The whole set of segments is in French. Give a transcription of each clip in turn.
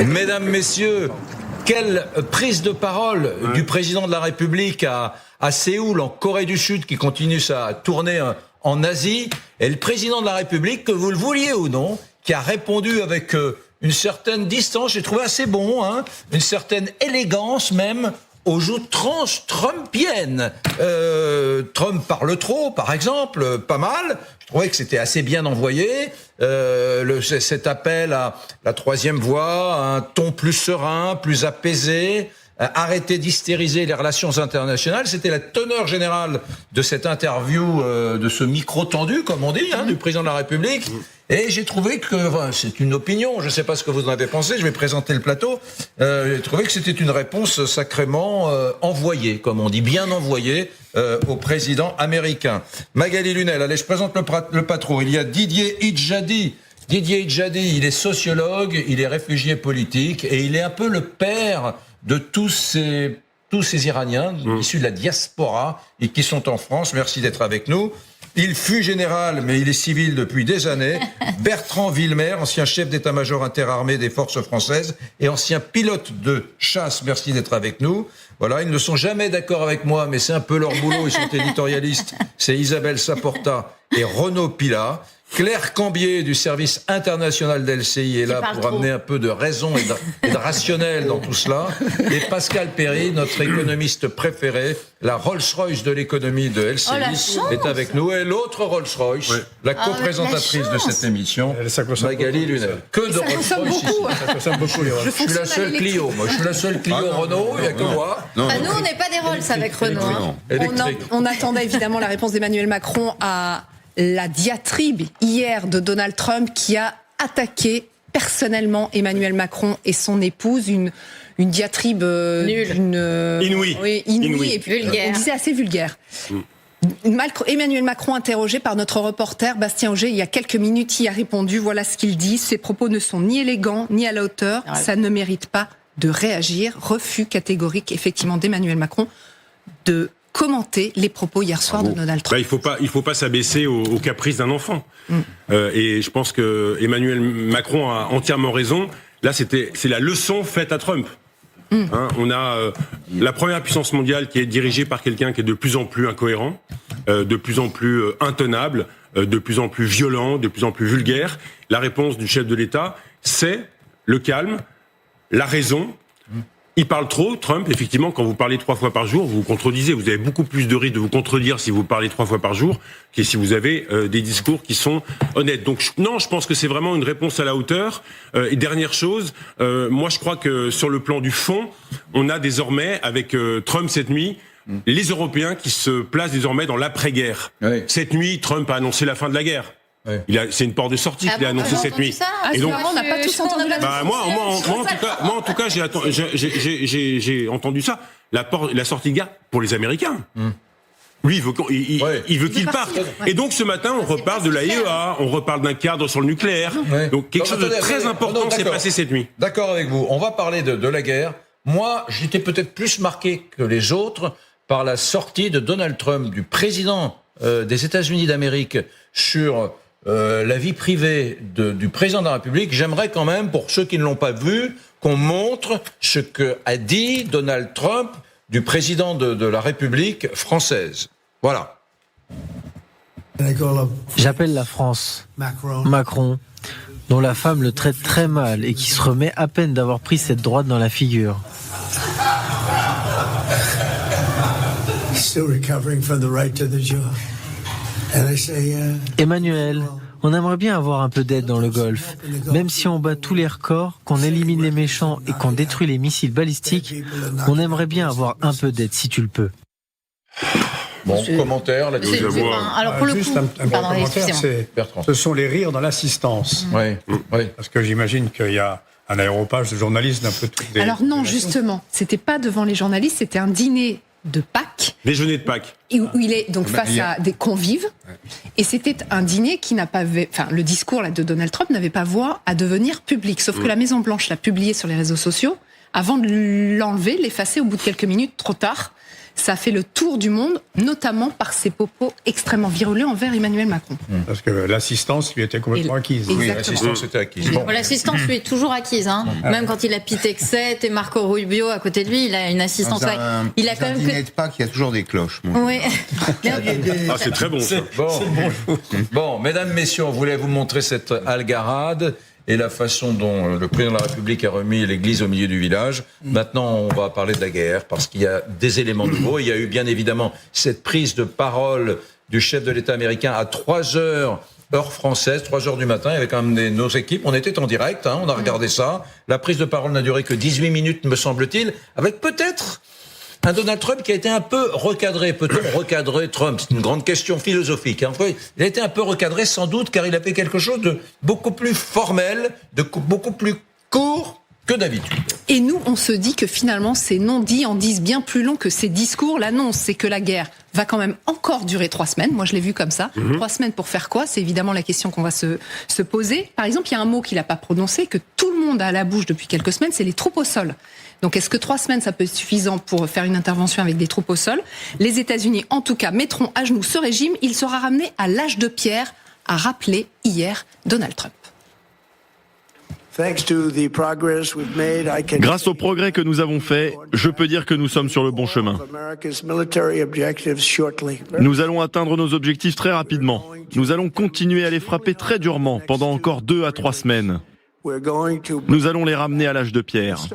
Mesdames, Messieurs, quelle prise de parole du président de la République à Séoul, en Corée du Sud, qui continue sa tournée en Asie, et le président de la République, que vous le vouliez ou non, qui a répondu avec une certaine distance, j'ai trouvé assez bon, une certaine élégance même, aux outrances trumpiennes. Trump parle trop, par exemple, pas mal. Je trouvais que c'était assez bien envoyé. Cet appel à la troisième voie, à un ton plus serein, plus apaisé, arrêter d'hystériser les relations internationales. C'était la teneur générale de cette interview, de ce micro tendu, comme on dit, du président de la République. Et j'ai trouvé que, c'est une opinion, je ne sais pas ce que vous en avez pensé, je vais présenter le plateau, j'ai trouvé que c'était une réponse sacrément envoyée, comme on dit, bien envoyée au président américain. Magali Lunel, allez, je présente le patron. Il y a Didier Idjadi. Didier Idjadi, il est sociologue, il est réfugié politique, et il est un peu le père de tous ces Iraniens issus de la diaspora et qui sont en France. Merci d'être avec nous. Il fut général, mais il est civil depuis des années. Bertrand Villemer, ancien chef d'état-major interarmé des forces françaises et ancien pilote de chasse. Merci d'être avec nous. Voilà, ils ne sont jamais d'accord avec moi, mais c'est un peu leur boulot, ils sont éditorialistes. C'est Isabelle Saporta et Renaud Pilat. Claire Cambier du service international d'LCI est là pour amener un peu de raison et de rationnel dans tout cela. Et Pascal Perry, notre économiste préféré, la Rolls-Royce de l'économie de LCI, est avec nous. Et l'autre Rolls-Royce, la co-présentatrice de cette émission, Magali Lunel. Que de Rolls-Royce ici. Je suis la seule Clio. Moi, je suis la seule Clio Renault, il n'y a que moi. Nous, on n'est pas des Rolls avec Renault. On attendait évidemment la réponse d'Emmanuel Macron à la diatribe hier de Donald Trump qui a attaqué personnellement Emmanuel Macron et son épouse, une diatribe inouïe. Oui, inouïe et puis vulgaire. On disait assez vulgaire. Emmanuel Macron, interrogé par notre reporter Bastien Auger il y a quelques minutes, y a répondu, voilà ce qu'il dit: ses propos ne sont ni élégants ni à la hauteur, ça ne mérite pas de réagir. Refus catégorique effectivement d'Emmanuel Macron de commenter les propos hier soir de Donald Trump. Il faut pas s'abaisser aux caprices d'un enfant. Et je pense que Emmanuel Macron a entièrement raison. Là, c'est la leçon faite à Trump. On a la première puissance mondiale qui est dirigée par quelqu'un qui est de plus en plus incohérent, de plus en plus intenable, de plus en plus violent, de plus en plus vulgaire. La réponse du chef de l'État, c'est le calme, la raison. Il parle trop, Trump, effectivement, quand vous parlez 3 fois par jour, vous vous contredisez. Vous avez beaucoup plus de risques de vous contredire si vous parlez 3 fois par jour que si vous avez des discours qui sont honnêtes. Donc je pense que c'est vraiment une réponse à la hauteur. Et dernière chose, moi je crois que sur le plan du fond, on a désormais, avec Trump cette nuit, les Européens qui se placent désormais dans l'après-guerre. Oui. Cette nuit, Trump a annoncé la fin de la guerre. Ouais. C'est une porte de sortie qu'il a annoncé cette nuit. Et donc, on n'a pas tous entendu la moi, en tout cas, j'ai entendu ça. La sortie de guerre pour les Américains. Lui, il veut qu'il parte. Et donc, ce matin, on reparle de l'AIEA, on reparle d'un cadre sur le nucléaire. Donc, quelque chose de très important s'est passé cette nuit. D'accord avec vous. On va parler de la guerre. Moi, j'étais peut-être plus marqué que les autres par la sortie de Donald Trump, du président des États-Unis d'Amérique, sur la vie privée du président de la République. J'aimerais quand même, pour ceux qui ne l'ont pas vu, qu'on montre ce qu'a dit Donald Trump du président de la République française. Voilà. J'appelle la France Macron, dont la femme le traite très mal et qui se remet à peine d'avoir pris cette droite dans la figure. Emmanuel, on aimerait bien avoir un peu d'aide dans le Golfe. Même si on bat tous les records, qu'on élimine les méchants et qu'on détruit les missiles balistiques, on aimerait bien avoir un peu d'aide si tu le peux. Bon, commentaire là-dessus. Alors pour le coup, ce sont les rires dans l'assistance. Oui. Parce que j'imagine qu'il y a un aéropage de journalistes d'un peu tous. Alors non, justement, c'était pas devant les journalistes, c'était un dîner de Pâques. Déjeuner de Pâques. Où il est donc face à des convives. Et c'était un dîner qui n'a pas... Enfin, le discours là, de Donald Trump n'avait pas voix à devenir public. Sauf que la Maison-Blanche l'a publié sur les réseaux sociaux avant de l'enlever, l'effacer au bout de quelques minutes, trop tard. Ça a fait le tour du monde, notamment par ses propos extrêmement virulents envers Emmanuel Macron. Parce que l'assistance lui était complètement acquise. Oui, l'assistance était acquise. Bon, l'assistance lui est toujours acquise, hein. Même quand il a Pitexet et Marco Rubio à côté de lui, il a une assistance. Il a quand même dîner de Pâques, il y a toujours des cloches. Oui. C'est très bon, ça. Bon, mesdames, messieurs, on voulait vous montrer cette algarade et la façon dont le président de la République a remis l'église au milieu du village. Maintenant, on va parler de la guerre, parce qu'il y a des éléments nouveaux. Il y a eu bien évidemment cette prise de parole du chef de l'État américain à 3 heures, heure française, 3 heures du matin. Il y avait quand même nos équipes. On était en direct, hein, on a regardé ça. La prise de parole n'a duré que 18 minutes, me semble-t-il, avec peut-être un Donald Trump qui a été un peu recadré. Peut-on recadrer Trump? C'est une grande question philosophique. Hein. Il a été un peu recadré, sans doute, car il a fait quelque chose de beaucoup plus formel, de beaucoup plus court que d'habitude. Et nous, on se dit que finalement, ces non-dits en disent bien plus long que ces discours. L'annonce, c'est que la guerre va quand même encore durer 3 semaines. Moi, je l'ai vu comme ça. 3 semaines pour faire quoi? C'est évidemment la question qu'on va se poser. Par exemple, il y a un mot qu'il n'a pas prononcé, que tout le monde a à la bouche depuis quelques semaines, c'est les troupes au sol. Donc, est-ce que 3 semaines, ça peut être suffisant pour faire une intervention avec des troupes au sol? Les États-Unis, en tout cas, mettront à genoux ce régime. Il sera ramené à l'âge de pierre, a rappelé hier Donald Trump. Grâce au progrès que nous avons fait, je peux dire que nous sommes sur le bon chemin. Nous allons atteindre nos objectifs très rapidement. Nous allons continuer à les frapper très durement pendant encore 2 à 3 semaines. Nous allons les ramener à l'âge de pierre.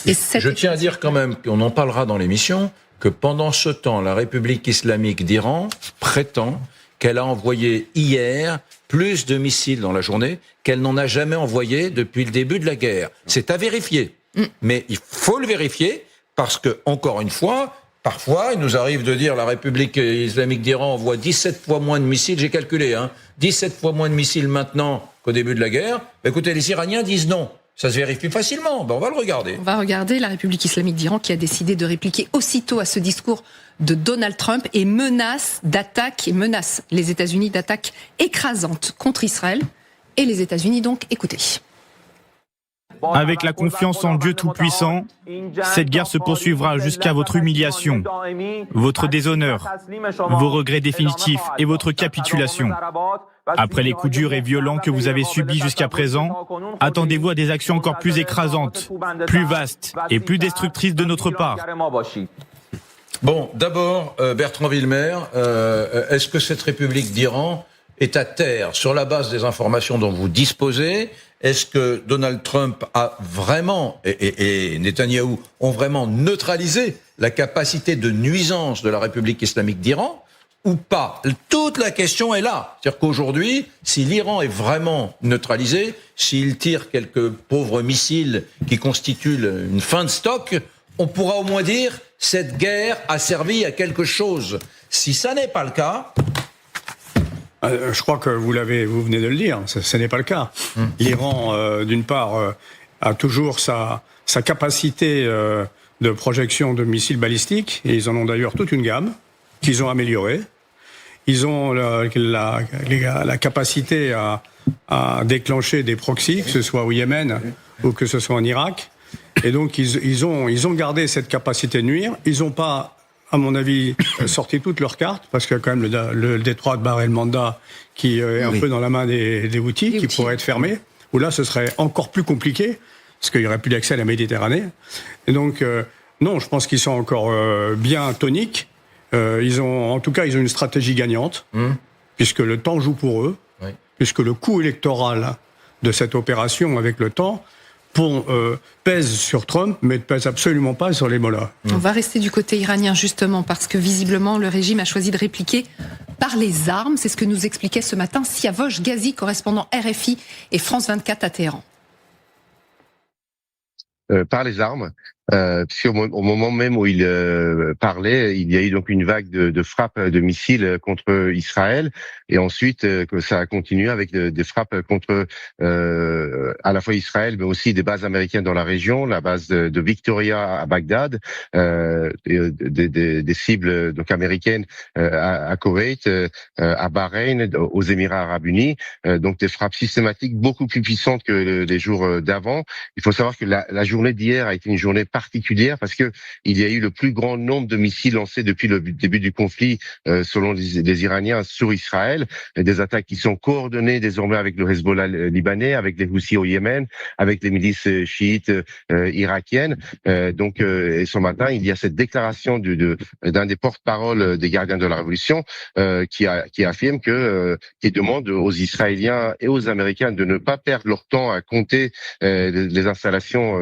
Je tiens à dire quand même, qu'on en parlera dans l'émission, que pendant ce temps, la République islamique d'Iran prétend qu'elle a envoyé hier plus de missiles dans la journée qu'elle n'en a jamais envoyé depuis le début de la guerre. C'est à vérifier. Mais il faut le vérifier parce que, encore une fois, parfois, il nous arrive de dire la République islamique d'Iran envoie 17 fois moins de missiles, j'ai calculé, 17 fois moins de missiles maintenant qu'au début de la guerre. Écoutez, les Iraniens disent non. Ça se vérifie facilement. On va le regarder. On va regarder la République islamique d'Iran qui a décidé de répliquer aussitôt à ce discours de Donald Trump et menace les États-Unis d'attaques écrasantes contre Israël. Et les États-Unis, donc, écoutez. Avec la confiance en Dieu Tout-Puissant, cette guerre se poursuivra jusqu'à votre humiliation, votre déshonneur, vos regrets définitifs et votre capitulation. Après les coups durs et violents que vous avez subis jusqu'à présent, attendez-vous à des actions encore plus écrasantes, plus vastes et plus destructrices de notre part. Bon, d'abord, Bertrand Villemer, est-ce que cette République d'Iran est à terre sur la base des informations dont vous disposez? Est-ce que Donald Trump a vraiment, et Netanyahou ont vraiment neutralisé la capacité de nuisance de la République islamique d'Iran ou pas? Toute la question est là. C'est-à-dire qu'aujourd'hui, si l'Iran est vraiment neutralisé, s'il tire quelques pauvres missiles qui constituent une fin de stock, on pourra au moins dire cette guerre a servi à quelque chose. Si ça n'est pas le cas... Je crois que vous venez de le dire, ce n'est pas le cas. L'Iran, d'une part, a toujours sa capacité de projection de missiles balistiques, et ils en ont d'ailleurs toute une gamme, qu'ils ont améliorée. Ils ont la capacité à déclencher des proxys, que ce soit au Yémen ou que ce soit en Irak. Et donc, ils ont gardé cette capacité de nuire. Ils n'ont pas, à mon avis, sorti toutes leurs cartes, parce qu'il y a quand même le détroit de Bab el-Mandab qui est un peu dans la main des Houthis, qui pourrait être fermé, où là, ce serait encore plus compliqué, parce qu'il n'y aurait plus d'accès à la Méditerranée. Et donc, non, je pense qu'ils sont encore bien toniques. En tout cas, ils ont une stratégie gagnante, puisque le temps joue pour eux, puisque le coût électoral de cette opération avec le temps pèse sur Trump, mais ne pèse absolument pas sur les mollahs. On va rester du côté iranien, justement, parce que visiblement, le régime a choisi de répliquer par les armes. C'est ce que nous expliquait ce matin Siavosh Ghazi, correspondant RFI et France 24 à Téhéran. Par les armes. Au moment même où il parlait, il y a eu donc une vague de frappes de missiles contre Israël, et ensuite que ça a continué avec des frappes contre à la fois Israël, mais aussi des bases américaines dans la région, la base de Victoria à Bagdad, des cibles donc américaines à Koweït, à Bahreïn, aux Émirats arabes unis, donc des frappes systématiques beaucoup plus puissantes que les jours d'avant. Il faut savoir que la journée d'hier a été une journée particulière parce que il y a eu le plus grand nombre de missiles lancés depuis le début du conflit, selon les Iraniens, sur Israël. Des attaques qui sont coordonnées désormais avec le Hezbollah libanais, avec les Houthis au Yémen, avec les milices chiites irakiennes. Et ce matin, il y a cette déclaration d'un des porte-parole des gardiens de la Révolution qui affirme qui demande aux Israéliens et aux Américains de ne pas perdre leur temps à compter les installations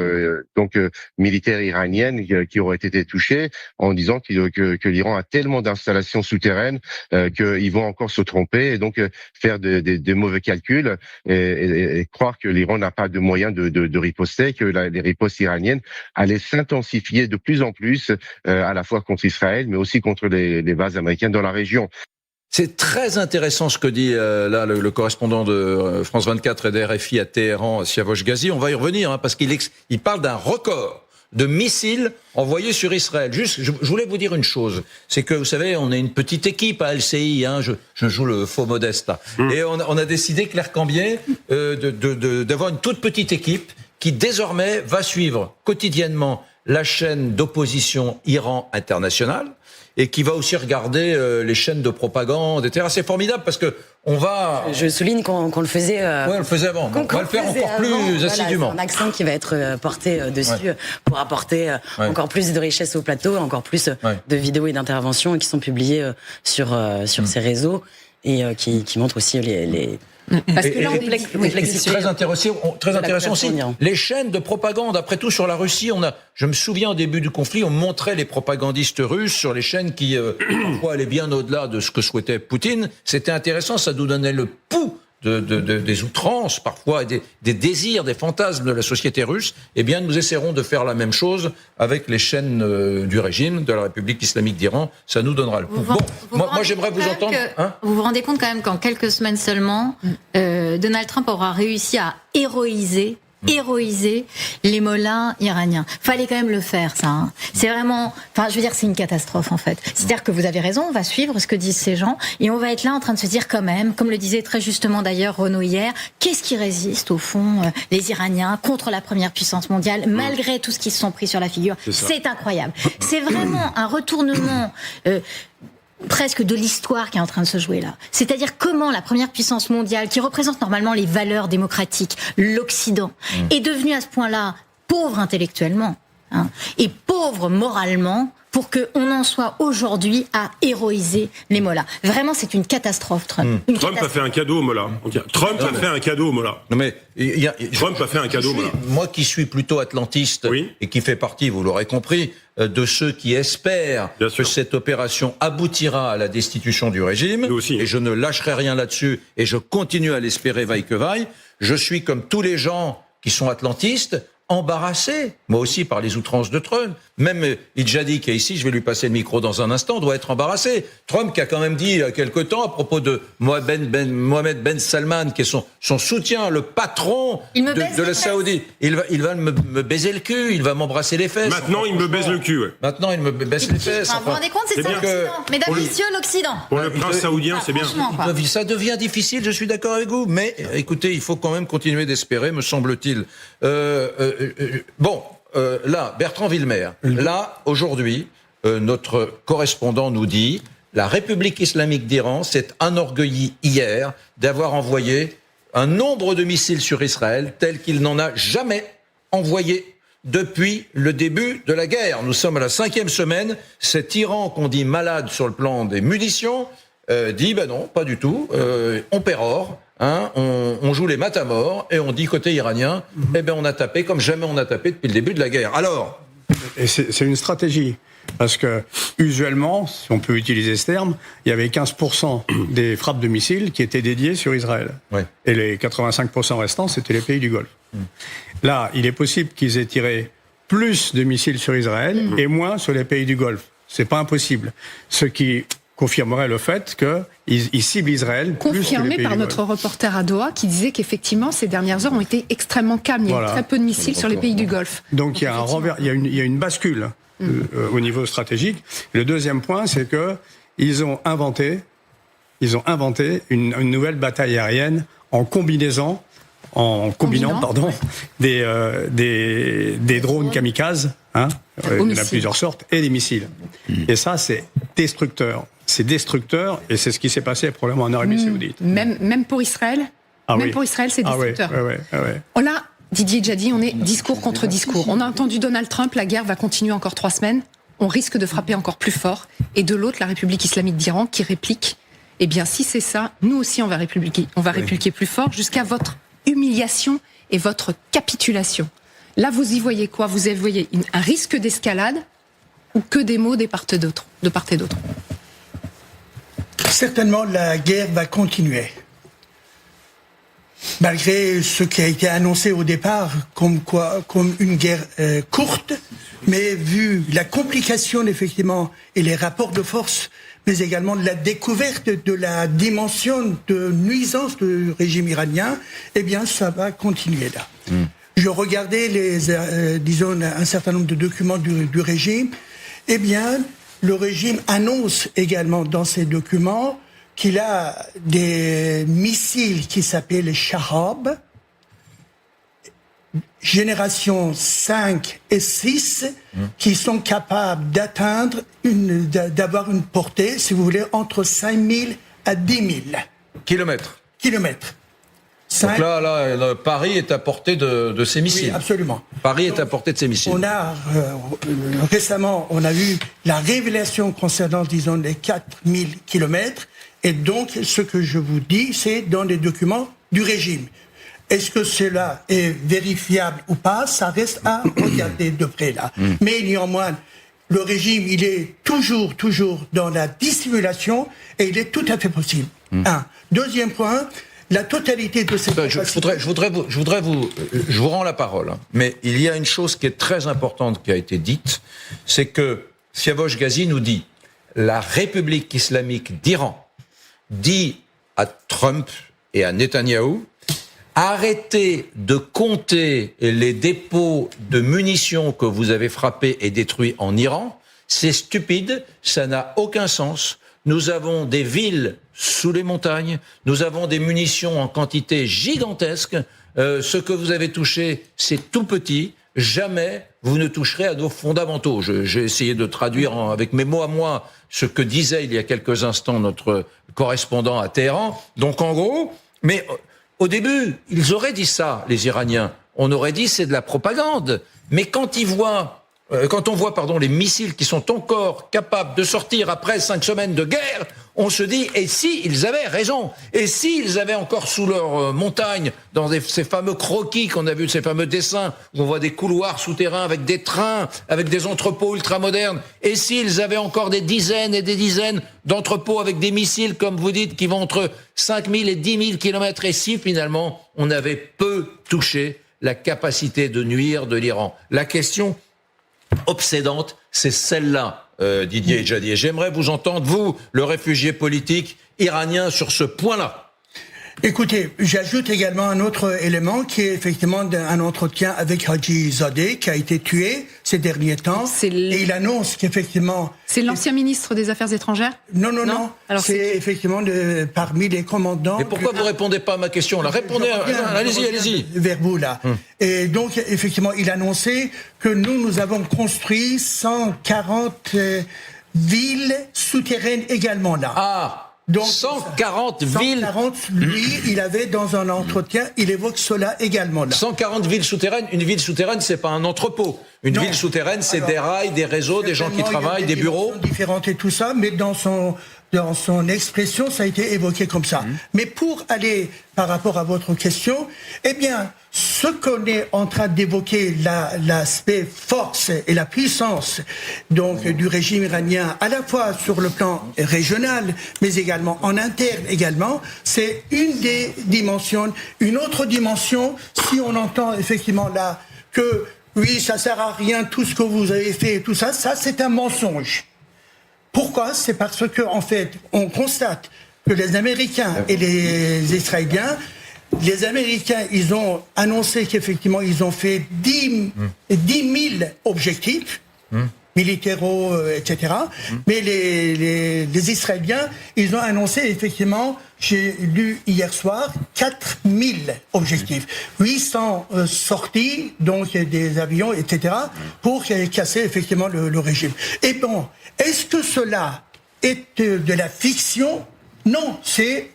militaires iraniennes qui auraient été touchées, en disant que l'Iran a tellement d'installations souterraines qu'ils vont encore se tromper et donc faire des mauvais calculs et croire que l'Iran n'a pas de moyens de riposter, que les ripostes iraniennes allaient s'intensifier de plus en plus à la fois contre Israël, mais aussi contre les bases américaines dans la région. C'est très intéressant ce que dit là le correspondant de France 24 et de RFI à Téhéran, Siavosh Ghazi. On va y revenir parce qu'il parle d'un record de missiles envoyés sur Israël. Juste, je voulais vous dire une chose, c'est que vous savez, on est une petite équipe à LCI, je joue le faux modeste là, et on a décidé, Claire Cambier, d'avoir une toute petite équipe qui désormais va suivre quotidiennement la chaîne d'opposition Iran International et qui va aussi regarder les chaînes de propagande, etc. C'est formidable parce que on va... Je souligne qu'on le faisait... Oui, on le faisait avant. On va le faire encore plus assidûment. C'est un accent qui va être porté dessus pour apporter encore plus de richesse au plateau, encore plus de vidéos et d'interventions qui sont publiées sur ces réseaux et qui montrent aussi les Parce que là, c'est très intéressant aussi. Les chaînes de propagande, après tout, sur la Russie, je me souviens au début du conflit, on montrait les propagandistes russes sur les chaînes qui parfois allaient bien au-delà de ce que souhaitait Poutine. C'était intéressant, ça nous donnait le pouls des outrances, parfois, des désirs, des fantasmes de la société russe. Eh bien, nous essaierons de faire la même chose avec les chaînes du régime, de la République islamique d'Iran. Ça nous donnera le pouls. Moi, j'aimerais vous entendre. Vous vous rendez compte quand même qu'en quelques semaines seulement, Donald Trump aura réussi à héroïser les mollahs iraniens. Fallait quand même le faire, ça. C'est vraiment, c'est une catastrophe, en fait. C'est-à-dire que vous avez raison, on va suivre ce que disent ces gens, et on va être là en train de se dire quand même, comme le disait très justement d'ailleurs Renaud hier, qu'est-ce qui résiste, au fond, les Iraniens contre la première puissance mondiale, malgré tout ce qu'ils se sont pris sur la figure. C'est incroyable. C'est vraiment un retournement, presque de l'histoire qui est en train de se jouer là. C'est-à-dire comment la première puissance mondiale, qui représente normalement les valeurs démocratiques, l'Occident, est devenue à ce point-là pauvre intellectuellement et pauvre moralement pour qu'on en soit aujourd'hui à héroïser les mollahs. Vraiment, c'est une catastrophe, Trump. Trump a fait un cadeau aux mollahs. Trump a fait un cadeau aux mollahs. Trump a fait un cadeau aux mollahs. Moi qui suis plutôt atlantiste et qui fait partie, vous l'aurez compris, de ceux qui espèrent que cette opération aboutira à la destitution du régime, et je ne lâcherai rien là-dessus, et je continue à l'espérer vaille que vaille, je suis comme tous les gens qui sont atlantistes, embarrassé, moi aussi, par les outrances de Trump. Même Idjadi, qui est ici, je vais lui passer le micro dans un instant, doit être embarrassé. Trump qui a quand même dit il y a quelque temps à propos de Mohamed Ben Salman, qui est son soutien, le patron de la Saoudite. Il va me baiser le cul, il va m'embrasser les fesses. Maintenant, il me baise le cul. Maintenant, il me baisse les fesses. Vous vous rendez compte, c'est ça l'Occident. Mesdames, messieurs, l'Occident. Pour le prince saoudien, c'est bien. Ça devient difficile, je suis d'accord avec vous, mais écoutez, il faut quand même continuer d'espérer, me semble-t-il. Là, Bertrand Villemer, là, aujourd'hui, notre correspondant nous dit, la République islamique d'Iran s'est enorgueillie hier d'avoir envoyé un nombre de missiles sur Israël tel qu'il n'en a jamais envoyé depuis le début de la guerre. Nous sommes à la 5e semaine. Cet Iran qu'on dit malade sur le plan des munitions dit, non, pas du tout, on pérore. On joue les matamors et on dit côté iranien, on a tapé comme jamais on a tapé depuis le début de la guerre. Alors, et c'est une stratégie parce que usuellement, si on peut utiliser ce terme, il y avait 15% des frappes de missiles qui étaient dédiées sur Israël, et les 85% restants c'était les pays du Golfe. Là, il est possible qu'ils aient tiré plus de missiles sur Israël et moins sur les pays du Golfe. C'est pas impossible. Ce qui confirmerait le fait qu'ils ciblent Israël plus que les Confirmé pays par du notre Golfe. reporter à Doha qui disait qu'effectivement ces dernières heures ont été extrêmement calmes. Il y a eu Voilà. très peu de missiles sur les pays du Golfe. Donc il y a un renvers, il y a une bascule au niveau stratégique. Le deuxième point, c'est que ils ont inventé une nouvelle bataille aérienne en combinant des drones kamikazes, il y en a plusieurs sortes, et des missiles. Et ça, c'est destructeur. C'est destructeur, et c'est ce qui s'est passé probablement en Arabie Saoudite. Même pour Israël. Pour Israël, c'est destructeur. On a, Didier Djadi, on est discours contre discours. On a entendu Donald Trump, la guerre va continuer encore 3 semaines. On risque de frapper encore plus fort. Et de l'autre, la République islamique d'Iran qui réplique. Eh bien, si c'est ça, nous aussi, on va répliquer plus fort jusqu'à votre humiliation et votre capitulation. Là, vous y voyez quoi? Vous y voyez un risque d'escalade ou que des mots de part et d'autre? Certainement, la guerre va continuer. Malgré ce qui a été annoncé au départ comme une guerre courte, mais vu la complication, effectivement, et les rapports de force, mais également la découverte de la dimension de nuisance du régime iranien, eh bien, ça va continuer là. Je regardais un certain nombre de documents du régime. Eh bien, le régime annonce également dans ces documents qu'il a des missiles qui s'appellent les Shahab, génération 5 et 6, qui sont capables d'avoir une portée, si vous voulez, entre 5000 à 10 000 kilomètres. Donc là, Paris est à portée de ces missiles. Oui, absolument. Paris est à portée de ces missiles. Récemment, on a eu la révélation concernant, disons, les 4000 kilomètres. Et donc, ce que je vous dis, c'est dans les documents du régime. Est-ce que cela est vérifiable ou pas? Ça reste à regarder de près là. Mais néanmoins, le régime, il est toujours dans la dissimulation et il est tout à fait possible. Deuxième point, la totalité de ces... Je vous rends la parole, mais il y a une chose qui est très importante qui a été dite, c'est que Siavosh Ghazi nous dit la République islamique d'Iran dit à Trump et à Netanyahou: arrêtez de compter les dépôts de munitions que vous avez frappés et détruits en Iran. C'est stupide, ça n'a aucun sens. Nous avons des villes sous les montagnes, nous avons des munitions en quantité gigantesque. Ce que vous avez touché, c'est tout petit. Jamais vous ne toucherez à nos fondamentaux. J'ai essayé de traduire avec mes mots à moi ce que disait il y a quelques instants notre correspondant à Téhéran. Donc en gros, mais au début, ils auraient dit ça, les Iraniens. On aurait dit c'est de la propagande. Mais quand on voit les missiles qui sont encore capables de sortir après 5 semaines de guerre, on se dit, et si ils avaient raison? Et si ils avaient encore sous leur montagne, dans ces fameux croquis qu'on a vus, ces fameux dessins, où on voit des couloirs souterrains avec des trains, avec des entrepôts ultramodernes, et s'ils avaient encore des dizaines et des dizaines d'entrepôts avec des missiles, comme vous dites, qui vont entre 5000 et 10 000 kilomètres, et si finalement on avait peu touché la capacité de nuire de l'Iran? La question obsédante, c'est celle-là, Didier Djadi. J'aimerais vous entendre, vous, le réfugié politique iranien, sur ce point-là. Écoutez, j'ajoute également un autre élément qui est effectivement un entretien avec Haji Zadeh qui a été tué ces derniers temps. Et il annonce qu'effectivement... C'est l'ancien ministre des Affaires étrangères? Non. Alors c'est effectivement parmi les commandants... Mais pourquoi vous répondez pas à ma question là? Répondez, allez-y. Vers vous là. Et donc effectivement, il annonçait que nous avons construit 140 villes souterraines également là. Donc, 140 villes. 140, lui, il avait dans un entretien, il évoque cela également là. 140 villes souterraines. Une ville souterraine, c'est pas un entrepôt. Une ville souterraine, c'est des rails, des réseaux, des gens qui travaillent, des bureaux. Différentes et tout ça, mais dans son expression, ça a été évoqué comme ça. Mais pour aller par rapport à votre question, eh bien, ce qu'on est en train d'évoquer, l'aspect force et la puissance donc du régime iranien, à la fois sur le plan régional, mais également en interne également, c'est une des dimensions. Une autre dimension, si on entend effectivement là que oui, ça sert à rien, tout ce que vous avez fait et tout ça, ça c'est un mensonge. Pourquoi? C'est parce que, en fait, on constate que les Américains et les Israéliens, les Américains, ils ont annoncé qu'effectivement, ils ont fait 10 000 objectifs militaires, etc. Mais les Israéliens, ils ont annoncé effectivement, j'ai lu hier soir, 4 000 objectifs. 800 sorties, donc des avions, etc., pour casser effectivement le régime. Et bon, est-ce que cela est de la fiction? Non, c'est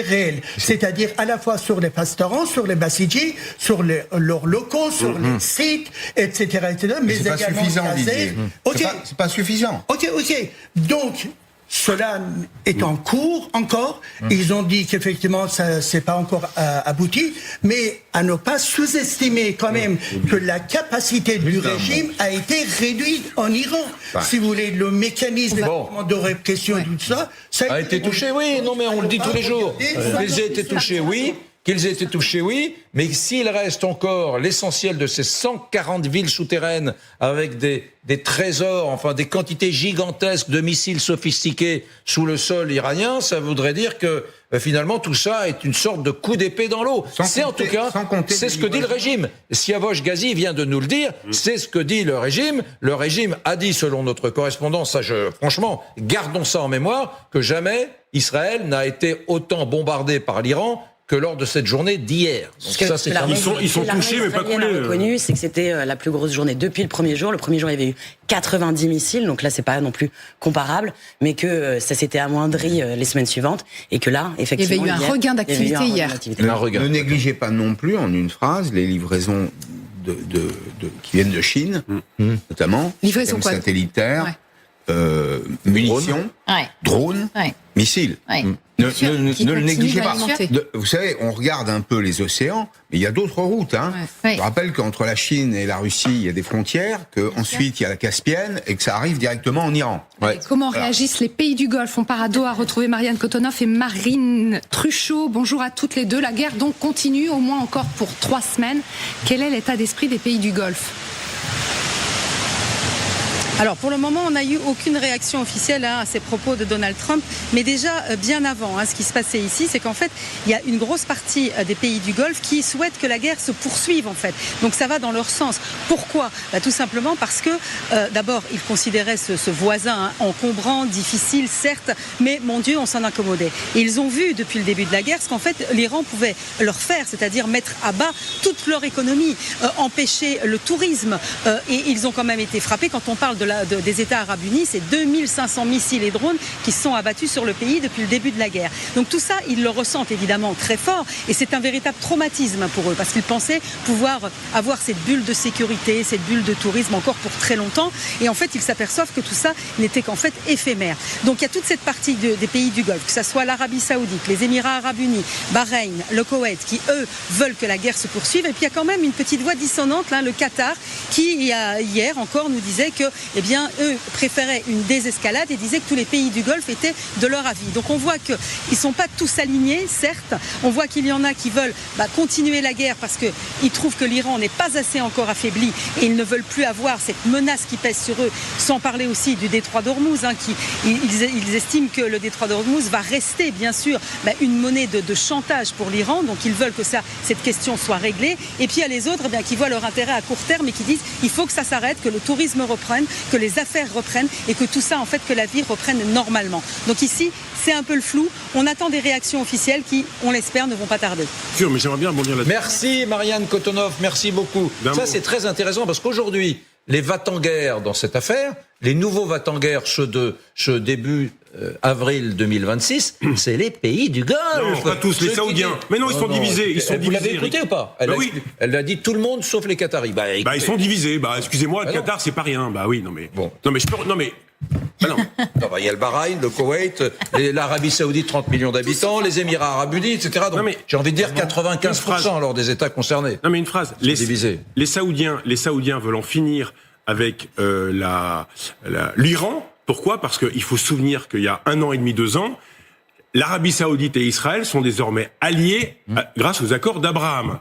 réel. C'est-à-dire à la fois sur les restaurants, sur les bassidji, sur leurs locaux, sur les sites, etc., mais c'est pas également suffisant, casés. Didier. C'est pas suffisant. Ok. Donc, cela est en cours encore. Ils ont dit qu'effectivement, ça c'est pas encore abouti, mais à ne pas sous-estimer quand même que la capacité du régime a été réduite en Iran. Si vous voulez, le mécanisme de répression et tout ça, ça a été touché, oui. Non, mais on le dit tous les jours. Qu'ils aient été touchés, oui. Qu'ils aient été touchés, oui, mais s'il reste encore l'essentiel de ces 140 villes souterraines avec des trésors, enfin des quantités gigantesques de missiles sophistiqués sous le sol iranien, ça voudrait dire que finalement tout ça est une sorte de coup d'épée dans l'eau. C'est en tout cas, c'est ce que dit le régime. Siavosh Ghazi vient de nous le dire, c'est ce que dit le régime. Le régime a dit, selon notre correspondant, franchement, gardons ça en mémoire, que jamais Israël n'a été autant bombardé par l'Iran que lors de cette journée d'hier. Ça, ils sont touchés, mais pas coulés. Ce qu'on a reconnu, c'est que c'était la plus grosse journée depuis le premier jour. Le premier jour, il y avait eu 90 missiles, donc là, c'est pas non plus comparable, mais que ça s'était amoindri les semaines suivantes, et que là, effectivement, il y avait eu un regain d'activité hier. Ne négligez pas non plus, en une phrase, les livraisons qui viennent de Chine, notamment, livraison satellitaires, munitions, drones, missiles. Ne le négligez pas. Vous savez, on regarde un peu les océans, mais il y a d'autres routes. Je rappelle qu'entre la Chine et la Russie, il y a des frontières, qu'ensuite il y a la Caspienne et que ça arrive directement en Iran. Comment réagissent les pays du Golfe? On part à Doha retrouver Marianne Kotonoff et Marine Truchot. Bonjour à toutes les deux. La guerre donc continue, au moins encore pour 3 semaines. Quel est l'état d'esprit des pays du Golfe? Alors pour le moment, on n'a eu aucune réaction officielle à ces propos de Donald Trump, mais déjà bien avant, ce qui se passait ici, c'est qu'en fait, il y a une grosse partie des pays du Golfe qui souhaitent que la guerre se poursuive en fait. Donc ça va dans leur sens. Pourquoi? Tout simplement parce que d'abord, ils considéraient ce voisin encombrant, difficile, certes, mais mon Dieu, on s'en incommodait. Et ils ont vu depuis le début de la guerre ce qu'en fait l'Iran pouvait leur faire, c'est-à-dire mettre à bas toute leur économie, empêcher le tourisme. Et ils ont quand même été frappés quand on parle des États arabes unis, c'est 2500 missiles et drones qui se sont abattus sur le pays depuis le début de la guerre. Donc tout ça, ils le ressentent évidemment très fort et c'est un véritable traumatisme pour eux parce qu'ils pensaient pouvoir avoir cette bulle de sécurité, cette bulle de tourisme encore pour très longtemps et en fait ils s'aperçoivent que tout ça n'était qu'en fait éphémère. Donc il y a toute cette partie des pays du Golfe, que ce soit l'Arabie Saoudite, les Émirats Arabes Unis, Bahreïn, le Koweït, qui eux veulent que la guerre se poursuive et puis il y a quand même une petite voix dissonante, le Qatar, qui hier encore nous disait que eh bien, eux préféraient une désescalade et disaient que tous les pays du Golfe étaient de leur avis. Donc on voit qu'ils ne sont pas tous alignés, certes. On voit qu'il y en a qui veulent continuer la guerre parce qu'ils trouvent que l'Iran n'est pas assez encore affaibli et ils ne veulent plus avoir cette menace qui pèse sur eux, sans parler aussi du détroit d'Ormuz. Ils estiment que le détroit d'Ormuz va rester, bien sûr, une monnaie de chantage pour l'Iran. Donc ils veulent que cette question soit réglée. Et puis il y a les autres qui voient leur intérêt à court terme et qui disent il faut que ça s'arrête, que le tourisme reprenne, que les affaires reprennent et que tout ça, en fait, que la vie reprenne normalement. Donc ici, c'est un peu le flou. On attend des réactions officielles qui, on l'espère, ne vont pas tarder. Sûr, mais j'aimerais bien rebondir là-dessus. Merci Marianne Kotonoff, merci beaucoup. Ça, c'est très intéressant parce qu'aujourd'hui, les va-t-en-guerre dans cette affaire, les nouveaux va-t-en-guerre, ceux de début avril 2026, c'est les pays du Golfe. Non, pas tous, les Saoudiens. Mais non, ils sont divisés. Ils sont vous divisés. l'avez écouté ou pas? Oui. Elle a dit tout le monde sauf les Qataris. Ils sont divisés. Excusez-moi, le Qatar, c'est pas rien. Oui, non mais. Bon. Non mais je peux. Non mais. Non. Il y a le Bahreïn, le Koweït, l'Arabie Saoudite, 30 millions d'habitants, les Émirats Arabes Unis, etc. Donc, j'ai envi de dire 95% alors des États concernés. Non mais une phrase. Les Saoudiens veulent en finir avec l'Iran. Pourquoi? Parce qu'il faut se souvenir qu'il y a 1 an et demi, 2 ans, l'Arabie Saoudite et Israël sont désormais alliés grâce aux accords d'Abraham.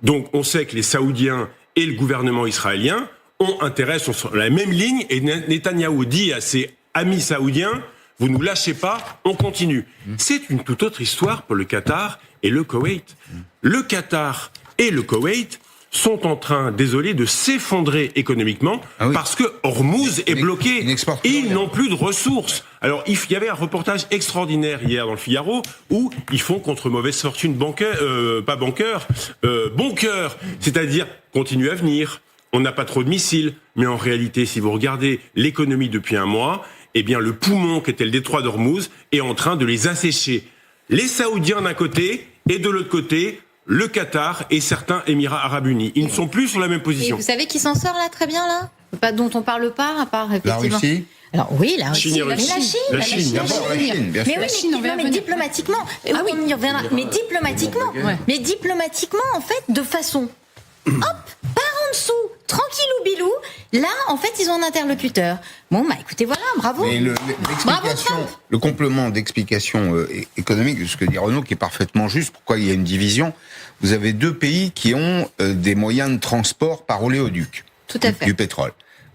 Donc on sait que les Saoudiens et le gouvernement israélien ont intérêt, sont sur la même ligne, et Netanyahou dit à ses amis saoudiens, vous nous lâchez pas, on continue. C'est une toute autre histoire pour le Qatar et le Koweït. Le Qatar et le Koweït sont en train, désolé, de s'effondrer économiquement parce que Hormuz est bloqué. Ils n'ont plus de ressources. Alors, il y avait un reportage extraordinaire hier dans le Figaro où ils font contre mauvaise fortune bon cœur. C'est-à-dire, continuez à venir. On n'a pas trop de missiles. Mais en réalité, si vous regardez l'économie depuis un mois, eh bien, le poumon qui était le détroit d'Hormuz est en train de les assécher. Les Saoudiens d'un côté et de l'autre côté, le Qatar et certains Émirats Arabes Unis. Ils ne sont plus sur la même position. Et vous savez qui s'en sort là très bien là, pas dont on parle pas, à part effectivement. La Russie. Alors oui, la Russie, La Chine, bien sûr. Mais diplomatiquement, on y reviendra. Mais diplomatiquement, en fait, de façon, hop, par en dessous, tranquillou bilou. Là, en fait, ils ont un interlocuteur. Bon, bah écoutez, voilà, bravo. Mais le complément d'explication économique, ce que dit Renaud, qui est parfaitement juste, pourquoi il y a une division. Vous avez deux pays qui ont des moyens de transport par oléoduc. Tout à fait. Du pétrole.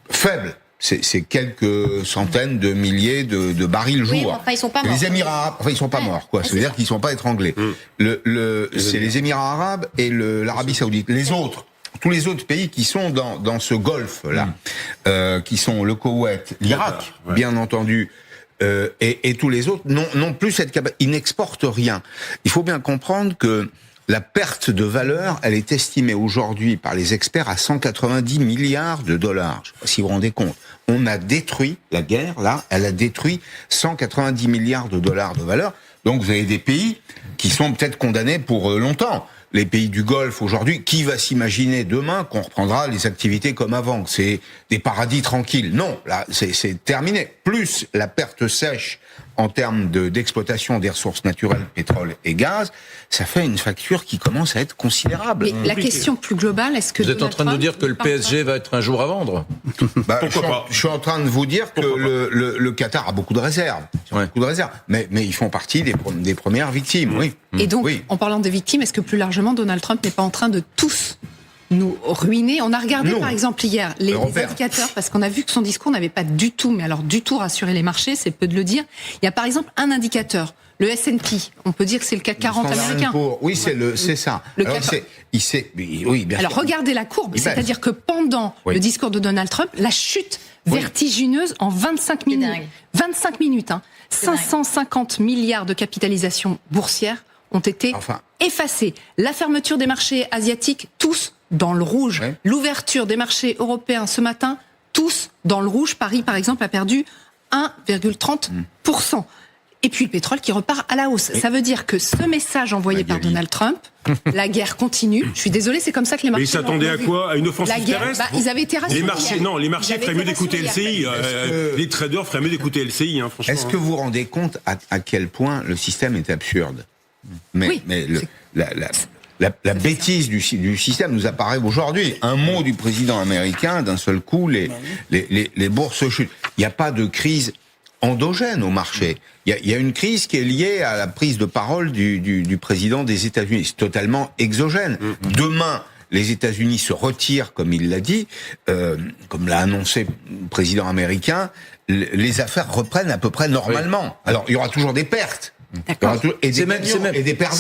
Faible. C'est quelques centaines de milliers de barils jour. Oui, enfin, ils sont pas morts. Les Émirats Arabes, enfin, ils sont pas morts, quoi. Ça veut dire qu'ils sont pas étranglés. C'est les Émirats Arabes et l'Arabie Saoudite. Les autres. Tous les autres pays qui sont dans ce golfe-là, qui sont le Koweït, l'Irak, bien entendu, et tous les autres, n'ont plus cette capacité. Ils n'exportent rien. Il faut bien comprendre que la perte de valeur, elle est estimée aujourd'hui par les experts à 190 milliards de dollars. Je sais pas si vous vous rendez compte. On a détruit, la guerre, là, elle a détruit 190 milliards de dollars de valeur. Donc vous avez des pays qui sont peut-être condamnés pour longtemps. Les pays du Golfe aujourd'hui, qui va s'imaginer demain qu'on reprendra les activités comme avant, que c'est des paradis tranquilles? Non, là, c'est terminé. Plus la perte sèche en termes d'exploitation des ressources naturelles, pétrole et gaz, ça fait une facture qui commence à être considérable. Mais la question plus globale, est-ce que vous êtes en train de nous dire que le PSG va être un jour à vendre? Je suis en train de vous dire que le Qatar a beaucoup de réserves. Mais ils font partie des premières victimes, oui. Et donc, en parlant de victimes, est-ce que plus largement, Donald Trump n'est pas en train de tous nous ruiner? On a regardé, par exemple, hier, les indicateurs, parce qu'on a vu que son discours n'avait pas du tout rassuré les marchés, c'est peu de le dire. Il y a par exemple un indicateur, le S&P. On peut dire que c'est le CAC 40 américain. Oui, c'est ça. Alors, regardez la courbe. C'est-à-dire que pendant le discours de Donald Trump, la chute vertigineuse en 25 minutes. 25 minutes, 550 milliards de capitalisation boursière ont été effacés. La fermeture des marchés asiatiques, tous dans le rouge. L'ouverture des marchés européens ce matin, tous dans le rouge. Paris, par exemple, a perdu 1,30%. Et puis le pétrole qui repart à la hausse. Ça veut dire que ce message envoyé par Donald Trump, la guerre continue. Je suis désolée, c'est comme ça que les marchés... Mais ils s'attendaient à quoi? À une offensive terrestre? Ils avaient été rassurés. Les marchés feraient mieux d'écouter LCI. Les traders feraient mieux d'écouter LCI, franchement. Est-ce que vous vous rendez compte à quel point le système est absurde? La bêtise du système nous apparaît aujourd'hui. Un mot du président américain, d'un seul coup, les bourses chutent. Il n'y a pas de crise endogène au marché. Il y a une crise qui est liée à la prise de parole du président des États-Unis. C'est totalement exogène. Demain, les États-Unis se retirent, comme il l'a dit, comme l'a annoncé le président américain, les affaires reprennent à peu près normalement. Alors, il y aura toujours des pertes. C'est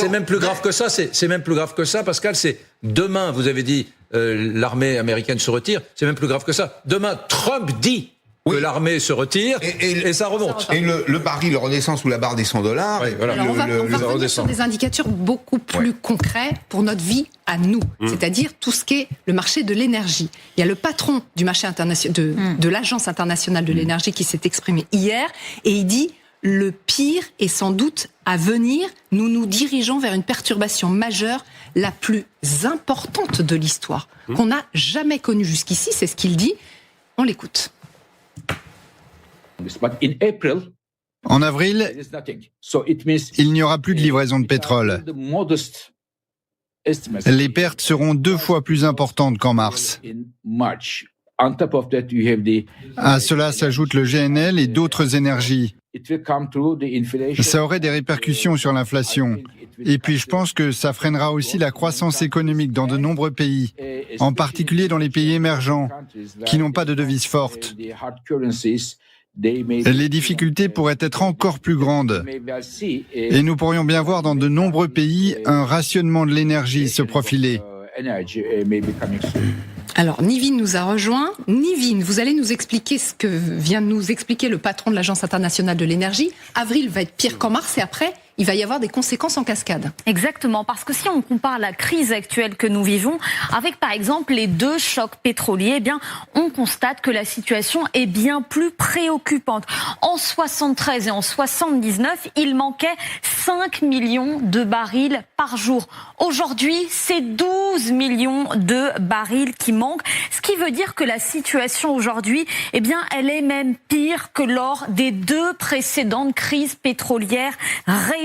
même plus grave que ça. C'est même plus grave que ça, Pascal. C'est demain. Vous avez dit l'armée américaine se retire. C'est même plus grave que ça. Demain, Trump dit que l'armée se retire et ça remonte. Et le baril redescend sous la barre des $100. Alors on va revenir sur des indicateurs beaucoup plus concrets pour notre vie à nous, c'est-à-dire tout ce qui est le marché de l'énergie. Il y a le patron du marché international de l'Agence internationale de l'énergie qui s'est exprimé hier et il dit: le pire est sans doute à venir. Nous nous dirigeons vers une perturbation majeure, la plus importante de l'histoire, qu'on n'a jamais connue jusqu'ici. C'est ce qu'il dit. On l'écoute. En avril, il n'y aura plus de livraison de pétrole. Les pertes seront 2 fois plus importantes qu'en mars. À cela s'ajoute le GNL et d'autres énergies. Ça aurait des répercussions sur l'inflation. Et puis je pense que ça freinera aussi la croissance économique dans de nombreux pays, en particulier dans les pays émergents, qui n'ont pas de devise forte. Les difficultés pourraient être encore plus grandes. Et nous pourrions bien voir dans de nombreux pays un rationnement de l'énergie se profiler. Alors, Nivine nous a rejoint. Nivine, vous allez nous expliquer ce que vient de nous expliquer le patron de l'Agence internationale de l'énergie. Avril va être pire qu'en mars et après, il va y avoir des conséquences en cascade. Exactement, parce que si on compare la crise actuelle que nous vivons avec, par exemple, les 2 chocs pétroliers, eh bien, on constate que la situation est bien plus préoccupante. En 73 et en 79, il manquait 5 millions de barils par jour. Aujourd'hui, c'est 12 millions de barils qui manquent, ce qui veut dire que la situation aujourd'hui, eh bien, elle est même pire que lors des 2 précédentes crises pétrolières réunies.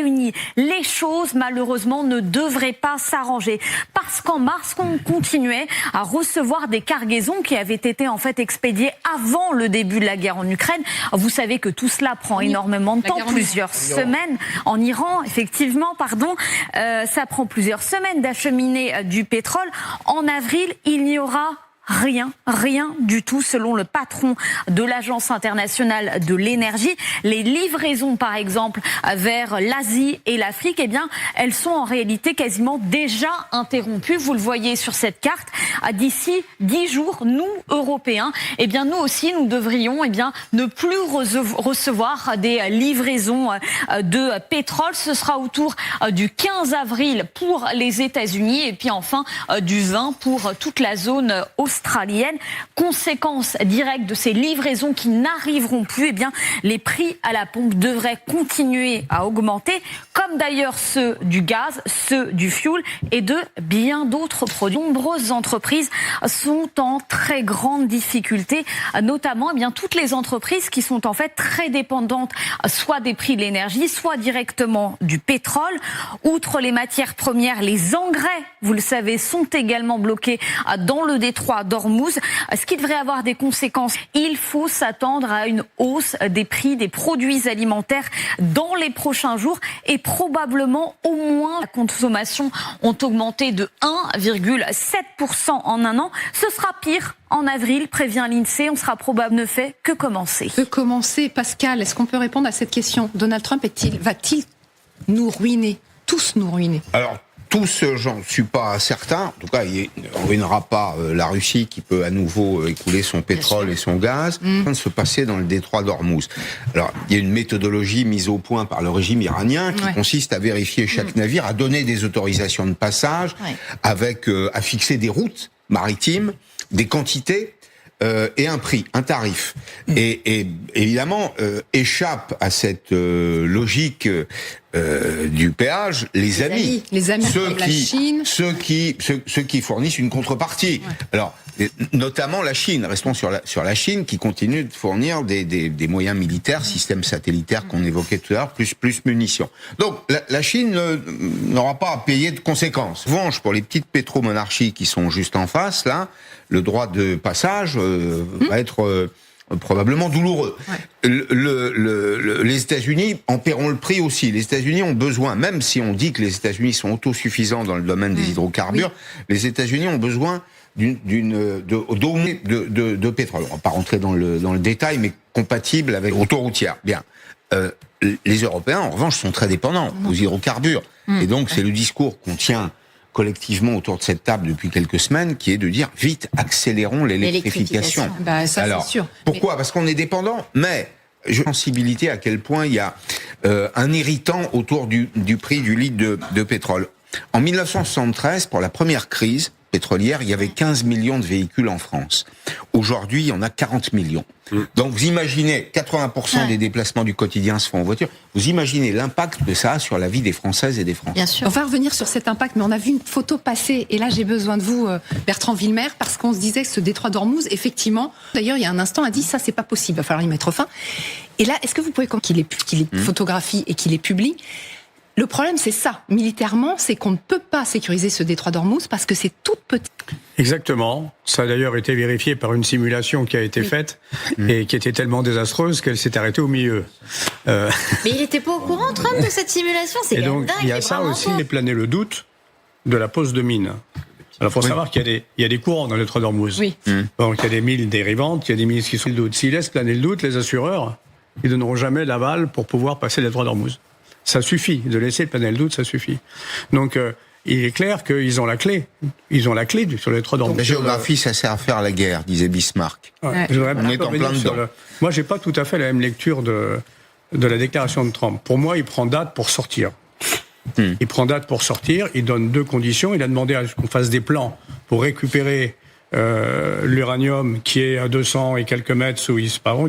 Les choses, malheureusement, ne devraient pas s'arranger. Parce qu'en mars, on continuait à recevoir des cargaisons qui avaient été en fait expédiées avant le début de la guerre en Ukraine. Vous savez que tout cela prend énormément de temps, plusieurs semaines. En Iran, effectivement, ça prend plusieurs semaines d'acheminer du pétrole. En avril, il n'y aura rien du tout, selon le patron de l'Agence internationale de l'énergie. Les livraisons, par exemple, vers l'Asie et l'Afrique, eh bien, elles sont en réalité quasiment déjà interrompues. Vous le voyez sur cette carte. D'ici 10 jours, nous, Européens, eh bien, nous aussi, nous devrions, eh bien, ne plus recevoir des livraisons de pétrole. Ce sera autour du 15 avril pour les États-Unis et puis enfin du 20 pour toute la zone australienne. Conséquence directe de ces livraisons qui n'arriveront plus, eh bien, les prix à la pompe devraient continuer à augmenter, comme d'ailleurs ceux du gaz, ceux du fuel et de bien d'autres produits. Nombreuses entreprises sont en très grande difficulté, notamment, eh bien, toutes les entreprises qui sont en fait très dépendantes soit des prix de l'énergie, soit directement du pétrole. Outre les matières premières, les engrais, vous le savez, sont également bloqués dans le détroit d'Ormuz, ce qui devrait avoir des conséquences. Il faut s'attendre à une hausse des prix des produits alimentaires dans les prochains jours et probablement au moins la consommation ont augmenté de 1,7% en un an. Ce sera pire en avril, prévient l'INSEE. On sera probablement ne fait que commencer. Pascal, est-ce qu'on peut répondre à cette question? Donald Trump va-t-il nous ruiner, tous nous ruiner? Alors, tous, j'en suis pas certain. En tout cas, il ne ruinera pas la Russie qui peut à nouveau écouler son pétrole et son gaz. En train de se passer dans le détroit d'Ormuz. Alors, il y a une méthodologie mise au point par le régime iranien qui consiste à vérifier chaque navire, à donner des autorisations de passage, avec à fixer des routes maritimes, des quantités. Et un prix, un tarif. Et évidemment, échappent à cette logique du péage les amis, ceux qui fournissent une contrepartie. Alors, notamment la Chine. Restons sur la Chine qui continue de fournir des moyens militaires, systèmes satellitaires qu'on évoquait tout à l'heure, plus munitions. Donc la Chine n'aura pas à payer de conséquences. En revanche, pour les petites pétromonarchies qui sont juste en face, là, le droit de passage va être probablement douloureux. Les États-Unis en paieront le prix aussi. Les États-Unis ont besoin, même si on dit que les États-Unis sont autosuffisants dans le domaine des hydrocarbures, les États-Unis ont besoin de pétrole. On va pas rentrer dans le détail, mais compatible avec l'autoroutière. Bien. Les Européens, en revanche, sont très dépendants aux hydrocarbures. Et donc, c'est le discours qu'on tient collectivement autour de cette table depuis quelques semaines, qui est de dire vite, accélérons l'électrification. Ça, alors, c'est sûr. Pourquoi ? Parce qu'on est dépendant, mais j'ai sensibilité à quel point il y a un irritant autour du prix du litre de pétrole. En 1973, pour la première crise pétrolière, il y avait 15 millions de véhicules en France. Aujourd'hui, il y en a 40 millions. Donc vous imaginez, 80% des déplacements du quotidien se font en voiture. Vous imaginez l'impact que ça a sur la vie des Françaises et des Français. Bien sûr. On va revenir sur cet impact, mais on a vu une photo passer, et là j'ai besoin de vous, Bertrand Villemer, parce qu'on se disait que ce détroit d'Ormuz, effectivement, d'ailleurs il y a un instant, a dit ça c'est pas possible, il va falloir y mettre fin. Et là, est-ce que vous pouvez, qu'il les photographie et qu'il les publie, Le problème, c'est ça. Militairement, c'est qu'on ne peut pas sécuriser ce détroit d'Ormuz parce que c'est toute petite. Exactement. Ça a d'ailleurs été vérifié par une simulation qui a été faite et qui était tellement désastreuse qu'elle s'est arrêtée au milieu. Mais il n'était pas au courant, Trump, de cette simulation. C'est et donc, dingue, il y a ça aussi, il est plané le doute de la pose de mines. Alors, il faut savoir qu'il y a des courants dans le détroit d'Ormuz. Oui. Donc, il y a des milles dérivantes, il y a des milles qui sont le doute. S'ils laissent planer le doute, les assureurs, ils donneront jamais l'aval pour pouvoir passer le détroit d'Ormuz. Ça suffit. De laisser planer le doute, ça suffit. Donc, il est clair qu'ils ont la clé. Ils ont la clé sur le détroit d'Ormuz. La géographie, ça sert à faire la guerre, disait Bismarck. Ouais. On est en plein dedans. Moi, j'ai pas tout à fait la même lecture de la déclaration de Trump. Pour moi, il prend date pour sortir. Il prend date pour sortir, il donne 2 conditions. Il a demandé à ce qu'on fasse des plans pour récupérer l'uranium qui est à 200 et quelques mètres sous Ispahan,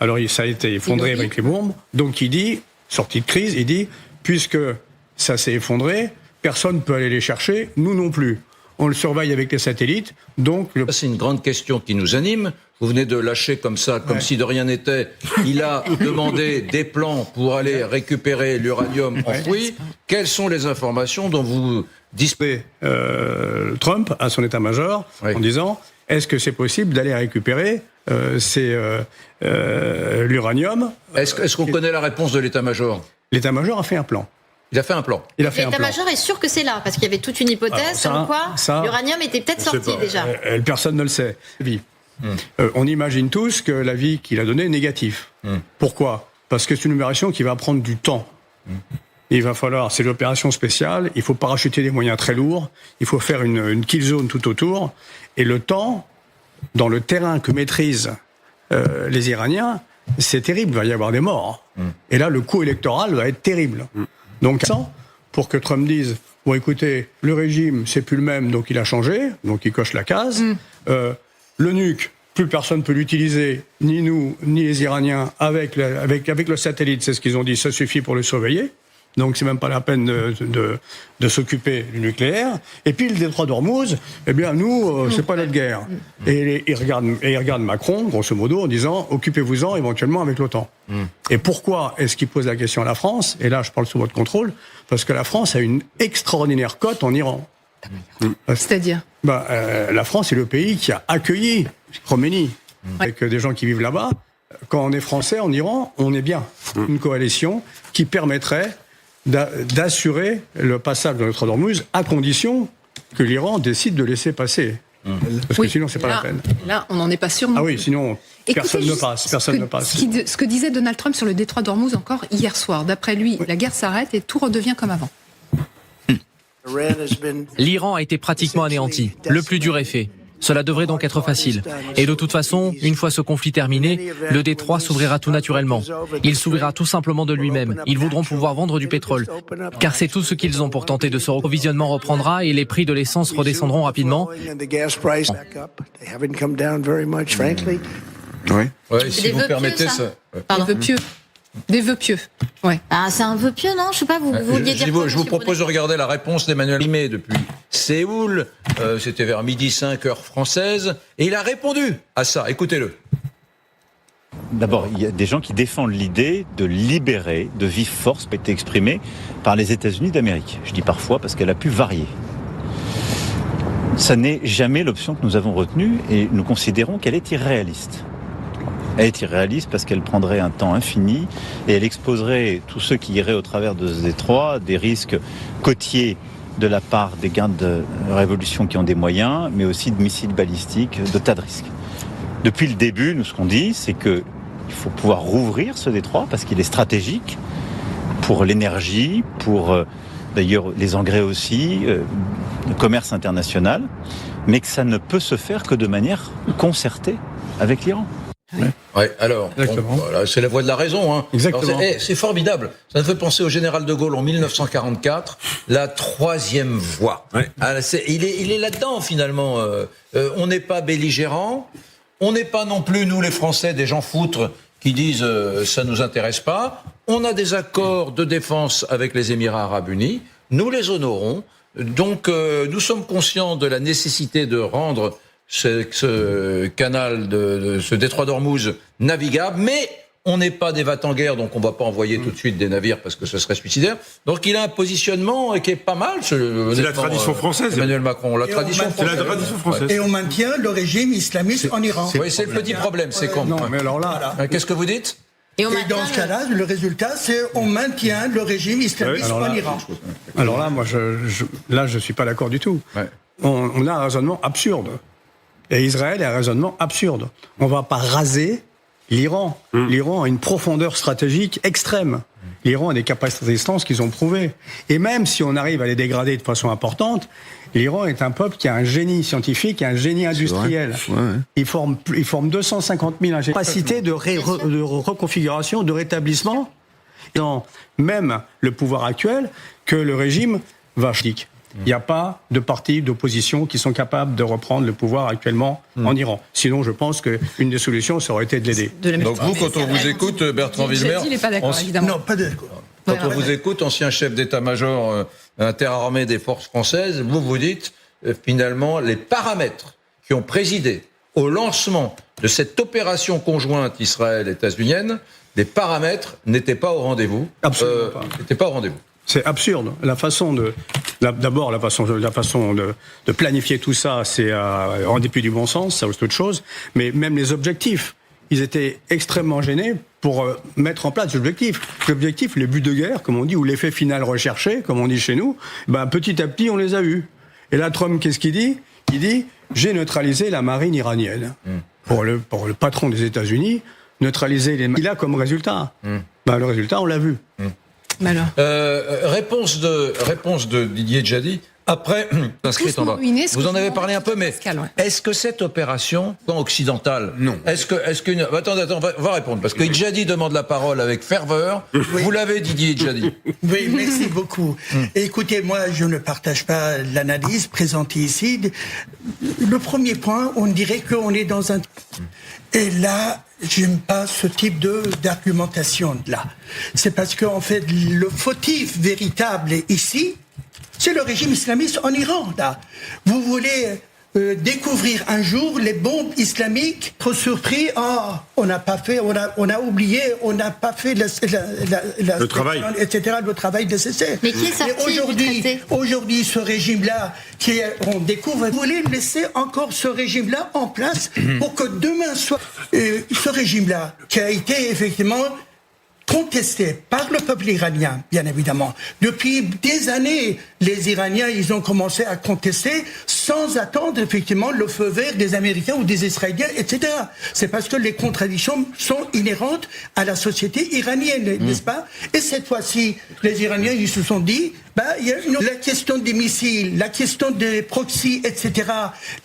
alors ça a été effondré avec les bombes. Donc il dit, sortie de crise, il dit, puisque ça s'est effondré, personne ne peut aller les chercher, nous non plus. On le surveille avec les satellites, donc... C'est une grande question qui nous anime. Vous venez de lâcher comme ça, comme si de rien n'était. Il a demandé des plans pour aller récupérer l'uranium enfoui. Quelles sont les informations dont vous disposez Trump à son état-major en disant, est-ce que c'est possible d'aller récupérer l'uranium? Est-ce qu'on connaît la réponse de l'état-major? L'état-major a fait un plan. Il a fait un plan. L'état-major est sûr que c'est là, parce qu'il y avait toute une hypothèse comme quoi l'uranium était peut-être sorti déjà. Personne ne le sait. On imagine tous que l'avis qu'il a donné est négatif. Pourquoi? Parce que c'est une opération qui va prendre du temps. Il va falloir, c'est l'opération spéciale, il faut parachuter des moyens très lourds, il faut faire une kill zone tout autour, et le temps, dans le terrain que maîtrisent les Iraniens, c'est terrible, il va y avoir des morts. Et là, le coût électoral va être terrible. Donc, pour que Trump dise, bon écoutez, le régime, c'est plus le même, donc il a changé, donc il coche la case. Le nuque, plus personne ne peut l'utiliser, ni nous, ni les Iraniens, avec le satellite, c'est ce qu'ils ont dit, ça suffit pour le surveiller. Donc c'est même pas la peine de s'occuper du nucléaire. Et puis le détroit d'Ormuz, eh bien nous, c'est pas notre guerre. Et il regarde Macron, grosso modo, en disant occupez-vous-en éventuellement avec l'OTAN. Et pourquoi est-ce qu'il pose la question à la France? Et là, je parle sous votre contrôle, parce que la France a une extraordinaire cote en Iran. C'est-à-dire la France est le pays qui a accueilli Khomeini, avec des gens qui vivent là-bas. Quand on est français en Iran, on est bien. Une coalition qui permettrait d'assurer le passage de notre d'Ormuz à condition que l'Iran décide de laisser passer. Parce que sinon, c'est pas la peine. Là, on n'en est pas sûr. Ah oui, sinon, personne ne passe. Ce que disait Donald Trump sur le détroit d'Ormuz encore hier soir. D'après lui, la guerre s'arrête et tout redevient comme avant. L'Iran a été pratiquement anéanti. Le plus dur est fait. Cela devrait donc être facile. Et de toute façon, une fois ce conflit terminé, le détroit s'ouvrira tout naturellement. Il s'ouvrira tout simplement de lui-même. Ils voudront pouvoir vendre du pétrole. Car c'est tout ce qu'ils ont pour tenter de ce approvisionnement reprendra et les prix de l'essence redescendront rapidement. Si vous permettez ça. Des vœux pieux. Ouais. Ah, c'est un vœu pieux, non? Je sais pas, vous vouliez dire quoi? Je vous propose de regarder la réponse d'Emmanuel Rimet depuis Séoul. C'était vers 12h05 heure française. Et il a répondu à ça. Écoutez-le. D'abord, il y a des gens qui défendent l'idée de libérer de vive force, qui a été exprimée par les États-Unis d'Amérique. Je dis parfois parce qu'elle a pu varier. Ça n'est jamais l'option que nous avons retenue et nous considérons qu'elle est irréaliste. Elle est irréaliste parce qu'elle prendrait un temps infini et elle exposerait tous ceux qui iraient au travers de ce détroit à des risques côtiers de la part des gains de révolution qui ont des moyens, mais aussi de missiles balistiques, de tas de risques. Depuis le début, nous, ce qu'on dit, c'est qu'il faut pouvoir rouvrir ce détroit parce qu'il est stratégique pour l'énergie, pour d'ailleurs les engrais aussi, le commerce international, mais que ça ne peut se faire que de manière concertée avec l'Iran. Ouais, alors, voilà, c'est la voie de la raison. Hein. Exactement. C'est formidable. Ça me fait penser au général de Gaulle en 1944, la troisième voie. Ouais. Alors, il est là-dedans, finalement. On n'est pas belligérant, on n'est pas non plus, nous les Français, des gens foutres qui disent ça nous intéresse pas. On a des accords de défense avec les Émirats Arabes Unis, nous les honorons. Donc, nous sommes conscients de la nécessité de rendre ce canal, ce détroit d'Ormuz navigable, mais on n'est pas des va-t-en-guerre, donc on ne va pas envoyer tout de suite des navires parce que ce serait suicidaire. Donc il a un positionnement qui est pas mal. C'est la tradition française. Emmanuel Macron, la tradition française. Et on maintient le régime islamiste en Iran. Oui, c'est le petit problème, c'est con. Non, mais alors là... Qu'est-ce que vous dites ? Et dans ce cas-là, le résultat, c'est on maintient le régime islamiste en Iran. Alors là, moi, je suis pas d'accord du tout. Ouais. On a un raisonnement absurde. Et Israël a un raisonnement absurde. On va pas raser l'Iran. L'Iran a une profondeur stratégique extrême. L'Iran a des capacités de résistance qu'ils ont prouvées. Et même si on arrive à les dégrader de façon importante, l'Iran est un peuple qui a un génie scientifique et un génie industriel. Ouais. Il forme 250 000 ingénieurs. Capacité de reconfiguration, de rétablissement, dans même le pouvoir actuel, que le régime va chic. Il n'y a pas de partis d'opposition qui sont capables de reprendre le pouvoir actuellement en Iran. Sinon, je pense qu'une des solutions, ça aurait été de l'aider. Donc vous, quand on vous écoute, Bertrand Wilmer... Il n'est pas d'accord, évidemment. Non, pas d'accord. Quand on vous écoute, ancien chef d'état-major interarmé des forces françaises, vous dites, finalement, les paramètres qui ont présidé au lancement de cette opération conjointe israël-états-unienne, les paramètres n'étaient pas au rendez-vous. Absolument pas. N'étaient pas au rendez-vous. C'est absurde. D'abord, la façon de planifier tout ça, c'est en dépit du bon sens, ça c'est autre chose. Mais même les objectifs, ils étaient extrêmement gênés pour mettre en place l'objectif. L'objectif, les buts de guerre, comme on dit, ou l'effet final recherché, comme on dit chez nous, petit à petit, on les a eus. Et là, Trump, qu'est-ce qu'il dit ? Il dit, j'ai neutralisé la marine iranienne. Pour le patron des États-Unis, neutraliser les... Il a comme résultat. Le résultat, on l'a vu. Réponse de Didier Djadi. Après, inscrite en bas. Vous en avez parlé un peu, mais est-ce que cette opération occidentale, non. Attendez, on va répondre parce que Djadi demande la parole avec ferveur. Oui. Vous l'avez, Didier Djadi. Oui, merci beaucoup. Écoutez, moi, je ne partage pas l'analyse présentée ici. Le premier point, on dirait qu'on est dans un... Et là, j'aime pas ce type d'argumentation là. C'est parce qu'en fait, le fautif véritable ici, c'est le régime islamiste en Iran, là. Vous voulez découvrir un jour les bombes islamiques, trop surpris, on n'a pas fait, on a oublié, on n'a pas fait le travail, etc., le travail nécessaire. Mais qui est sorti aujourd'hui, ce régime-là, on découvre, vous voulez laisser encore ce régime-là en place pour que demain soit ce régime-là, qui a été effectivement contesté par le peuple iranien, bien évidemment. Depuis des années, les Iraniens, ils ont commencé à contester sans attendre effectivement le feu vert des Américains ou des Israéliens, etc. C'est parce que les contradictions sont inhérentes à la société iranienne, n'est-ce pas? Et cette fois-ci, les Iraniens, ils se sont dit, il y a la question des missiles, la question des proxys, etc.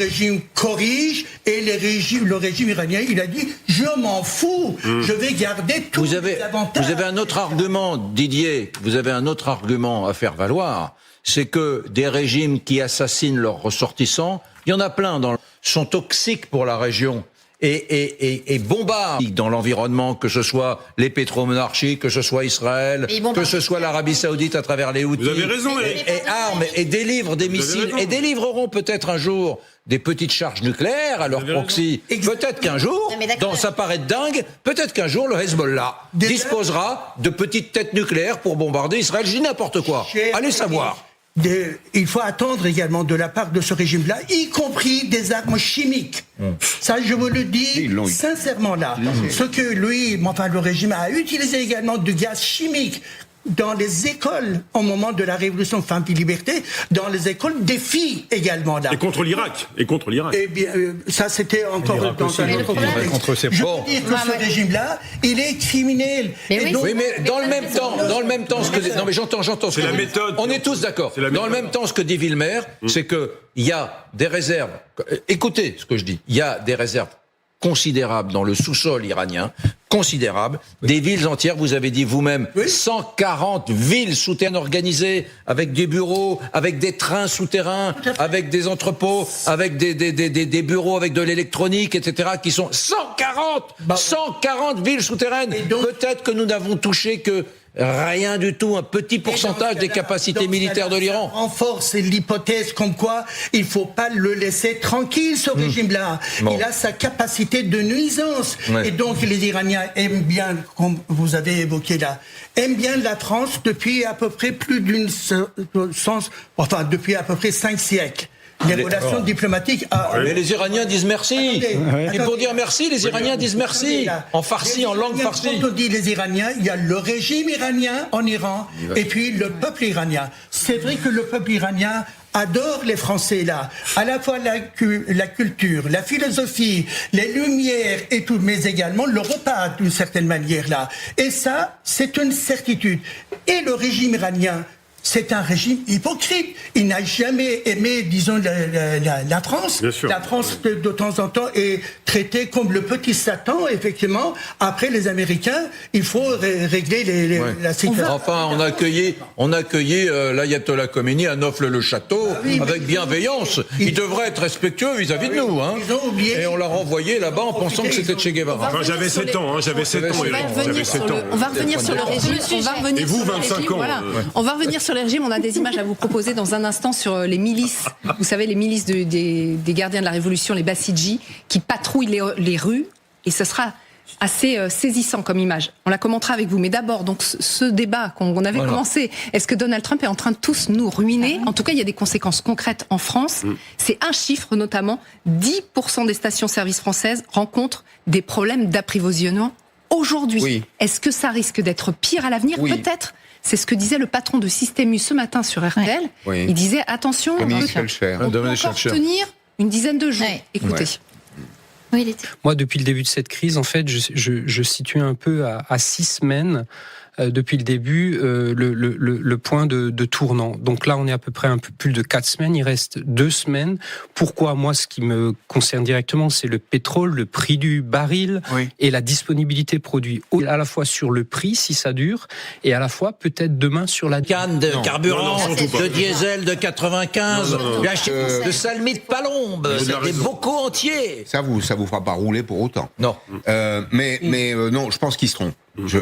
Le régime corrige et le régime iranien, il a dit, je m'en fous, je vais garder tous les avantages. Vous avez un autre argument, Didier, vous avez un autre argument à faire valoir, c'est que des régimes qui assassinent leurs ressortissants, il y en a plein, sont toxiques pour la région et bombardent dans l'environnement, que ce soit les pétromonarchies, que ce soit Israël, que ce soit l'Arabie Saoudite à travers les Houthis. Vous avez raison, et arment et délivrent des missiles et délivreront peut-être un jour des petites charges nucléaires à leur proxy. Peut-être qu'un jour, ça paraît dingue, peut-être qu'un jour le Hezbollah disposera de petites têtes nucléaires pour bombarder Israël. Je dis n'importe quoi. Allez savoir. Il faut attendre également de la part de ce régime-là, y compris des armes chimiques. Ça, je vous le dis sincèrement là. Ce que le régime a utilisé également du gaz chimique dans les écoles au moment de la révolution Femmes et Liberté, dans les écoles des filles également là. Et contre l'Irak. Eh bien, ça c'était encore dans un autre contexte. Je veux dire que ce régime-là, il est criminel. Mais dans le même temps, non mais j'entends. C'est la méthode. On est tous d'accord. Dans le même temps, ce que dit Wilmer, c'est que il y a des réserves. Écoutez ce que je dis. Il y a des réserves considérables dans le sous-sol iranien, considérables, des villes entières, vous avez dit vous-même, 140 villes souterraines organisées, avec des bureaux, avec des trains souterrains, avec des entrepôts, avec des bureaux, avec de l'électronique, etc., qui sont 140 villes souterraines. Peut-être que nous n'avons touché que rien du tout, un petit pourcentage des capacités militaires de l'Iran. Renforce l'hypothèse comme quoi il faut pas le laisser tranquille, ce régime-là. Bon. Il a sa capacité de nuisance. Ouais. Et donc les Iraniens aiment bien, comme vous avez évoqué là, aiment bien la France depuis à peu près depuis à peu près 5 siècles. Les relations diplomatiques. Mais les Iraniens disent merci. Et pour dire merci, les Iraniens disent merci. En farsi, en langue farsi. Quand on dit les Iraniens, il y a le régime iranien en Iran et puis le peuple iranien. C'est vrai que le peuple iranien adore les Français là, à la fois la culture, la philosophie, les lumières et tout, mais également le repas d'une certaine manière là. Et ça, c'est une certitude. Et le régime iranien, c'est un régime hypocrite. Il n'a jamais aimé, disons, la France. La France, de temps en temps, est traitée comme le petit Satan, effectivement. Après, les Américains, il faut régler la situation. Enfin, on a accueilli l'ayatollah Khomeini à Nofle-le-Château avec bienveillance. Il devrait être respectueux vis-à-vis de nous. Hein. Et on l'a renvoyé là-bas en pensant que c'était Che Guevara. Enfin, j'avais 7 ans. J'avais 7 ans. On va revenir sur le régime. Et vous, 25 ans. On va revenir sur le régime. On a des images à vous proposer dans un instant sur les milices. Vous savez, les milices des gardiens de la Révolution, les Bassidji, qui patrouillent les rues. Et ce sera assez saisissant comme image. On la commentera avec vous. Mais d'abord, donc, ce débat qu'on avait commencé, est-ce que Donald Trump est en train de tous nous ruiner ? En tout cas, il y a des conséquences concrètes en France. C'est un chiffre, notamment, 10% des stations-service françaises rencontrent des problèmes d'approvisionnement aujourd'hui. Oui. Est-ce que ça risque d'être pire à l'avenir ? Peut-être. C'est ce que disait le patron de Système U ce matin sur RTL. Oui. Il disait, attention, on peut encore tenir une dizaine de jours. Écoutez. Moi, depuis le début de cette crise, en fait, je situe un peu à 6 semaines depuis le début le point de tournant. Donc là, on est à peu près un peu plus de 4 semaines. Il reste 2 semaines. Pourquoi ? Moi, ce qui me concerne directement, c'est le pétrole, le prix du baril et la disponibilité de produits. À la fois sur le prix, si ça dure, et à la fois peut-être demain sur la canne de carburant, de diesel de 95, de salmi de Palombe, c'est des bocaux entiers. Ça vous fera pas rouler pour autant. Non. Mais non, je pense qu'ils se trompent. Je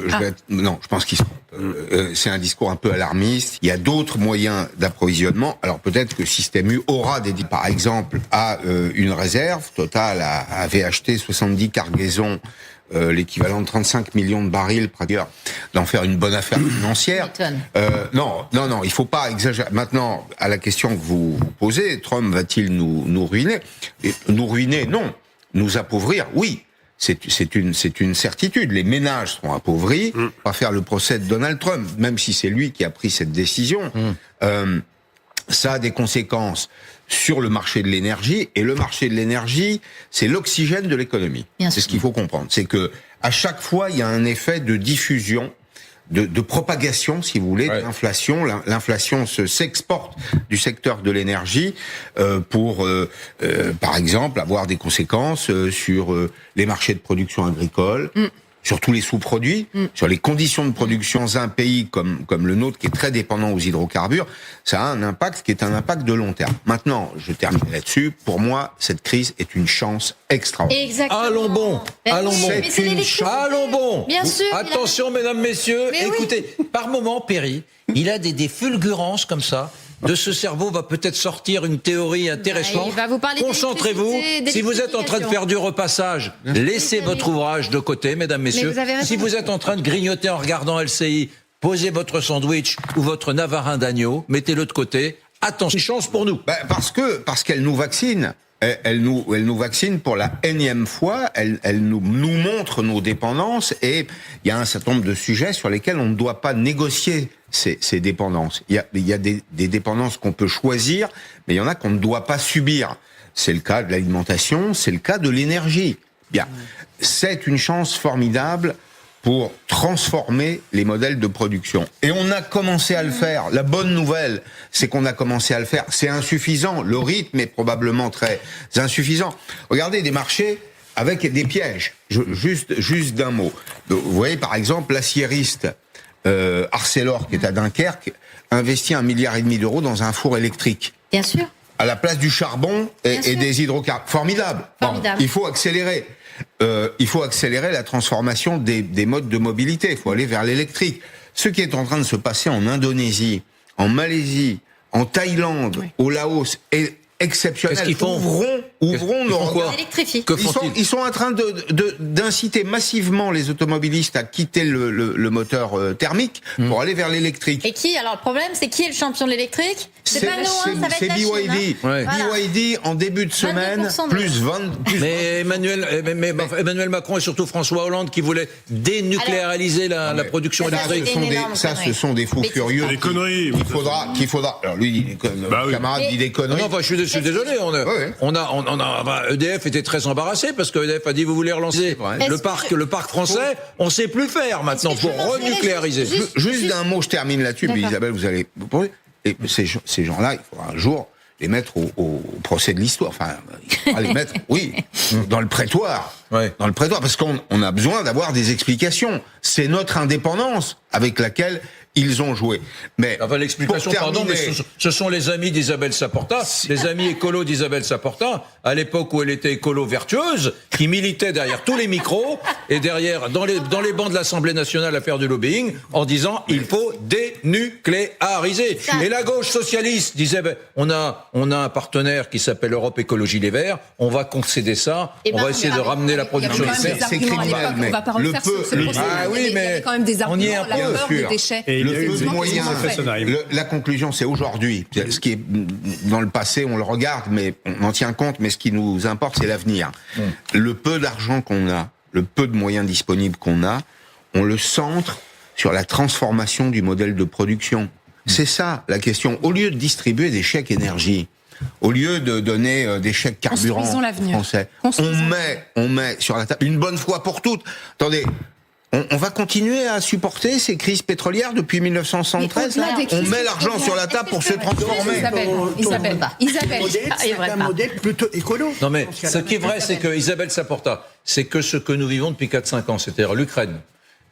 pense qu'ils se trompent. C'est un discours un peu alarmiste. Il y a d'autres moyens d'approvisionnement. Alors peut-être que Système U aura par exemple, a une réserve. Total avait acheté 70 cargaisons, l'équivalent de 35 millions de barils, d'en faire une bonne affaire financière. Non, il faut pas exagérer. Maintenant, à la question que vous posez, Trump va-t-il nous ruiner ? Nous ruiner, non. Nous appauvrir, oui. C'est une certitude. Les ménages seront appauvris. On va faire le procès de Donald Trump, même si c'est lui qui a pris cette décision. Ça a des conséquences sur le marché de l'énergie. Et le marché de l'énergie, c'est l'oxygène de l'économie. C'est ce qu'il faut comprendre. C'est que à chaque fois, il y a un effet de diffusion, de propagation, si vous voulez, de l'inflation. L'inflation s'exporte du secteur de l'énergie pour, par exemple, avoir des conséquences sur les marchés de production agricole, sur tous les sous-produits, sur les conditions de production dans un pays comme le nôtre, qui est très dépendant aux hydrocarbures. Ça a un impact qui est un impact de long terme. Maintenant, je termine là-dessus. Pour moi, cette crise est une chance extraordinaire. Exactement. Allons bon. Allons bon. Bien sûr. Attention, mesdames, messieurs. Écoutez, par moment, Perry, il a des fulgurances comme ça. De ce cerveau va peut-être sortir une théorie intéressante. Il va vous parler. Concentrez-vous. Si vous êtes en train de faire du repassage, laissez votre ouvrage de côté, mesdames, messieurs. Si vous êtes en train de grignoter en regardant LCI, posez votre sandwich ou votre navarin d'agneau, mettez-le de côté. Attention, chance pour nous. Parce qu'elle nous vaccine. Elle nous vaccine pour la énième fois. Elle nous montre nos dépendances, et il y a un certain nombre de sujets sur lesquels on ne doit pas négocier ces dépendances. Il y a des dépendances qu'on peut choisir, mais il y en a qu'on ne doit pas subir. C'est le cas de l'alimentation, c'est le cas de l'énergie. Bien, c'est une chance formidable pour transformer les modèles de production. Et on a commencé à le faire. La bonne nouvelle, c'est qu'on a commencé à le faire. C'est insuffisant. Le rythme est probablement très insuffisant. Regardez des marchés avec des pièges. Juste d'un mot. Vous voyez, par exemple, l'aciériste Arcelor, qui est à Dunkerque, investit 1,5 milliard d'euros dans un four électrique. Bien sûr. À la place du charbon et des hydrocarbures. Formidable. Il faut accélérer. Il faut accélérer la transformation des modes de mobilité. Il faut aller vers l'électrique. Ce qui est en train de se passer en Indonésie, en Malaisie, en Thaïlande, au Laos est exceptionnel. Qu'est-ce qu'ils font? Ouvrons nos regards. Que font-ils? Ils sont en train d'inciter massivement les automobilistes à quitter le moteur thermique pour aller vers l'électrique. Et qui, alors le problème, c'est qui est le champion de l'électrique? C'est pas nous, ça va être la Chine. BYD. BYD, en début de semaine, plus 20... Mais Emmanuel Macron et surtout François Hollande qui voulaient dénucléariser la production électrique. Ce sont des fous furieux. Des conneries. Qu'il faudra... Alors lui, le camarade dit des conneries. Non, je suis désolé. EDF était très embarrassé parce que EDF a dit vous voulez relancer le parc français, on ne sait plus faire maintenant pour renucléariser. Juste d'un mot, je termine là-dessus, mais Isabelle, vous allez... Et ces gens-là, il faudra un jour les mettre au procès de l'histoire. Enfin, il faudra les mettre, dans le prétoire. Dans le prétoire, parce qu'on a besoin d'avoir des explications. C'est notre indépendance avec laquelle ils ont joué. Mais l'explication, pardon, mais ce sont les amis d'Isabelle Saporta, les amis écolos d'Isabelle Saporta, à l'époque où elle était écolo vertueuse, qui militaient derrière tous les micros et derrière dans les bancs de l'Assemblée nationale à faire du lobbying en disant il faut dénucléariser. Et la gauche socialiste disait on a un partenaire qui s'appelle Europe Écologie Les Verts, on va concéder ça, on va essayer de ramener la production. C'est criminel, mais le peu, il y avait quand même des arguments, la peur des déchets. Le peu de moyens, la conclusion, c'est aujourd'hui. Ce qui est dans le passé, on le regarde, mais on en tient compte. Mais ce qui nous importe, c'est l'avenir. Le peu d'argent qu'on a, le peu de moyens disponibles qu'on a, on le centre sur la transformation du modèle de production. C'est ça la question. Au lieu de distribuer des chèques énergie, au lieu de donner des chèques carburant français, on met sur la table une bonne fois pour toutes. Attendez. On va continuer à supporter ces crises pétrolières depuis 1973. On met l'argent sur la table pour se transformer. Isabelle. C'est un modèle plutôt écolo. Non mais ce qui est vrai, c'est que Isabelle Saporta, c'est que ce que nous vivons depuis 4-5 ans, c'est-à-dire l'Ukraine.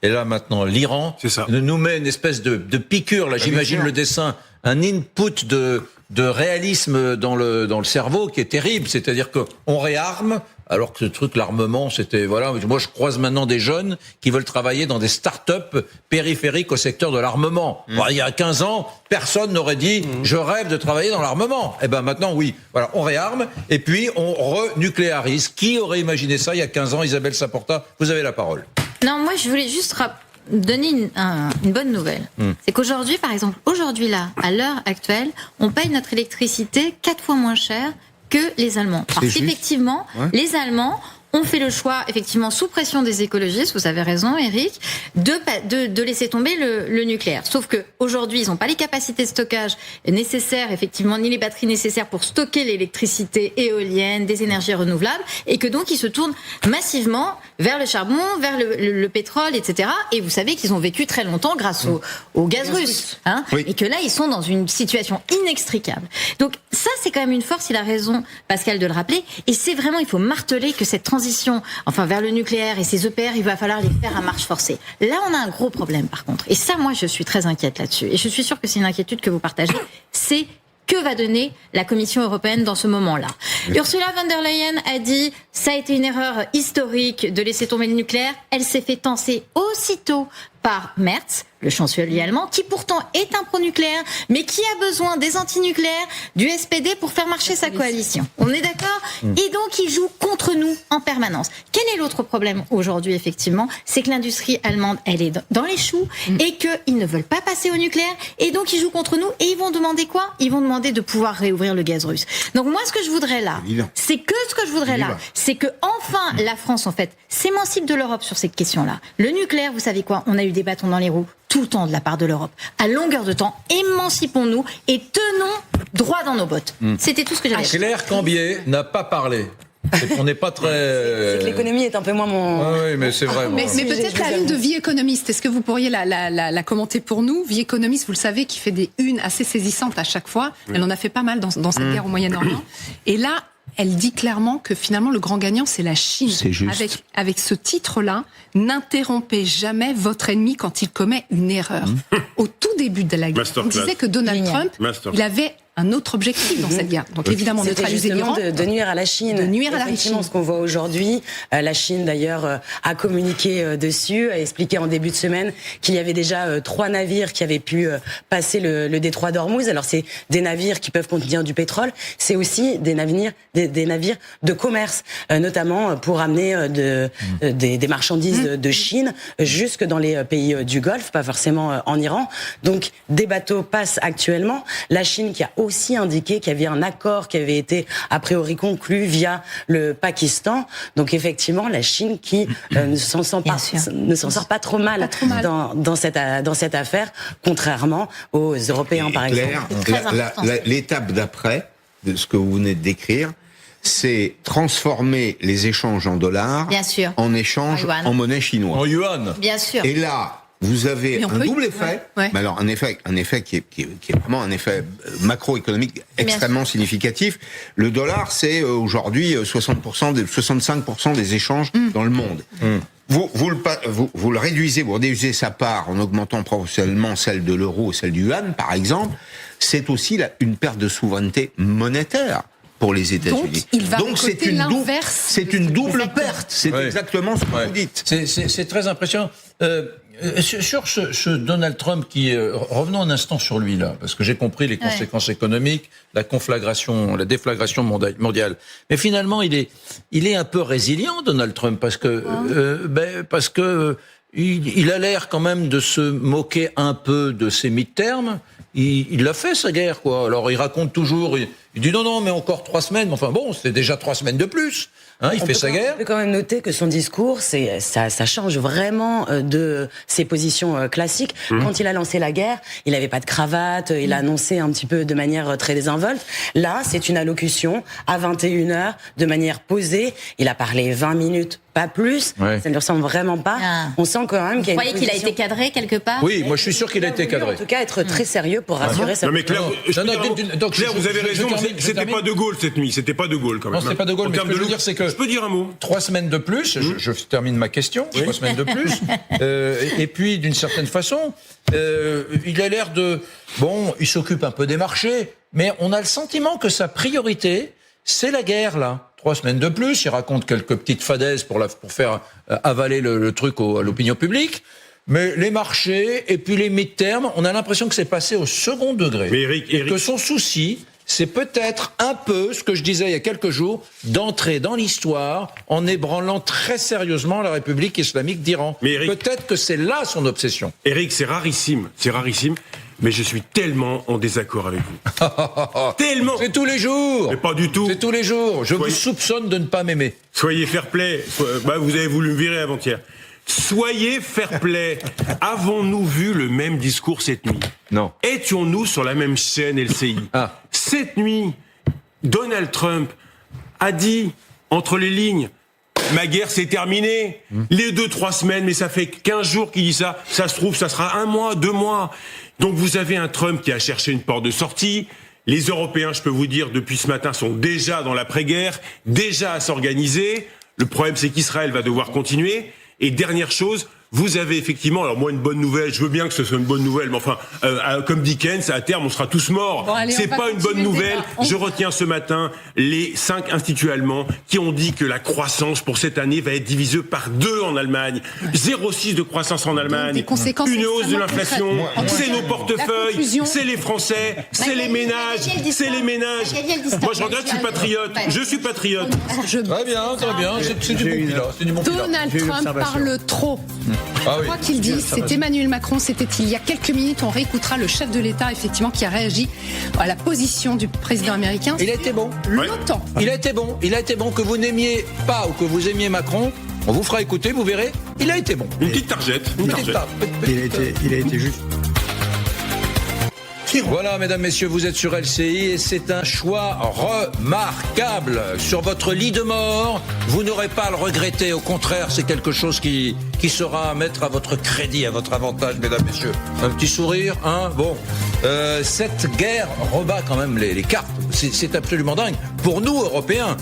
Et là maintenant l'Iran nous met une espèce de piqûre, là j'imagine le dessin, un input de réalisme dans le cerveau qui est terrible. C'est-à-dire qu'on réarme, alors que ce truc, l'armement, c'était, voilà, moi je croise maintenant des jeunes qui veulent travailler dans des start-up périphériques au secteur de l'armement. Bon, il y a 15 ans, personne n'aurait dit je rêve de travailler dans l'armement. Eh ben maintenant oui, voilà, on réarme et puis on renucléarise. Qui aurait imaginé ça il y a 15 ans? Isabelle Saporta, vous avez la parole. Non, moi je voulais juste donner une bonne nouvelle. C'est qu'aujourd'hui, par exemple, là, à l'heure actuelle, on paye notre électricité 4 fois moins cher que les Allemands. Parce qu'effectivement, les Allemands ont fait le choix, effectivement, sous pression des écologistes, vous avez raison, Eric, de laisser tomber le nucléaire. Sauf que aujourd'hui, ils n'ont pas les capacités de stockage nécessaires, effectivement, ni les batteries nécessaires pour stocker l'électricité éolienne, des énergies renouvelables, et que donc ils se tournent massivement vers le charbon, vers le pétrole, etc. Et vous savez qu'ils ont vécu très longtemps grâce au gaz russe, hein, et que là, ils sont dans une situation inextricable. Donc ça, c'est quand même une force, il a raison, Pascal, de le rappeler, et c'est vraiment, il faut marteler que cette transition, enfin, vers le nucléaire et ces EPR, il va falloir les faire à marche forcée. Là, on a un gros problème, par contre. Et ça, moi, je suis très inquiète là-dessus. Et je suis sûre que c'est une inquiétude que vous partagez. C'est que va donner la Commission européenne dans ce moment-là. Ursula von der Leyen a dit « ça a été une erreur historique de laisser tomber le nucléaire ». Elle s'est fait tancer aussitôt par Merz, le chancelier allemand, qui pourtant est un pro-nucléaire, mais qui a besoin des antinucléaires, du SPD pour faire marcher sa coalition. On est d'accord ? Et donc, il joue contre nous en permanence. Quel est l'autre problème aujourd'hui, effectivement ? C'est que l'industrie allemande, elle est dans les choux et qu'ils ne veulent pas passer au nucléaire. Et donc, ils jouent contre nous et ils vont demander quoi ? Ils vont demander de pouvoir réouvrir le gaz russe. Donc, moi, ce que je voudrais là, c'est que enfin, la France, en fait, s'émancipe de l'Europe sur cette question-là. Le nucléaire, vous savez quoi ? On a eu des bâtons dans les roues tout le temps de la part de l'Europe. À longueur de temps, émancipons-nous et tenons droit dans nos bottes. C'était tout ce que j'avais à dire. Claire Cambier n'a pas parlé. On n'est pas très... C'est que l'économie est un peu moins mon... Oui, mais c'est vrai. Mais peut-être la une de Vie économiste. Est-ce que vous pourriez la commenter pour nous ? Vie économiste, vous le savez, qui fait des unes assez saisissantes à chaque fois. Elle en a fait pas mal dans cette guerre au Moyen-Orient. Et là, elle dit clairement que finalement le grand gagnant c'est la Chine. C'est juste. Avec ce titre-là, n'interrompez jamais votre ennemi quand il commet une erreur. Au tout début de la guerre, on disait que Donald Trump, il avait un autre objectif dans cette guerre. Donc évidemment, neutraliser l'Iran. De nuire à la Chine. De nuire à la Chine. Ce qu'on voit aujourd'hui, la Chine d'ailleurs a communiqué dessus, a expliqué en début de semaine qu'il y avait déjà 3 navires qui avaient pu passer le détroit d'Ormuz. Alors c'est des navires qui peuvent contenir du pétrole, c'est aussi des navires de commerce, notamment pour amener des marchandises de Chine jusque dans les pays du Golfe, pas forcément en Iran. Donc des bateaux passent actuellement. La Chine qui a aussi indiqué qu'il y avait un accord qui avait été a priori conclu via le Pakistan. Donc effectivement, la Chine qui ne s'en sort pas trop mal, dans cette affaire, contrairement aux Européens par exemple. L'étape d'après de ce que vous venez de décrire, c'est transformer les échanges en dollars en échange en monnaie chinoise. En yuan. Bien sûr. Et là, vous avez un double effet. Ouais. Mais alors un effet qui est vraiment un effet macroéconomique extrêmement significatif. Le dollar, c'est aujourd'hui 65% des échanges dans le monde. Vous le réduisez, vous réduisez sa part en augmentant proportionnellement celle de l'euro et celle du yuan, par exemple. C'est aussi une perte de souveraineté monétaire pour les États-Unis. Donc c'est une double perte. C'est exactement ce que vous dites. C'est très impressionnant. Sur ce Donald Trump revenons un instant sur lui là, parce que j'ai compris les conséquences économiques, la déflagration mondiale. Mais finalement, il est un peu résilient, Donald Trump, parce que il a l'air quand même de se moquer un peu de ses midterms. Il a fait sa guerre, quoi. Alors il raconte toujours, il dit non, mais encore 3 semaines. Enfin bon, c'était déjà 3 semaines de plus. Il fait sa guerre. On peut quand même noter que son discours, ça change vraiment de ses positions classiques. Quand il a lancé la guerre, il n'avait pas de cravate, il a annoncé un petit peu de manière très désinvolte. Là, c'est une allocution à 21h, de manière posée. Il a parlé 20 minutes, pas plus. Ça ne lui ressemble vraiment pas. On sent quand même qu'il y a une position... Vous croyez qu'il a été cadré quelque part? Oui, moi je suis sûr qu'il a été cadré. En tout cas, être très sérieux pour rassurer sa... Non mais Claire, Claire, vous avez raison, c'était pas De Gaulle cette nuit, c'était pas De Gaulle quand même. Non, c'était pas De Gaulle, mais ce que je veux dire, c'est que... Je peux dire un mot. 3 semaines de plus, je termine ma question, 3 semaines de plus, et puis d'une certaine façon, il a l'air de... Bon, il s'occupe un peu des marchés, mais on a le sentiment que sa priorité, c'est la guerre, là. 3 semaines de plus, il raconte quelques petites fadaises pour faire avaler le truc à l'opinion publique. Mais les marchés et puis les midterms, on a l'impression que c'est passé au second degré. Mais Eric... Que son souci, c'est peut-être un peu ce que je disais il y a quelques jours, d'entrer dans l'histoire en ébranlant très sérieusement la République islamique d'Iran. Peut-être que c'est là son obsession. Eric, c'est rarissime, mais je suis tellement en désaccord avec vous. Tellement. C'est tous les jours. Mais pas du tout. C'est tous les jours. Je vous soupçonne de ne pas m'aimer. Soyez fair-play. Vous avez voulu me virer avant-hier. Soyez fair-play. Avons-nous vu le même discours cette nuit? Non. Étions-nous sur la même chaîne LCI? Cette nuit, Donald Trump a dit, entre les lignes, ma guerre c'est terminé. Les 2-3 semaines, mais ça fait 15 jours qu'il dit ça. Ça se trouve, ça sera 1 mois, 2 mois. Donc vous avez un Trump qui a cherché une porte de sortie. Les Européens, je peux vous dire, depuis ce matin, sont déjà dans l'après-guerre, déjà à s'organiser. Le problème, c'est qu'Israël va devoir continuer. Et dernière chose, vous avez effectivement, alors moi une bonne nouvelle, je veux bien que ce soit une bonne nouvelle, mais enfin, comme Dickens, à terme on sera tous morts. Bon, allez, c'est pas une bonne nouvelle. Je retiens ce matin les 5 instituts allemands qui ont dit que la croissance pour cette année va être divisée par 2 en Allemagne. 0,6 de croissance en Allemagne. Une hausse de l'inflation. C'est nos portefeuilles, c'est les Français, c'est les ménages, c'est les ménages. Moi je regrette, je suis patriote. Je suis patriote. Très bien, c'est du bon pilote. Donald Trump parle trop. Je crois qu'il dit, c'est Emmanuel Macron, c'était il y a quelques minutes, on réécoutera le chef de l'État, effectivement, qui a réagi à la position du président américain. Il a été bon. Longtemps. Il a été bon, que vous n'aimiez pas ou que vous aimiez Macron, on vous fera écouter, vous verrez, il a été bon. Une petite targette. Il a été juste. Voilà, mesdames, messieurs, vous êtes sur LCI et c'est un choix remarquable. Sur votre lit de mort, vous n'aurez pas à le regretter. Au contraire, c'est quelque chose qui sera à mettre à votre crédit, à votre avantage, mesdames, messieurs. Un petit sourire, hein? Bon. cette guerre rebat quand même les cartes. C'est absolument dingue. Pour nous, Européens,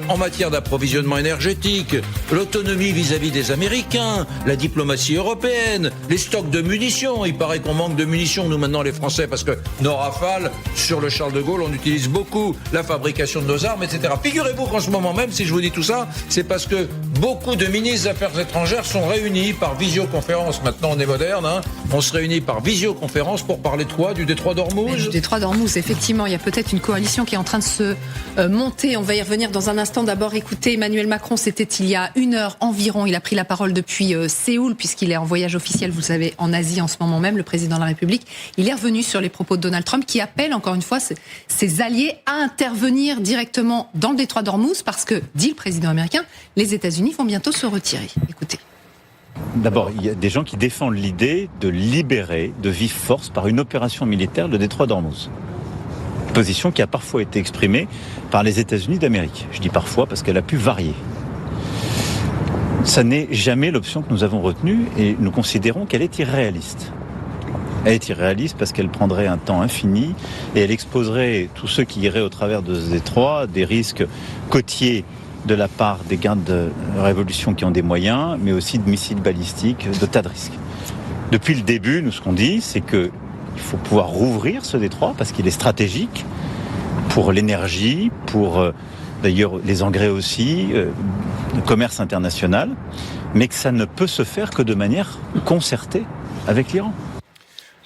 en matière d'approvisionnement énergétique, l'autonomie vis-à-vis des Américains, la diplomatie européenne, les stocks de munitions. Il paraît qu'on manque de munitions, nous, maintenant, les Français, parce que nos Rafales, sur le Charles de Gaulle, on utilise beaucoup la fabrication de nos armes, etc. Figurez-vous qu'en ce moment même, si je vous dis tout ça, c'est parce que beaucoup de ministres des Affaires étrangères sont réunis par visioconférence. Maintenant, on est moderne, hein. On se réunit par visioconférence pour parler de quoi ? Du détroit d'Ormuz ? Du détroit d'Ormuz, effectivement. Il y a peut-être une coalition qui est en train de se monter. On va y revenir dans un instant. D'abord, écoutez, Emmanuel Macron, c'était il y a 1 heure environ. Il a pris la parole depuis Séoul, puisqu'il est en voyage officiel, vous le savez, en Asie en ce moment même, le président de la République. Il est revenu sur les propos de Donald Trump, qui appelle, encore une fois, ses alliés à intervenir directement dans le détroit d'Ormuz, parce que, dit le président américain, les États-Unis vont bientôt se retirer. Écoutez. D'abord, il y a des gens qui défendent l'idée de libérer de vive force par une opération militaire le détroit d'Ormuz. Position qui a parfois été exprimée par les États-Unis d'Amérique. Je dis parfois parce qu'elle a pu varier. Ça n'est jamais l'option que nous avons retenue et nous considérons qu'elle est irréaliste. Elle est irréaliste parce qu'elle prendrait un temps infini et elle exposerait tous ceux qui iraient au travers de ce détroit des risques côtiers de la part des gardes de révolution qui ont des moyens, mais aussi de missiles balistiques, de tas de risques. Depuis le début, nous, ce qu'on dit, c'est qu'il faut pouvoir rouvrir ce détroit parce qu'il est stratégique pour l'énergie, pour d'ailleurs les engrais aussi, le commerce international, mais que ça ne peut se faire que de manière concertée avec l'Iran.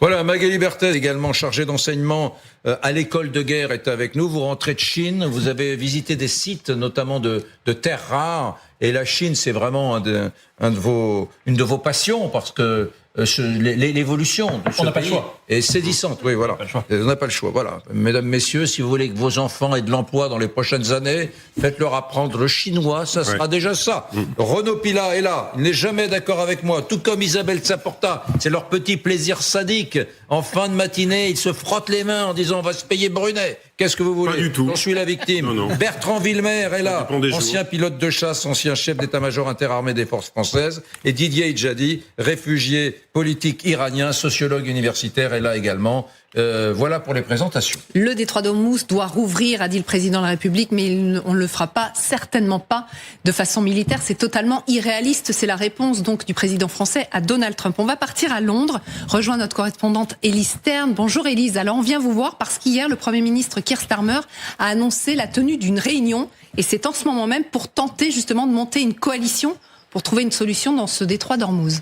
Voilà, Magali Berthet, également chargée d'enseignement à l'école de guerre, est avec nous. Vous rentrez de Chine, vous avez visité des sites, notamment de terres rares. Et la Chine, c'est vraiment une de vos passions, parce que l'évolution de ce pays, on n'a pas le choix, est saisissante. Oui, voilà. On n'a pas le choix. Voilà. Mesdames, messieurs, si vous voulez que vos enfants aient de l'emploi dans les prochaines années, faites-leur apprendre le chinois, ça sera déjà ça. Renaud Pila est là. Il n'est jamais d'accord avec moi. Tout comme Isabelle Saporta. C'est leur petit plaisir sadique. En fin de matinée, ils se frottent les mains en disant on va se payer Brunet. Qu'est-ce que vous voulez ? Pas du tout. J'en suis la victime. Non. Bertrand Villemer est là. Ancien pilote de chasse, ancien chef d'état-major interarmé des forces françaises. Et Didier Idjadi, réfugié politique iranien, sociologue universitaire, est là également. Voilà pour les présentations. Le détroit d'Ormuz doit rouvrir, a dit le président de la République, mais on ne le fera pas, certainement pas de façon militaire. C'est totalement irréaliste. C'est la réponse donc du président français à Donald Trump. On va partir à Londres, rejoindre notre correspondante Élise Stern. Bonjour Élise. Alors on vient vous voir parce qu'hier, le Premier ministre Keir Starmer a annoncé la tenue d'une réunion, et c'est en ce moment même pour tenter justement de monter une coalition pour trouver une solution dans ce détroit d'Ormuz.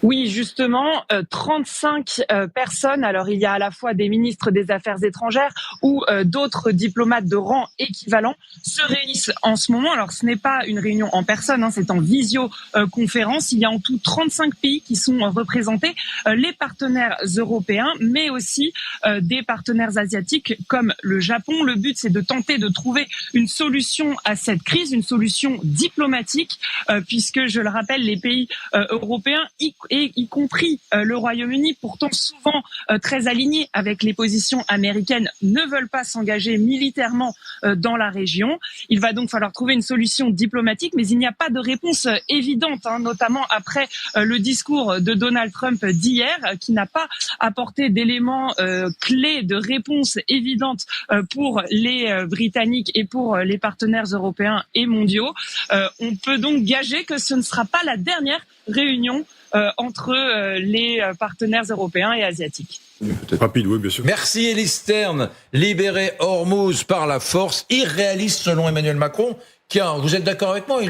Oui, justement, 35 personnes. Alors, il y a à la fois des ministres des Affaires étrangères ou d'autres diplomates de rang équivalent se réunissent en ce moment. Alors, ce n'est pas une réunion en personne, c'est en visioconférence. Il y a en tout 35 pays qui sont représentés, les partenaires européens, mais aussi des partenaires asiatiques comme le Japon. Le but, c'est de tenter de trouver une solution à cette crise, une solution diplomatique, puisque, je le rappelle, les pays européens, y compris le Royaume-Uni, pourtant souvent très alignés avec les positions américaines, ne veulent pas s'engager militairement dans la région. Il va donc falloir trouver une solution diplomatique, mais il n'y a pas de réponse évidente, notamment après le discours de Donald Trump d'hier, qui n'a pas apporté d'éléments clés de réponse évidente pour les Britanniques et pour les partenaires européens et mondiaux. On peut donc gager que ce ne sera pas la dernière réunion entre les partenaires européens et asiatiques. Peut-être rapide, oui, bien sûr. Merci Élise Stern. Libérer Ormuz par la force, irréaliste selon Emmanuel Macron. Vous êtes d'accord avec moi ?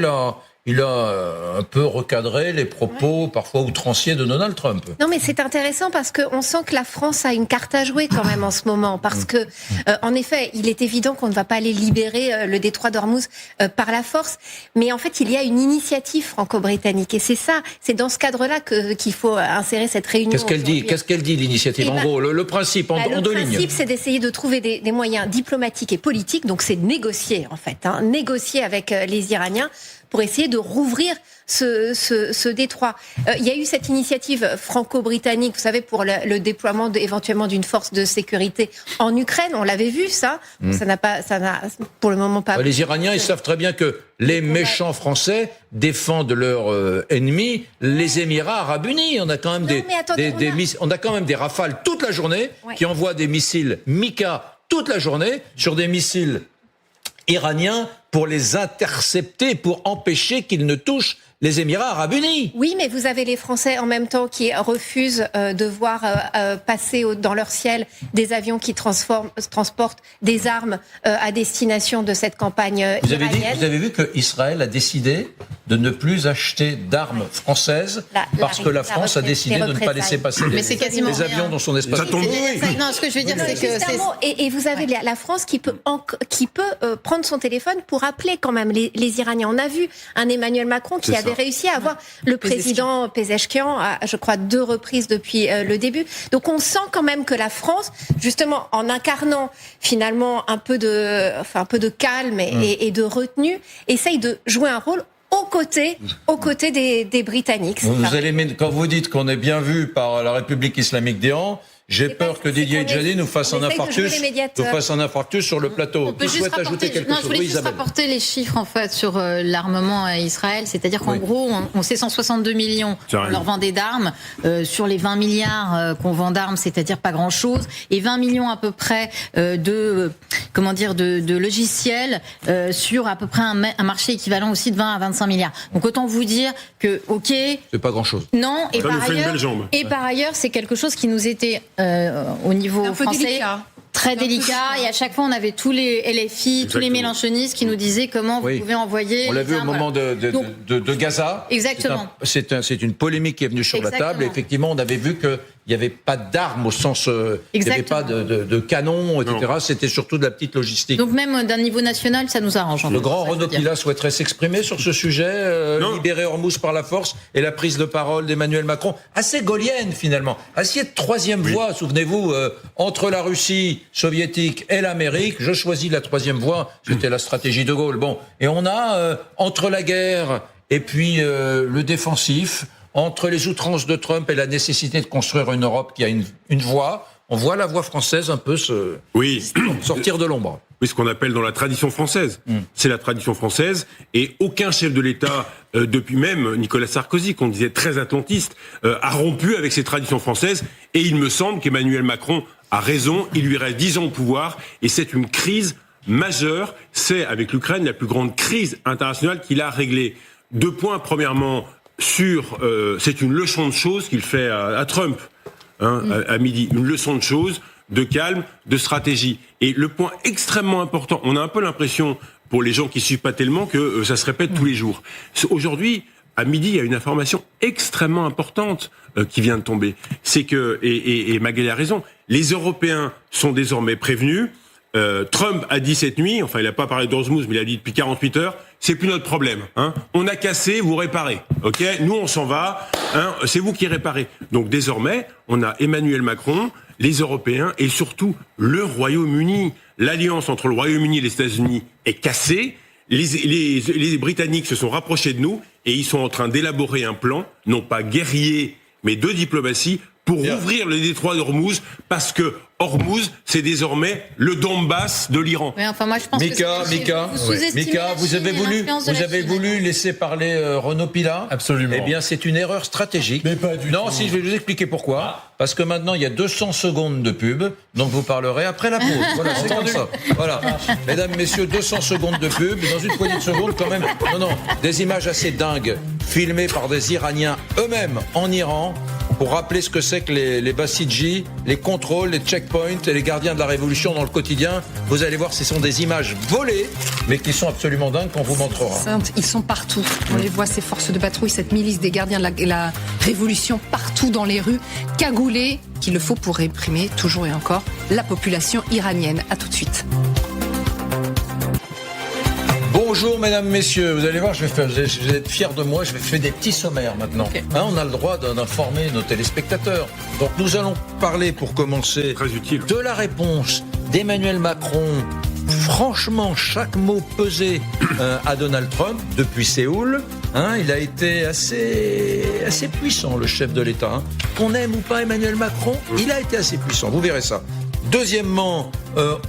Il a un peu recadré les propos parfois outranciers de Donald Trump. Non, mais c'est intéressant parce qu'on sent que la France a une carte à jouer quand même en ce moment. Parce que, en effet, il est évident qu'on ne va pas aller libérer le détroit d'Ormuz par la force. Mais en fait, il y a une initiative franco-britannique. Et c'est ça, c'est dans ce cadre-là qu'il faut insérer cette réunion. Qu'est-ce qu'elle dit, l'initiative ? En gros, le principe, en deux lignes. Le principe, c'est d'essayer de trouver des moyens diplomatiques et politiques. Donc, c'est négocier, en fait. Négocier avec les Iraniens pour essayer de rouvrir ce détroit. Il y a eu cette initiative franco-britannique, vous savez, pour le déploiement éventuellement d'une force de sécurité en Ukraine. On l'avait vu, ça. Ça n'a pour le moment pas. Les Iraniens, ils savent très bien que les méchants français défendent leurs ennemis, les Émirats Arabes Unis. On a quand même on a quand même des rafales toute la journée qui envoient des missiles Mika toute la journée sur des missiles iraniens pour les intercepter, pour empêcher qu'ils ne touchent les Émirats Arabes Unis. Oui, mais vous avez les Français en même temps qui refusent de voir passer dans leur ciel des avions qui transportent des armes à destination de cette campagne iranienne. Vous avez vu qu'Israël a décidé de ne plus acheter d'armes françaises parce que la France a décidé de ne pas laisser passer les avions dans son espace. Ça tombe. Non, ce que je veux dire, c'est que... Et vous avez la France qui peut prendre son téléphone pour appeler quand même les Iraniens. On a vu un Emmanuel Macron qui avait réussi à avoir le président Pezeshkian à, je crois, 2 reprises depuis le début. Donc on sent quand même que la France, justement, en incarnant finalement un peu de calme et de retenue, essaye de jouer un rôle aux côtés des Britanniques. Quand vous dites qu'on est bien vu par la République islamique d'Iran, j'ai peur que Didier Djadi nous fasse un infarctus sur le plateau. On peut juste rapporter, je voulais juste rapporter les chiffres en fait sur l'armement à Israël, c'est-à-dire qu'en gros, on sait 162 millions qu'on leur vendait d'armes sur les 20 milliards qu'on vend d'armes, c'est-à-dire pas grand-chose, et 20 millions à peu près de logiciels sur à peu près un marché équivalent aussi de 20 à 25 milliards. Donc autant vous dire que c'est pas grand-chose. Non, et par ailleurs, c'est quelque chose qui nous était au niveau français très délicat, et à chaque fois on avait tous les LFI, tous les mélenchonistes qui nous disaient comment vous pouvez envoyer. On l'a vu au moment de Gaza. Exactement. C'est une polémique qui est venue sur la table. Et effectivement, on avait vu que il n'y avait pas d'armes au sens... il n'y avait pas de canons, etc. Non. C'était surtout de la petite logistique. Donc même d'un niveau national, ça nous arrange. Le grand Renaud Pila souhaiterait s'exprimer sur ce sujet, libérer Hormuz par la force, et la prise de parole d'Emmanuel Macron, assez gaullienne finalement, assez de troisième voie, souvenez-vous, entre la Russie soviétique et l'Amérique, je choisis la troisième voie, c'était la stratégie de Gaulle. Bon, et on a, entre la guerre et puis le défensif, entre les outrances de Trump et la nécessité de construire une Europe qui a une voie, on voit la voie française un peu sortir de l'ombre. Oui, ce qu'on appelle dans la tradition française. C'est la tradition française, et aucun chef de l'État, depuis même Nicolas Sarkozy, qu'on disait très atlantiste, a rompu avec ces traditions françaises, et il me semble qu'Emmanuel Macron a raison, il lui reste 10 ans au pouvoir, et c'est une crise majeure. C'est, avec l'Ukraine, la plus grande crise internationale qu'il a réglée. 2 points, premièrement, c'est une leçon de choses qu'il fait à Trump, à midi. Une leçon de choses, de calme, de stratégie. Et le point extrêmement important, on a un peu l'impression, pour les gens qui suivent pas tellement, que ça se répète tous les jours. Aujourd'hui, à midi, il y a une information extrêmement importante qui vient de tomber. C'est que, et Magali a raison, les Européens sont désormais prévenus. Trump a dit cette nuit, enfin il n'a pas parlé d'Hormuz, mais il a dit depuis 48 heures, c'est plus notre problème. On a cassé, vous réparez. Ok, nous on s'en va. C'est vous qui réparez. Donc désormais, on a Emmanuel Macron, les Européens et surtout le Royaume-Uni. L'alliance entre le Royaume-Uni et les États-Unis est cassée. Les Britanniques se sont rapprochés de nous et ils sont en train d'élaborer un plan, non pas guerrier, mais de diplomatie, pour ouvrir le détroit d'Hormuz, parce que Hormuz, c'est désormais le Donbass de l'Iran. Oui, enfin moi je pense Mika, vous avez voulu laisser parler Renaud Pila. Absolument. Eh bien, c'est une erreur stratégique. Mais pas du tout. Si je vais vous expliquer pourquoi. Parce que maintenant, il y a 200 secondes de pub, donc vous parlerez après la pause. Voilà, c'est comme ça. Voilà. Mesdames, messieurs, 200 secondes de pub, dans une poignée de secondes quand même. Non, des images assez dingues, filmées par des Iraniens eux-mêmes en Iran, pour rappeler ce que c'est que les Bassidji, les contrôles, les checkpoints et les gardiens de la révolution dans le quotidien. Vous allez voir, ce sont des images volées, mais qui sont absolument dingues qu'on vous montrera. Ils sont partout. On les voit, ces forces de patrouille, cette milice des gardiens de la révolution, partout dans les rues, cagoulés, qu'il le faut pour réprimer, toujours et encore, la population iranienne. À tout de suite. Bonjour mesdames, messieurs, vous allez voir, vous allez être fiers de moi, je vais faire des petits sommaires maintenant. Okay. On a le droit d'informer nos téléspectateurs. Donc nous allons parler, pour commencer, très utile, de la réponse d'Emmanuel Macron franchement, chaque mot pesé à Donald Trump depuis Séoul. Il a été assez puissant, le chef de l'État. Qu'on aime ou pas Emmanuel Macron, il a été assez puissant. Vous verrez ça. Deuxièmement,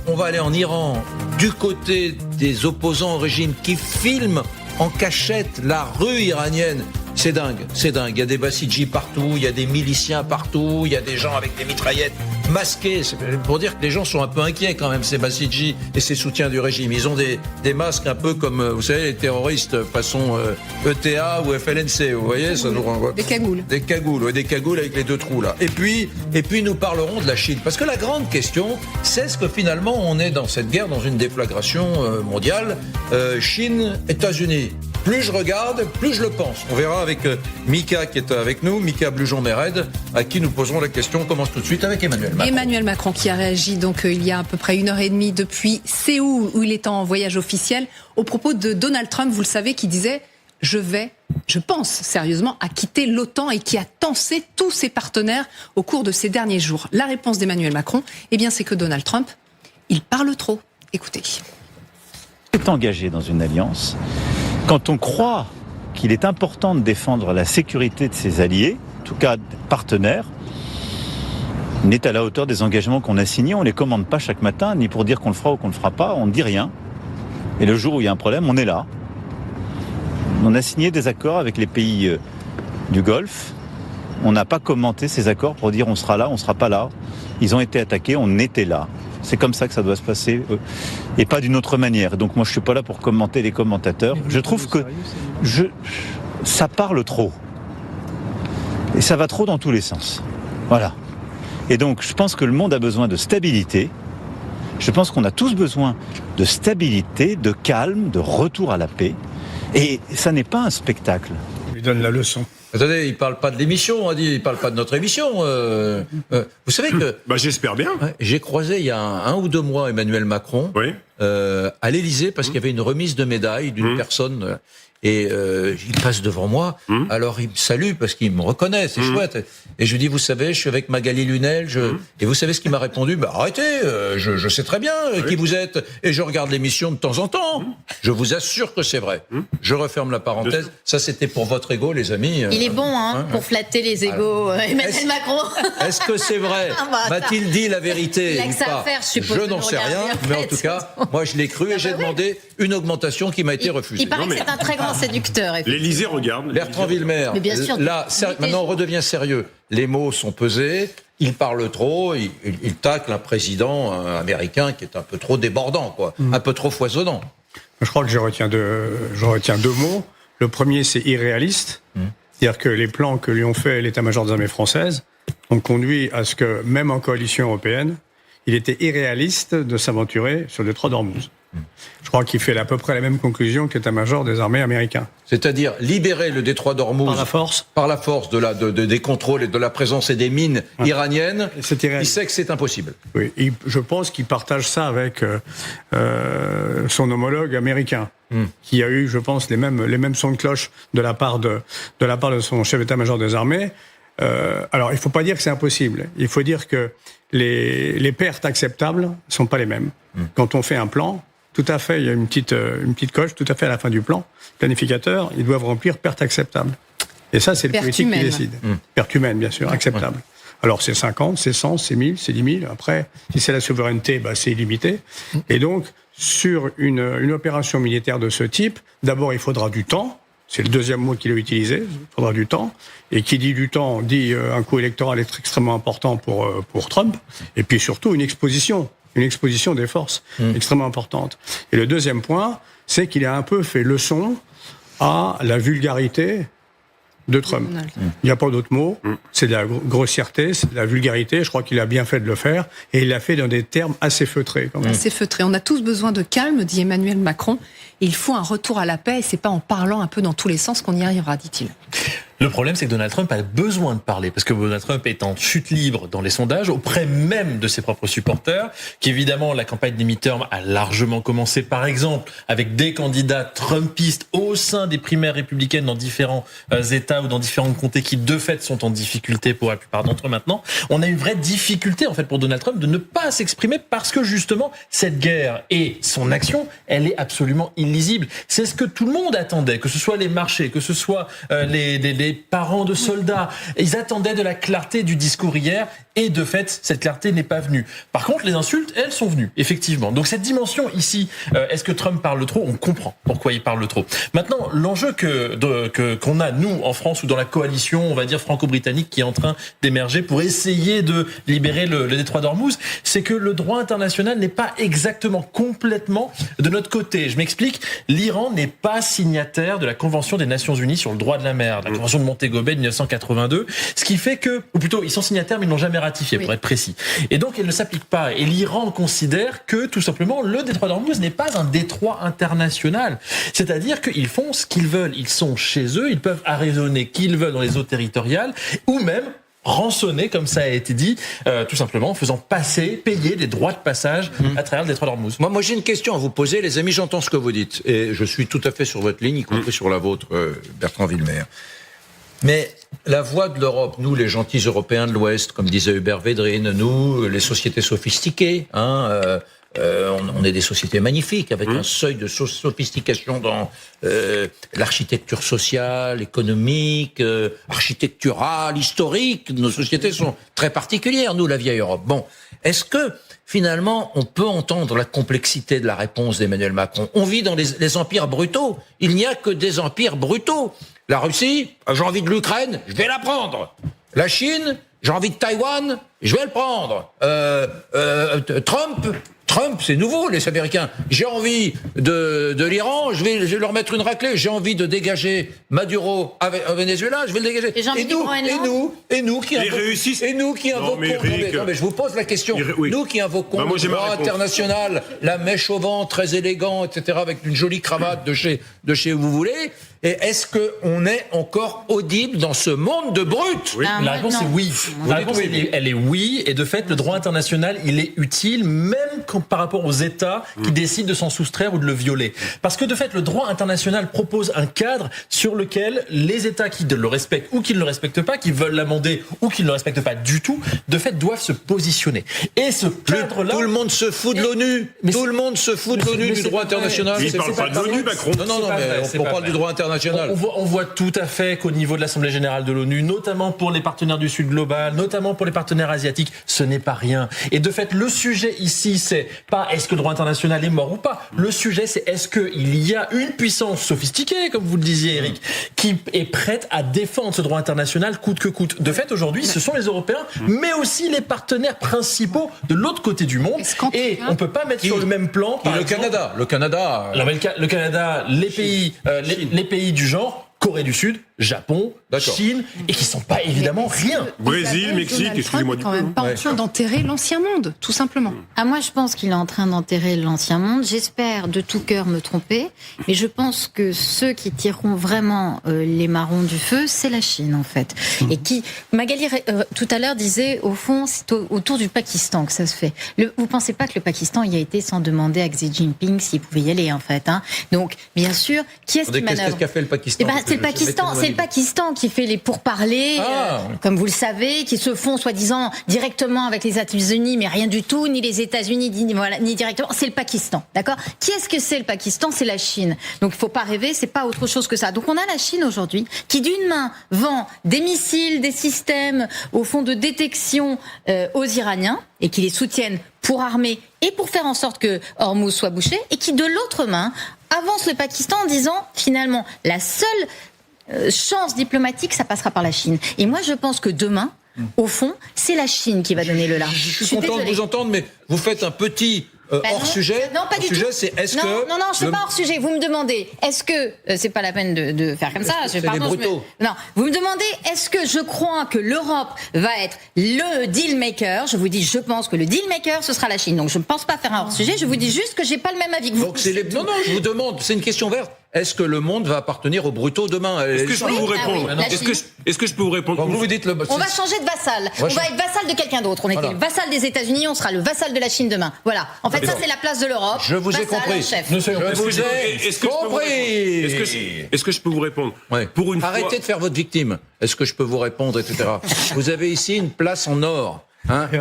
on va aller en Iran, du côté des opposants au régime qui filment en cachette la rue iranienne. C'est dingue. Il y a des Bassidji partout, il y a des miliciens partout, il y a des gens avec des mitraillettes masqués. C'est pour dire que les gens sont un peu inquiets quand même, ces Bassidji et ces soutiens du régime. Ils ont des masques un peu comme, vous savez, les terroristes façon ETA ou FLNC, vous voyez, ça nous renvoie. Des cagoules. Des cagoules avec les deux trous là. Et puis nous parlerons de la Chine. Parce que la grande question, c'est est-ce que finalement on est dans cette guerre, dans une déflagration mondiale, Chine, États-Unis. Plus je regarde, plus je le pense. On verra avec Mika qui est avec nous, Mika Blujon-Méred, à qui nous poserons la question. On commence tout de suite avec Emmanuel Macron. Emmanuel Macron qui a réagi donc il y a à peu près 1h30 depuis Séoul, où il est en voyage officiel, au propos de Donald Trump, vous le savez, qui disait « je pense sérieusement à quitter l'OTAN » et qui a tensé tous ses partenaires au cours de ces derniers jours. La réponse d'Emmanuel Macron, c'est que Donald Trump, il parle trop. Écoutez. Il est engagé dans une alliance. Quand on croit qu'il est important de défendre la sécurité de ses alliés, en tout cas partenaires, on est à la hauteur des engagements qu'on a signés. On ne les commande pas chaque matin, ni pour dire qu'on le fera ou qu'on ne le fera pas. On ne dit rien. Et le jour où il y a un problème, on est là. On a signé des accords avec les pays du Golfe. On n'a pas commenté ces accords pour dire on sera là, on ne sera pas là. Ils ont été attaqués, on était là. C'est comme ça que ça doit se passer, et pas d'une autre manière. Donc moi, je suis pas là pour commenter les commentateurs. Je trouve que ça parle trop. Et ça va trop dans tous les sens. Voilà. Et donc, je pense que le monde a besoin de stabilité. Je pense qu'on a tous besoin de stabilité, de calme, de retour à la paix. Et ça n'est pas un spectacle. Il lui donne la leçon. Attendez, il parle pas de l'émission, il parle pas de notre émission. Vous savez que... j'espère bien. J'ai croisé il y a un ou deux mois Emmanuel Macron à l'Élysée parce qu'il y avait une remise de médaille d'une personne... Et il passe devant moi, alors il me salue parce qu'il me reconnaît, c'est chouette. Et je lui dis, vous savez, je suis avec Magali Lunel, et vous savez ce qu'il m'a répondu ? Arrêtez, je sais très bien qui vous êtes, et je regarde l'émission de temps en temps. Je vous assure que c'est vrai. Je referme la parenthèse, ça c'était pour votre ego, les amis. Il est bon, pour flatter les égos, Emmanuel Macron. Est-ce que c'est vrai ? M'a-t-il dit la vérité ou pas ? Je n'en sais rien, mais en tout cas, moi je l'ai cru et j'ai demandé une augmentation qui m'a été refusée. Il paraît que c'est un très grand séducteur. L'Élysée regarde. Bertrand Villemer. Mais bien sûr. Là, maintenant, on redevient sérieux. Les mots sont pesés. Il parle trop. Il tacle un président américain qui est un peu trop débordant, quoi. Un peu trop foisonnant. Je crois que je retiens deux mots. Le premier, c'est irréaliste. C'est-à-dire que les plans que lui ont fait l'état-major des armées françaises ont conduit à ce que, même en coalition européenne, il était irréaliste de s'aventurer sur le détroit d'Ormuz. Je crois qu'il fait à peu près la même conclusion que l'état-major des armées américains. C'est-à-dire libérer le détroit d'Ormuz par la force des contrôles et de la présence et des mines iraniennes. Il sait que c'est impossible. Oui, je pense qu'il partage ça avec son homologue américain, qui a eu, je pense, les mêmes sons de cloche de la part de son chef d'état-major des armées. Alors, il ne faut pas dire que c'est impossible. Il faut dire que les pertes acceptables ne sont pas les mêmes. Quand on fait un plan, tout à fait, il y a une petite coche, tout à fait à la fin du plan. Planificateurs, ils doivent remplir pertes acceptables. Et ça, c'est le politique qui décide. Perte humaine, bien sûr, acceptable. Alors, c'est 50, c'est 100, c'est 1000, c'est 10 000. Après, si c'est la souveraineté, c'est illimité. Et donc, sur une opération militaire de ce type, d'abord, il faudra du temps. C'est le deuxième mot qu'il a utilisé. Il faudra du temps. Et qui dit du temps, dit un coût électoral est extrêmement important pour Trump. Et puis surtout, une exposition des forces extrêmement importante. Et le deuxième point, c'est qu'il a un peu fait leçon à la vulgarité de Trump. Il n'y a pas d'autre mot. C'est de la grossièreté, c'est de la vulgarité. Je crois qu'il a bien fait de le faire. Et il l'a fait dans des termes assez feutrés, quand même. Assez feutrés. On a tous besoin de calme, dit Emmanuel Macron. Et il faut un retour à la paix. Et c'est pas en parlant un peu dans tous les sens qu'on y arrivera, dit-il. Le problème, c'est que Donald Trump a besoin de parler, parce que Donald Trump est en chute libre dans les sondages, auprès même de ses propres supporters, qu'évidemment, la campagne des midterms a largement commencé, par exemple, avec des candidats trumpistes au sein des primaires républicaines dans différents États ou dans différents comtés qui, de fait, sont en difficulté pour la plupart d'entre eux maintenant. On a une vraie difficulté, en fait, pour Donald Trump de ne pas s'exprimer parce que, justement, cette guerre et son action, elle est absolument illisible. C'est ce que tout le monde attendait, que ce soit les marchés, que ce soit les parents de soldats. Ils attendaient de la clarté du discours hier et de fait, cette clarté n'est pas venue. Par contre, les insultes, elles sont venues, effectivement. Donc cette dimension ici, est-ce que Trump parle trop ? On comprend pourquoi il parle trop. Maintenant, l'enjeu qu'on a, nous, en France, ou dans la coalition, on va dire, franco-britannique qui est en train d'émerger pour essayer de libérer le détroit d'Ormuz, c'est que le droit international n'est pas exactement, complètement de notre côté. Je m'explique, l'Iran n'est pas signataire de la Convention des Nations Unies sur le droit de la mer, la Convention de Montego Bay de 1982, ce qui fait que, ou plutôt, ils sont signataires, mais ils n'ont jamais ratifié, pour être précis. Et donc, elle ne s'applique pas. Et l'Iran considère que, tout simplement, le détroit d'Ormuz n'est pas un détroit international. C'est-à-dire qu'ils font ce qu'ils veulent. Ils sont chez eux, ils peuvent arraisonner qui ils veulent dans les eaux territoriales, ou même rançonner, comme ça a été dit, tout simplement en faisant payer des droits de passage à travers le détroit d'Ormuz. Moi, j'ai une question à vous poser, les amis, j'entends ce que vous dites, et je suis tout à fait sur votre ligne, y compris sur la vôtre, Bertrand Villemer. Mais la voix de l'Europe, nous, les gentils Européens de l'Ouest, comme disait Hubert Védrine, nous, les sociétés sophistiquées, on est des sociétés magnifiques, avec un seuil de sophistication dans l'architecture sociale, économique, architecturale, historique. Nos sociétés sont très particulières, nous, la vieille Europe. Bon, est-ce que, finalement, on peut entendre la complexité de la réponse d'Emmanuel Macron ? On vit dans les empires brutaux. Il n'y a que des empires brutaux. La Russie, j'ai envie de l'Ukraine, je vais la prendre. La Chine, j'ai envie de Taïwan, je vais le prendre. Trump, c'est nouveau, les Américains. J'ai envie de l'Iran, je vais leur mettre une raclée. J'ai envie de dégager Maduro au Venezuela, je vais le dégager. Et nous qui invoquons. Non, mais je vous pose la question. Nous qui invoquons le droit international, la mèche au vent, très élégant, etc., avec une jolie cravate de chez où vous voulez. Et est-ce qu'on est encore audible dans ce monde de brutes ? La réponse est oui. La réponse, elle est oui. Et de fait, le droit international, il est utile, même par rapport aux États qui décident de s'en soustraire ou de le violer. Parce que de fait, le droit international propose un cadre sur lequel les États qui le respectent ou qui ne le respectent pas, qui veulent l'amender ou qui ne le respectent pas du tout, de fait, doivent se positionner. Et ce cadre-là... Tout le monde se fout de l'ONU. Tout le monde se fout de l'ONU, du droit international. Il ne parle pas de l'ONU, Macron. Non, mais on parle du droit international. On voit tout à fait qu'au niveau de l'Assemblée générale de l'ONU, notamment pour les partenaires du Sud global, notamment pour les partenaires asiatiques, ce n'est pas rien. Et de fait, le sujet ici, c'est pas est-ce que le droit international est mort ou pas. Le sujet, c'est est-ce qu'il y a une puissance sophistiquée, comme vous le disiez, Eric, qui est prête à défendre ce droit international coûte que coûte. De fait, aujourd'hui, ce sont les Européens, mais aussi les partenaires principaux de l'autre côté du monde. Et on peut pas mettre sur le même plan. Le Canada, les pays du genre Corée du Sud, Japon, Chine, et qui sont pas évidemment rien. Brésil, Mexique, excusez-moi du coup. Quand même pas en train d'enterrer l'ancien monde, tout simplement. Moi, je pense qu'il est en train d'enterrer l'ancien monde. J'espère de tout cœur me tromper, mais je pense que ceux qui tireront vraiment les marrons du feu, c'est la Chine, en fait. Et qui, Magali tout à l'heure disait, au fond, c'est autour du Pakistan que ça se fait. Vous pensez pas que le Pakistan y a été sans demander à Xi Jinping s'il pouvait y aller, en fait. Donc, bien sûr, qui est-ce qui manœuvre ? Qu'est-ce qu'a fait le Pakistan ? C'est le Pakistan qui fait les pourparlers, comme vous le savez, qui se font soi-disant directement avec les États-Unis, mais rien du tout, ni les États-Unis, ni directement. C'est le Pakistan, d'accord ? Qui est-ce que c'est le Pakistan ? C'est la Chine. Donc il faut pas rêver, c'est pas autre chose que ça. Donc on a la Chine aujourd'hui qui d'une main vend des missiles, des systèmes au fond de détection aux Iraniens et qui les soutiennent pour armer et pour faire en sorte que Hormuz soit bouché, et qui de l'autre main avance le Pakistan en disant finalement la seule chance diplomatique, ça passera par la Chine. Et moi, je pense que demain, au fond, c'est la Chine qui va donner le là. Je suis content de vous entendre, mais vous faites un petit hors sujet. Non, pas du tout. C'est est-ce non, que non, je suis pas hors sujet. Vous me demandez, est-ce que c'est pas la peine de faire comme ça Non, vous me demandez, est-ce que je crois que l'Europe va être le deal maker ? Je vous dis, je pense que le deal maker ce sera la Chine. Donc je ne pense pas faire un hors sujet. Je vous dis juste que j'ai pas le même avis que vous. Donc non, je vous demande. C'est une question verte. est-ce que le monde va appartenir aux brutaux demain? Est-ce que je peux vous répondre? Est-ce que je peux vous répondre? Vous dites on va changer de vassal. On va être vassal de quelqu'un d'autre. On était le vassal des États-Unis, on sera le vassal de la Chine demain. Voilà. En fait, ça c'est la place de l'Europe. Je vous ai compris. Est-ce que je peux vous répondre? Pour une Arrêtez fois... de faire votre victime. Est-ce que je peux vous répondre, etc. Vous avez ici une place en or.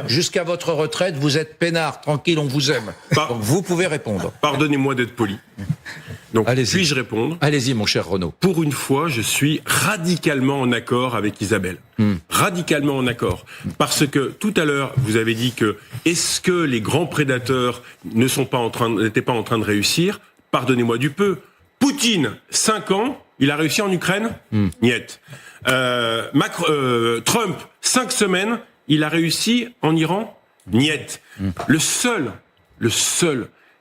Jusqu'à votre retraite, vous êtes peinard, tranquille, on vous aime. Donc vous pouvez répondre. Pardonnez-moi d'être poli. Donc, puis-je répondre? Allez-y, mon cher Renaud. Pour une fois, je suis radicalement en accord avec Isabelle. Radicalement en accord. Parce que tout à l'heure, vous avez dit que est-ce que les grands prédateurs n'étaient pas en train de réussir? Pardonnez-moi du peu. Poutine, 5 ans, il a réussi en Ukraine? Niet. Trump, 5 semaines, il a réussi en Iran? Niet. Le seul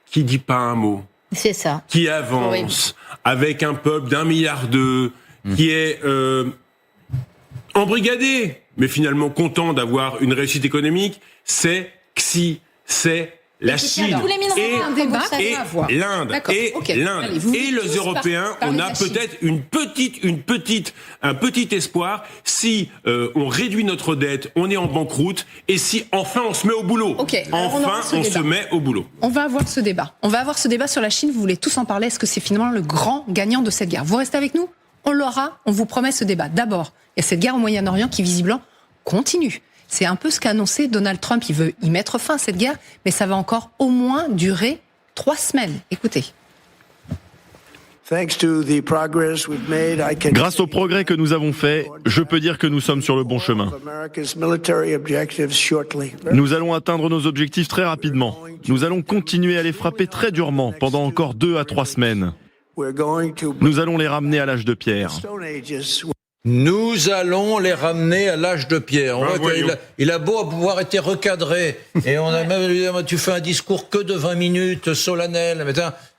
qui dit pas un mot, c'est ça, qui avance avec un peuple d'1,2 milliard, qui est embrigadé, mais finalement content d'avoir une réussite économique, c'est Xi, c'est la Chine et l'Inde et les Européens. On a peut-être un petit espoir si on réduit notre dette, on est en banqueroute, et si enfin on se met au boulot. Enfin on se met au boulot. On va avoir ce débat. On va avoir ce débat sur la Chine. Vous voulez tous en parler? Est-ce que c'est finalement le grand gagnant de cette guerre? Vous restez avec nous? On l'aura. On vous promet ce débat. D'abord, il y a cette guerre au Moyen-Orient qui visiblement continue. C'est un peu ce qu'a annoncé Donald Trump. Il veut y mettre fin à cette guerre, mais ça va encore au moins durer 3 semaines. Écoutez. Grâce au progrès que nous avons fait, je peux dire que nous sommes sur le bon chemin. Nous allons atteindre nos objectifs très rapidement. Nous allons continuer à les frapper très durement pendant encore 2 à 3 semaines. Nous allons les ramener à l'âge de pierre. Nous allons les ramener à l'âge de pierre. On voit qu'il a beau avoir été recadré, et on a même dit, tu fais un discours que de 20 minutes, solennel, mais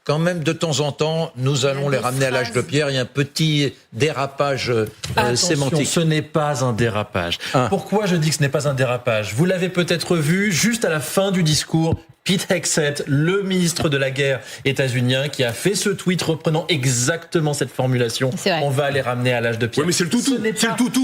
quand même de temps en temps, nous allons les ramener à l'âge de pierre. Il y a un petit dérapage sémantique. Ce n'est pas un dérapage. Pourquoi je dis que ce n'est pas un dérapage? Vous l'avez peut-être vu juste à la fin du discours. Pete Hegseth, le ministre de la guerre états-unien, qui a fait ce tweet reprenant exactement cette formulation. On va les ramener à l'âge de pierre. Oui, mais c'est le toutou.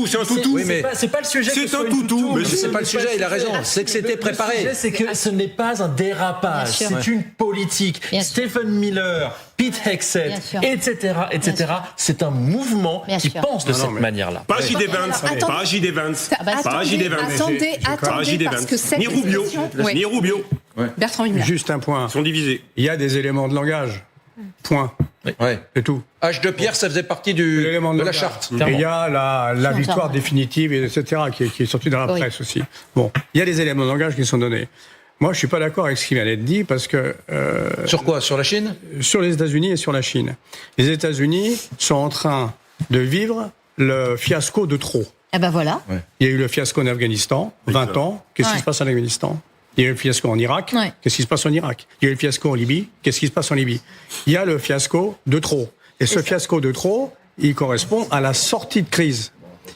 C'est un toutou. Oui, mais c'est pas le sujet. C'est un toutou. Mais c'est pas le sujet. Il a raison. C'est que c'était préparé. Le sujet, c'est que ce n'est pas un dérapage. C'est une politique. Stephen Miller, Pete Hegseth, etc. C'est un mouvement qui pense de cette manière-là. Pas J.D. Vance. Pas J.D. Vance. Attendez, parce que cette ni Rubio. Ni Rubio. Bertrand Wimler. Juste un point. Ils sont divisés. Il y a des éléments de langage. Point. C'est tout. Âge de pierre, ça faisait partie de la charte. Et il y a la victoire définitive, etc., qui est sortie dans la presse aussi. Bon, il y a des éléments de langage qui sont donnés. Moi, je suis pas d'accord avec ce qui vient d'être dit parce que... sur quoi? Sur la Chine? Sur les États-Unis et sur la Chine. Les États-Unis sont en train de vivre le fiasco de trop. Ah ben voilà. Il y a eu le fiasco en Afghanistan, 20 ans. Qu'est-ce qui se passe en Afghanistan? Il y a eu le fiasco en Irak. Qu'est-ce qui se passe en Irak? Il y a eu le fiasco en Libye. Qu'est-ce qui se passe en Libye? Il y a le fiasco de trop. Et ce fiasco de trop, il correspond à la sortie de crise.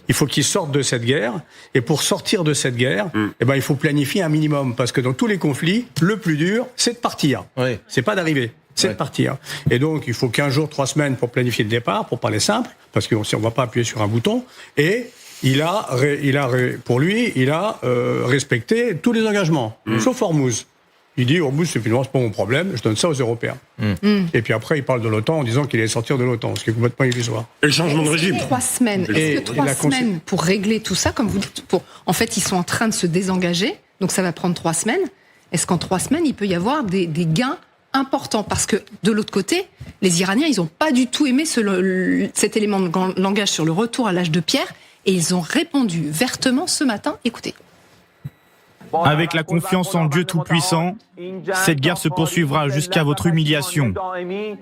Il faut qu'ils sortent de cette guerre. Et pour sortir de cette guerre, il faut planifier un minimum. Parce que dans tous les conflits, le plus dur, c'est de partir. C'est pas d'arriver. C'est de partir. Et donc, il faut 15 jours, 3 semaines pour planifier le départ, pour parler simple. Parce qu'on ne va pas appuyer sur un bouton. Et il a respecté tous les engagements, sauf Hormuz. Il dit Hormuz, c'est pas mon problème, je donne ça aux Européens. Et puis après, il parle de l'OTAN en disant qu'il allait sortir de l'OTAN, ce qui est complètement illusoire. Et le changement de régime. 3 semaines. Est-ce que 3 semaines pour régler tout ça, comme vous dites, en fait, ils sont en train de se désengager, donc ça va prendre 3 semaines. Est-ce qu'en 3 semaines, il peut y avoir des gains importants? Parce que de l'autre côté, les Iraniens, ils n'ont pas du tout aimé cet élément de langage sur le retour à l'âge de pierre. Et ils ont répondu vertement ce matin. Écoutez. Avec la confiance en Dieu Tout-Puissant, cette guerre se poursuivra jusqu'à votre humiliation,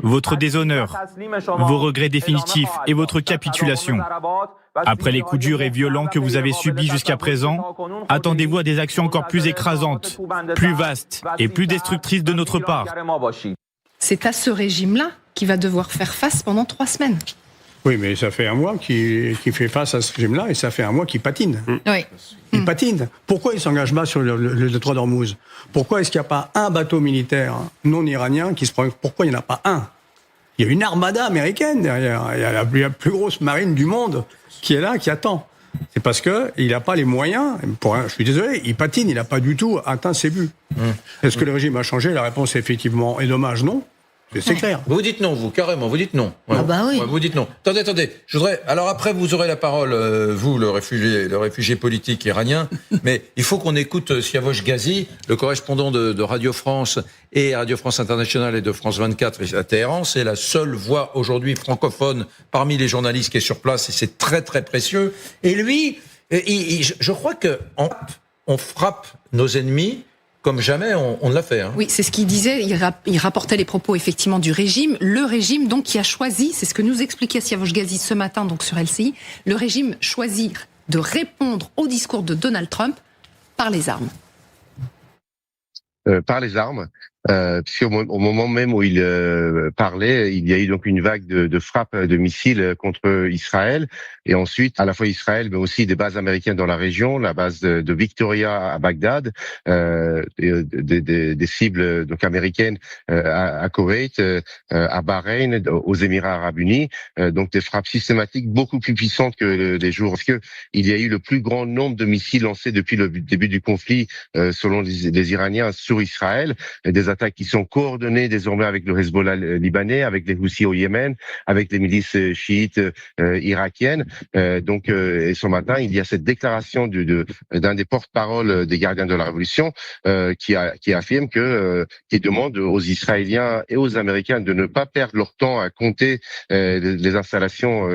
votre déshonneur, vos regrets définitifs et votre capitulation. Après les coups durs et violents que vous avez subis jusqu'à présent, attendez-vous à des actions encore plus écrasantes, plus vastes et plus destructrices de notre part. C'est à ce régime-là qu'il va devoir faire face pendant 3 semaines. Oui, mais ça fait un mois qu'il fait face à ce régime-là et ça fait un mois qu'il patine. Il patine. Pourquoi il s'engage pas sur le détroit d'Ormuz? Pourquoi est-ce qu'il n'y a pas un bateau militaire non iranien qui se prend? Pourquoi il n'y en a pas un? Il y a une armada américaine derrière. Il y a la plus grosse marine du monde qui est là, qui attend. C'est parce que il n'a pas les moyens. Je suis désolé, il patine, il n'a pas du tout atteint ses buts. Est-ce que le régime a changé? La réponse est effectivement et dommage, non. C'est clair. Vous dites non, vous, carrément, vous dites non. Ah bah oui. Ouais, vous dites non. Attendez, je voudrais... Alors après, vous aurez la parole, vous, le réfugié politique iranien, mais il faut qu'on écoute Siavosh Ghazi, le correspondant de Radio France et Radio France Internationale et de France 24 à Téhéran. C'est la seule voix aujourd'hui francophone parmi les journalistes qui est sur place, et c'est très très précieux. Et lui, je crois que on frappe nos ennemis comme jamais on l'a fait. Oui, c'est ce qu'il disait. Il rapportait les propos effectivement du régime. Le régime donc qui a choisi, c'est ce que nous expliquait Siavosh Ghazi ce matin donc sur LCI, le régime choisit de répondre au discours de Donald Trump par les armes. Par les armes. Puisqu'au moment même où il parlait, il y a eu donc une vague de frappes de missiles contre Israël, et ensuite à la fois Israël, mais aussi des bases américaines dans la région, la base de Victoria à Bagdad, des cibles donc américaines à Koweït, à Bahreïn, aux Émirats Arabes Unis, donc des frappes systématiques beaucoup plus puissantes que les jours. Parce que il y a eu le plus grand nombre de missiles lancés depuis le début du conflit, selon les Iraniens, sur Israël, des attaques qui sont coordonnées désormais avec le Hezbollah libanais, avec les Houthis au Yémen, avec les milices chiites irakiennes. Donc, et ce matin, il y a cette déclaration d'un des porte-parole des gardiens de la Révolution qui affirme qui demande aux Israéliens et aux Américains de ne pas perdre leur temps à compter les installations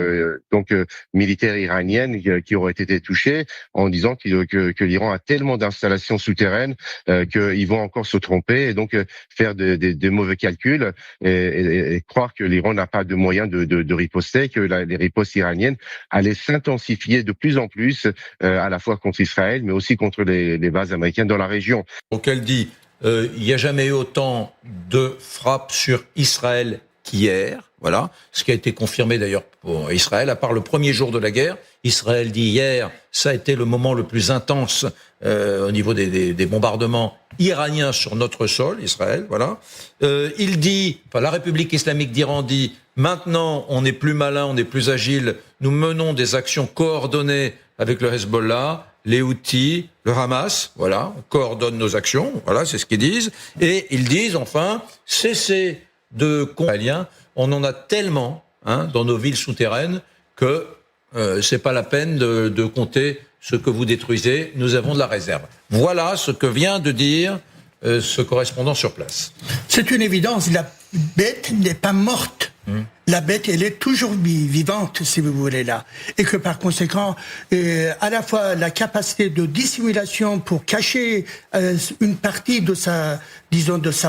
militaires iraniennes qui auraient été touchées, en disant que l'Iran a tellement d'installations souterraines qu'ils vont encore se tromper et donc faire des mauvais calculs et croire que l'Iran n'a pas de moyens de riposter, que les ripostes iraniennes allaient s'intensifier de plus en plus à la fois contre Israël, mais aussi contre les bases américaines dans la région. Donc elle dit, il n'y a jamais eu autant de frappes sur Israël qu'hier. Voilà, ce qui a été confirmé d'ailleurs pour Israël, à part le premier jour de la guerre. Israël dit hier, ça a été le moment le plus intense au niveau des bombardements iraniens sur notre sol, Israël. Voilà. Il dit, la République islamique d'Iran dit, maintenant on est plus malin, on est plus agile, nous menons des actions coordonnées avec le Hezbollah, les Houthis, le Hamas. Voilà, on coordonne nos actions. Voilà, c'est ce qu'ils disent. Et ils disent enfin, cessez de combattre. On en a tellement dans nos villes souterraines que c'est pas la peine de compter ce que vous détruisez. Nous avons de la réserve. Voilà ce que vient de dire ce correspondant sur place. C'est une évidence. La bête n'est pas morte. La bête, elle est toujours vivante, si vous voulez, là. Et que par conséquent, à la fois la capacité de dissimulation pour cacher une partie de sa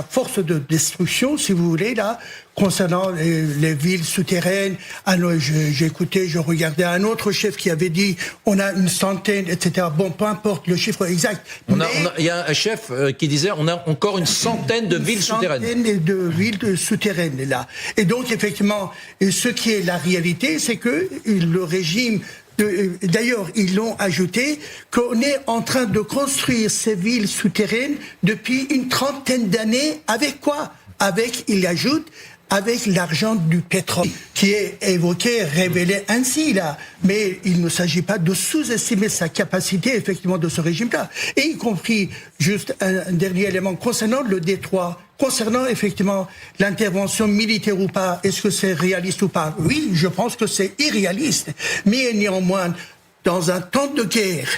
force de destruction, si vous voulez, là, concernant les villes souterraines. Alors, je regardais un autre chef qui avait dit, on a une centaine, etc. Bon, peu importe le chiffre exact. Il y a un chef qui disait, on a encore une centaine de villes souterraines. Une centaine de villes souterraines, là. Et donc, effectivement, ce qui est la réalité, c'est que le régime, d'ailleurs, ils l'ont ajouté, qu'on est en train de construire ces villes souterraines depuis une trentaine d'années. Avec quoi? Il ajoute, avec l'argent du pétrole, qui est évoqué, révélé ainsi, là. Mais il ne s'agit pas de sous-estimer sa capacité, effectivement, de ce régime-là. Et y compris, juste un dernier élément, concernant le détroit, concernant, effectivement, l'intervention militaire ou pas, est-ce que c'est réaliste ou pas? Oui, je pense que c'est irréaliste. Mais néanmoins, dans un temps de guerre,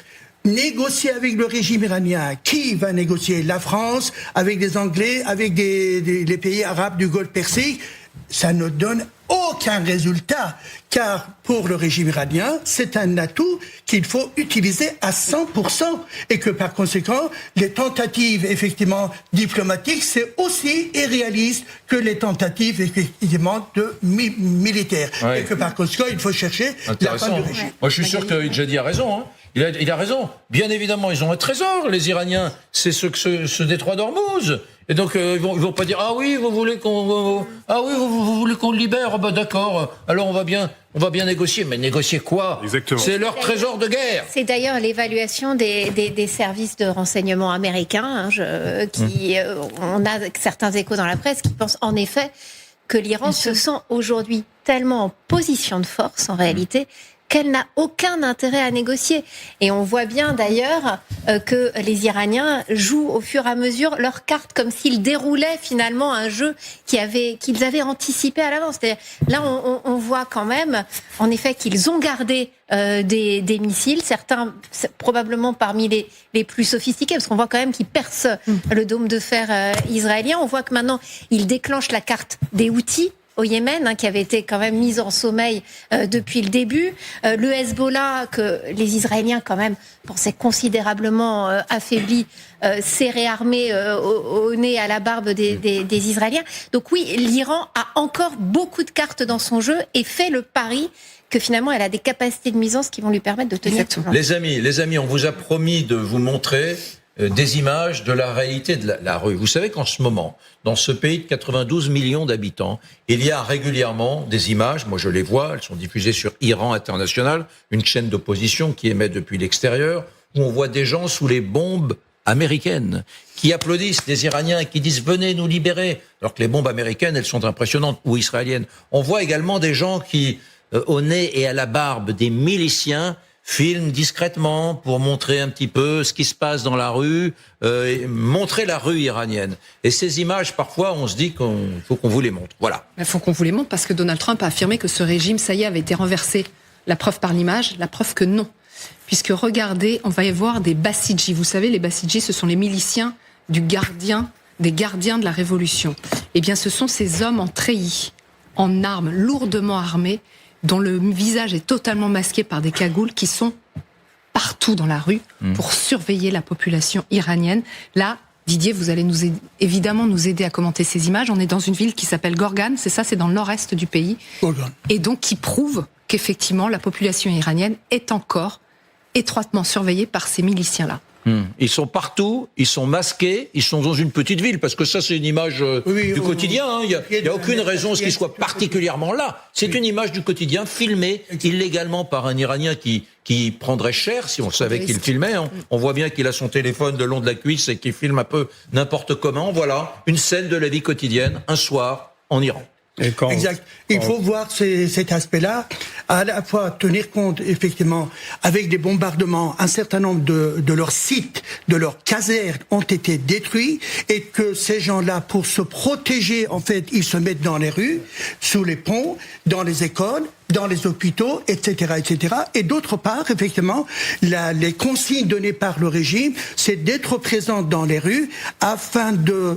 négocier avec le régime iranien. Qui va négocier? La France, avec des Anglais, avec les pays arabes du Golfe Persique. Ça ne donne aucun résultat, car pour le régime iranien, c'est un atout qu'il faut utiliser à 100%, et que par conséquent, les tentatives effectivement diplomatiques, c'est aussi irréaliste que les tentatives effectivement de militaires, et que par conséquent, il faut chercher la fin du régime. Moi, je suis sûr que Djadi a raison. Il a raison. Bien évidemment, ils ont un trésor, les Iraniens. C'est ce détroit d'Ormuz. Et donc, ils vont pas dire, ah oui, vous voulez qu'on le libère? Bah, d'accord. Alors, on va bien négocier. Mais négocier quoi? Exactement. C'est leur trésor de guerre. C'est d'ailleurs l'évaluation des services de renseignement américains, on a certains échos dans la presse qui pensent en effet que l'Iran se sent aujourd'hui tellement en position de force, en réalité, qu'elle n'a aucun intérêt à négocier. Et on voit bien d'ailleurs que les Iraniens jouent au fur et à mesure leurs cartes comme s'ils déroulaient finalement un jeu qu'ils avaient anticipé à l'avance. C'est-à-dire, là, on voit quand même, en effet, qu'ils ont gardé des missiles, certains probablement parmi les plus sophistiqués, parce qu'on voit quand même qu'ils percent le dôme de fer israélien. On voit que maintenant, ils déclenchent la carte des Houthis au Yémen, qui avait été quand même mise en sommeil depuis le début. Le Hezbollah, que les Israéliens quand même pensaient considérablement affaibli, s'est réarmé au nez, à la barbe des Israéliens. Donc oui, l'Iran a encore beaucoup de cartes dans son jeu et fait le pari que finalement elle a des capacités de nuisance qui vont lui permettre de tenir. Les amis, on vous a promis de vous montrer des images de la réalité de la rue. Vous savez qu'en ce moment, dans ce pays de 92 millions d'habitants, il y a régulièrement des images, moi je les vois, elles sont diffusées sur Iran International, une chaîne d'opposition qui émet depuis l'extérieur, où on voit des gens sous les bombes américaines, qui applaudissent des Iraniens et qui disent « venez nous libérer », alors que les bombes américaines, elles sont impressionnantes, ou israéliennes. On voit également des gens qui, au nez et à la barbe, des miliciens, filment discrètement pour montrer un petit peu ce qui se passe dans la rue, montrer la rue iranienne. Et ces images, parfois, on se dit qu'il faut qu'on vous les montre. Voilà. Il faut qu'on vous les montre parce que Donald Trump a affirmé que ce régime, ça y est, avait été renversé. La preuve par l'image, la preuve que non. Puisque regardez, on va y voir des Bassidji. Vous savez, les Bassidji, ce sont les miliciens des gardiens de la Révolution. Eh bien, ce sont ces hommes en treillis, en armes, lourdement armés, dont le visage est totalement masqué par des cagoules qui sont partout dans la rue pour surveiller la population iranienne. Là, Didier, vous allez évidemment nous aider à commenter ces images. On est dans une ville qui s'appelle Gorgan, c'est dans le nord-est du pays. Gorgan. Et donc qui prouve qu'effectivement la population iranienne est encore étroitement surveillée par ces miliciens-là. Ils sont partout, ils sont masqués, ils sont dans une petite ville, parce que ça c'est une image du quotidien, il n'y a aucune raison à ce qu'ils soient particulièrement là. C'est une image du quotidien filmée illégalement par un Iranien qui prendrait cher si on savait qu'il filmait. On voit bien qu'il a son téléphone le long de la cuisse et qu'il filme un peu n'importe comment. Voilà, une scène de la vie quotidienne, un soir en Iran. Exact. Il faut voir cet aspect-là, à la fois tenir compte, effectivement, avec des bombardements, un certain nombre de leurs sites, de leurs casernes ont été détruits, et que ces gens-là, pour se protéger, en fait, ils se mettent dans les rues, sous les ponts, dans les écoles, dans les hôpitaux, etc., etc. Et d'autre part, effectivement, les consignes données par le régime, c'est d'être présent dans les rues afin de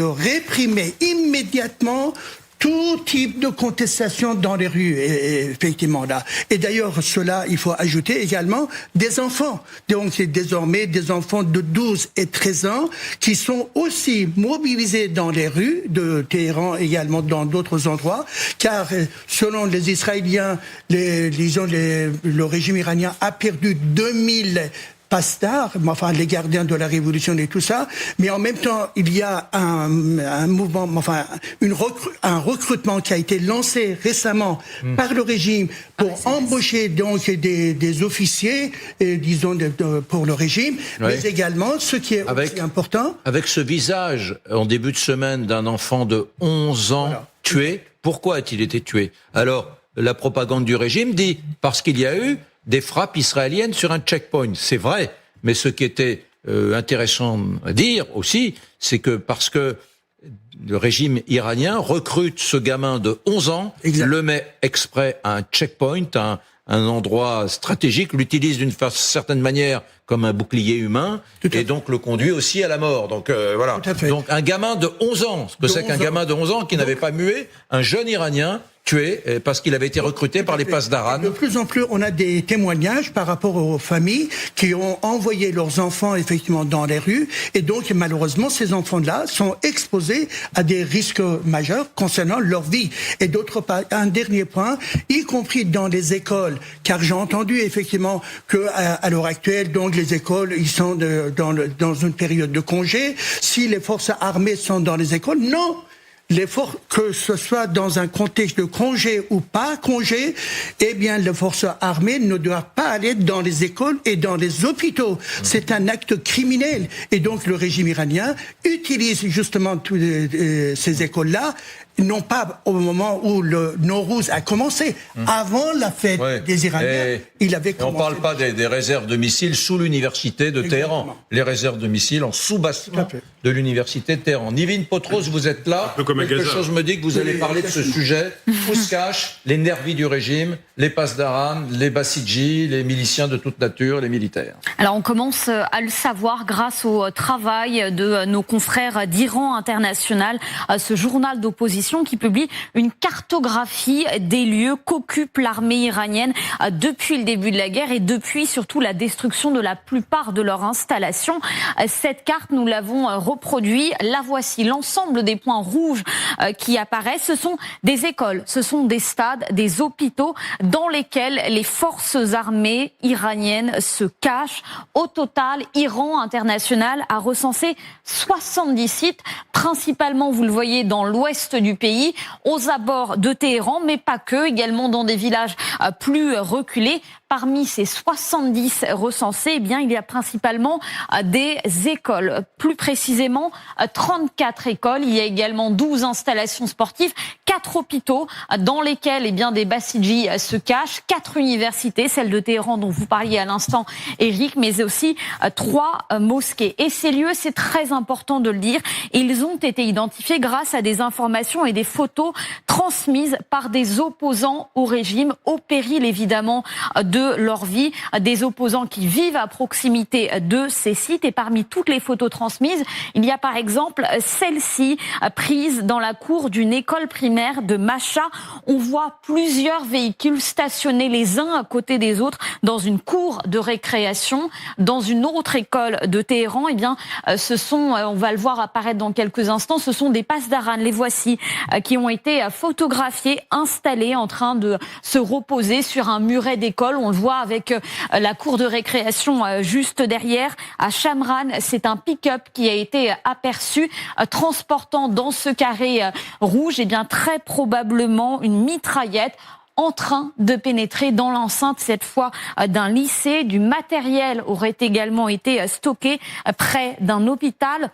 réprimer immédiatement tout type de contestation dans les rues, effectivement, là. Et d'ailleurs, cela, il faut ajouter également des enfants. Donc, c'est désormais des enfants de 12 et 13 ans qui sont aussi mobilisés dans les rues de Téhéran, également dans d'autres endroits, car selon les Israéliens, le régime iranien a perdu 2000 pastards, enfin les gardiens de la révolution et tout ça, mais en même temps il y a un mouvement, enfin un recrutement qui a été lancé récemment par le régime pour embaucher donc des officiers, disons pour le régime, mais également ce qui est aussi important. Avec ce visage en début de semaine d'un enfant de 11 ans tué, pourquoi a-t-il été tué? Alors la propagande du régime dit parce qu'il y a eu des frappes israéliennes sur un checkpoint. C'est vrai, mais ce qui était intéressant à dire aussi, c'est que parce que le régime iranien recrute ce gamin de 11 ans, le met exprès à un checkpoint, un endroit stratégique, l'utilise d'une certaine manière comme un bouclier humain, et donc le conduit aussi à la mort. Donc voilà. Donc un gamin de 11 ans, ce que c'est qu'un gamin de 11 ans qui n'avait pas mué, un jeune Iranien tué parce qu'il avait été recruté par les Pasdaran. De plus en plus, on a des témoignages par rapport aux familles qui ont envoyé leurs enfants effectivement dans les rues, et donc malheureusement ces enfants-là sont exposés à des risques majeurs concernant leur vie. Et d'autre part, un dernier point, y compris dans les écoles, car j'ai entendu effectivement que à l'heure actuelle, donc les écoles, ils sont dans une période de congé. Si les forces armées sont dans les écoles, non. Que ce soit dans un contexte de congé ou pas congé, eh bien, les forces armées ne doivent pas aller dans les écoles et dans les hôpitaux. C'est un acte criminel. Et donc, le régime iranien utilise justement toutes ces écoles-là non pas au moment où le Nowruz a commencé, avant la fête des Iraniens, il avait commencé. On ne parle pas des réserves de missiles sous l'université de Téhéran. Les réserves de missiles en sous-bastion de l'université de Téhéran. Nivin Potros, vous êtes là. Quelque chose me dit que vous allez parler de ce sujet. Où se cachent les nervis du régime, les Pasdaran, les Bassidji, les miliciens de toute nature, les militaires? Alors on commence à le savoir grâce au travail de nos confrères d'Iran International, ce journal d'opposition qui publie une cartographie des lieux qu'occupe l'armée iranienne depuis le début de la guerre et depuis surtout la destruction de la plupart de leurs installations. Cette carte, nous l'avons reproduit. La voici, l'ensemble des points rouges qui apparaissent. Ce sont des écoles, ce sont des stades, des hôpitaux dans lesquels les forces armées iraniennes se cachent. Au total, Iran International a recensé 70 sites, principalement, vous le voyez, dans l'ouest du pays, aux abords de Téhéran, mais pas que, également dans des villages plus reculés. Parmi ces 70 recensés, eh bien, il y a principalement des écoles. Plus précisément, 34 écoles. Il y a également 12 installations sportives, 4 hôpitaux dans lesquels, eh bien, des Bassidji se cachent, 4 universités, celle de Téhéran dont vous parliez à l'instant, Eric, mais aussi 3 mosquées. Et ces lieux, c'est très important de le dire, ils ont été identifiés grâce à des informations et des photos transmises par des opposants au régime, au péril évidemment de leur vie, des opposants qui vivent à proximité de ces sites. Et parmi toutes les photos transmises, il y a par exemple celle-ci prise dans la cour d'une école primaire de Masha. On voit plusieurs véhicules stationnés les uns à côté des autres dans une cour de récréation. Dans une autre école de Téhéran, eh bien, ce sont, on va le voir apparaître dans quelques instants, ce sont des Pasdaran, les voici, qui ont été photographiés, installés en train de se reposer sur un muret d'école. On le voit avec la cour de récréation juste derrière. À Shamran, c'est un pick-up qui a été aperçu transportant dans ce carré rouge, eh bien, très probablement une mitraillette en train de pénétrer dans l'enceinte, cette fois d'un lycée. Du matériel aurait également été stocké près d'un hôpital,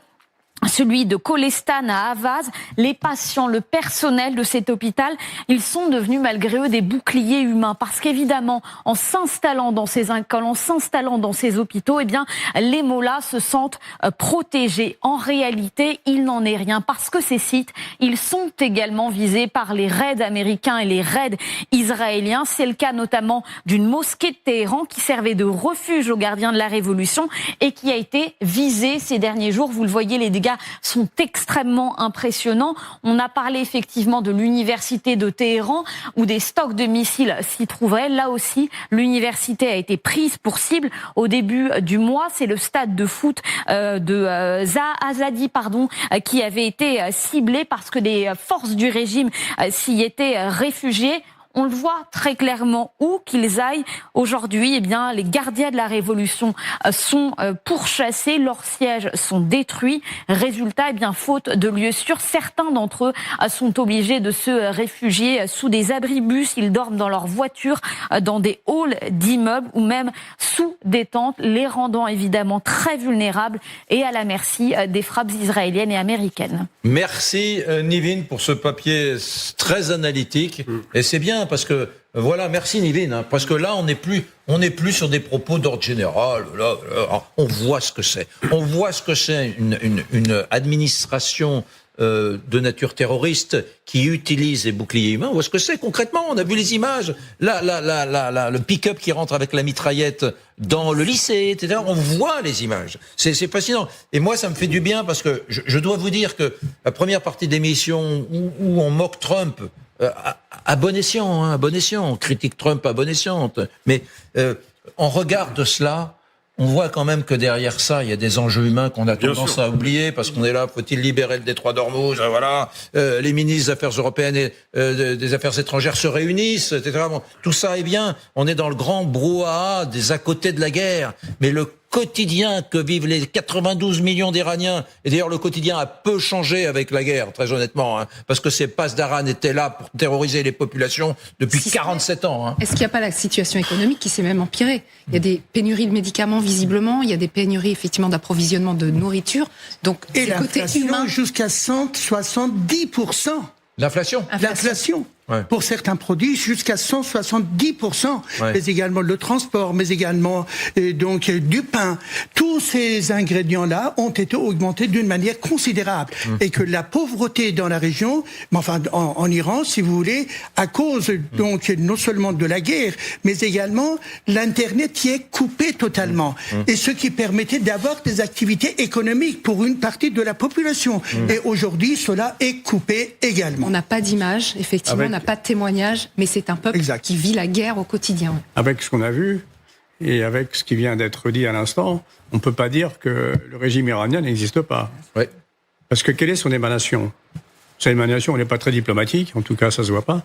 celui de Kolestan à Avaz. Les patients, le personnel de cet hôpital, ils sont devenus malgré eux des boucliers humains, parce qu'évidemment, en s'installant dans ces écoles, en s'installant dans ces hôpitaux, eh bien, les mollahs se sentent protégés. En réalité, il n'en est rien, parce que ces sites, ils sont également visés par les raids américains et les raids israéliens. C'est le cas notamment d'une mosquée de Téhéran qui servait de refuge aux gardiens de la Révolution et qui a été visée ces derniers jours. Vous le voyez, les dégâts sont extrêmement impressionnants. On a parlé effectivement de l'université de Téhéran où des stocks de missiles s'y trouveraient. Là aussi, l'université a été prise pour cible au début du mois. C'est le stade de foot de Zaha Azadi, qui avait été ciblé parce que des forces du régime s'y étaient réfugiées. On le voit très clairement, où qu'ils aillent aujourd'hui, eh bien, les gardiens de la Révolution sont pourchassés, leurs sièges sont détruits. Résultat, eh bien, faute de lieu sûr, certains d'entre eux sont obligés de se réfugier sous des abribus. Ils dorment dans leurs voitures, dans des halls d'immeubles ou même sous des tentes, les rendant évidemment très vulnérables et à la merci des frappes israéliennes et américaines. Merci Nivin pour ce papier très analytique. Et c'est bien parce que, voilà, merci Nivin, parce que là on n'est plus sur des propos d'ordre général. Là, on voit ce que c'est. On voit ce que c'est une administration de nature terroriste qui utilise les boucliers humains. On voit ce que c'est concrètement. On a vu les images. Là, le pick-up qui rentre avec la mitraillette dans le lycée, etc. On voit les images. C'est fascinant. Et moi, ça me fait du bien parce que je dois vous dire que la première partie d'émission où on moque Trump, à bon escient, on critique Trump à bon escient. Mais en regard de cela, on voit quand même que derrière ça, il y a des enjeux humains qu'on a tendance à oublier, parce qu'on est là, faut-il libérer le détroit d'Ormuz, voilà, les ministres des Affaires européennes et des Affaires étrangères se réunissent, etc. Bon, tout ça est bien, on est dans le grand brouhaha des à côté de la guerre, mais le quotidien que vivent les 92 millions d'Iraniens, et d'ailleurs le quotidien a peu changé avec la guerre, très honnêtement, parce que ces Pasdaran étaient là pour terroriser les populations depuis 47 ans. Est-ce qu'il n'y a pas la situation économique qui s'est même empirée ? Il y a des pénuries de médicaments visiblement, il y a des pénuries effectivement d'approvisionnement de nourriture, donc et l'inflation jusqu'à 170%. L'inflation. L'inflation. Ouais. Pour certains produits, jusqu'à 170%, ouais. mais également le transport, mais également donc du pain. Tous ces ingrédients-là ont été augmentés d'une manière considérable. Et que la pauvreté dans la région, enfin en Iran, si vous voulez, à cause donc non seulement de la guerre, mais également l'Internet qui est coupé totalement. Et ce qui permettait d'avoir des activités économiques pour une partie de la population. Et aujourd'hui, cela est coupé également. On n'a pas d'image, effectivement, on n'a pas de témoignage, mais c'est un peuple qui vit la guerre au quotidien. Avec ce qu'on a vu et avec ce qui vient d'être dit à l'instant, on ne peut pas dire que le régime iranien n'existe pas. Ouais. Parce que quelle est son émanation ? Son émanation, elle n'est pas très diplomatique, en tout cas ça ne se voit pas.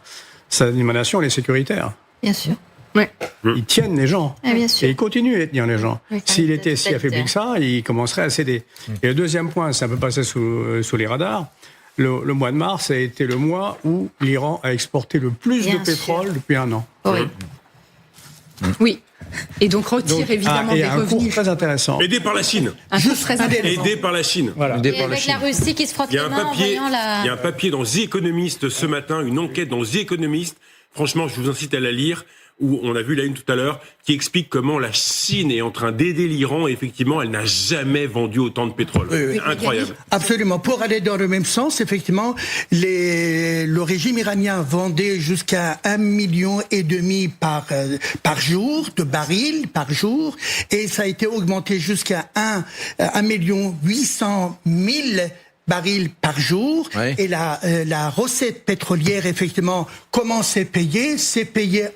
Sa émanation, elle est sécuritaire. Bien sûr. Ouais. Ils tiennent les gens. bien sûr. Et ils continuent à tenir les gens. Oui. S'il était si affaibli que ça, il commencerait à céder. Et le deuxième point, ça peut passer sous les radars. Le mois de mars a été le mois où l'Iran a exporté le plus de pétrole depuis un an. Oui. Oui. Et donc retire évidemment des un revenus. cours très intéressant. Aidé par la Chine. Un cours très intéressant. Aidé par la Chine. Voilà. Et avec la Russie qui se frotte les mains en voyant la... Il y a un papier dans The Economist ce matin, une enquête dans The Economist. Franchement, je vous incite à la lire, où on a vu la une tout à l'heure, qui explique comment la Chine est en train d'aider l'Iran. Et effectivement, elle n'a jamais vendu autant de pétrole. Oui. Incroyable. Absolument. Pour aller dans le même sens, effectivement, le régime iranien vendait jusqu'à 1,5 million par jour de barils par jour, et ça a été augmenté jusqu'à 1,8 million barils par jour. Ouais. Et la recette pétrolière, effectivement, comment c'est payé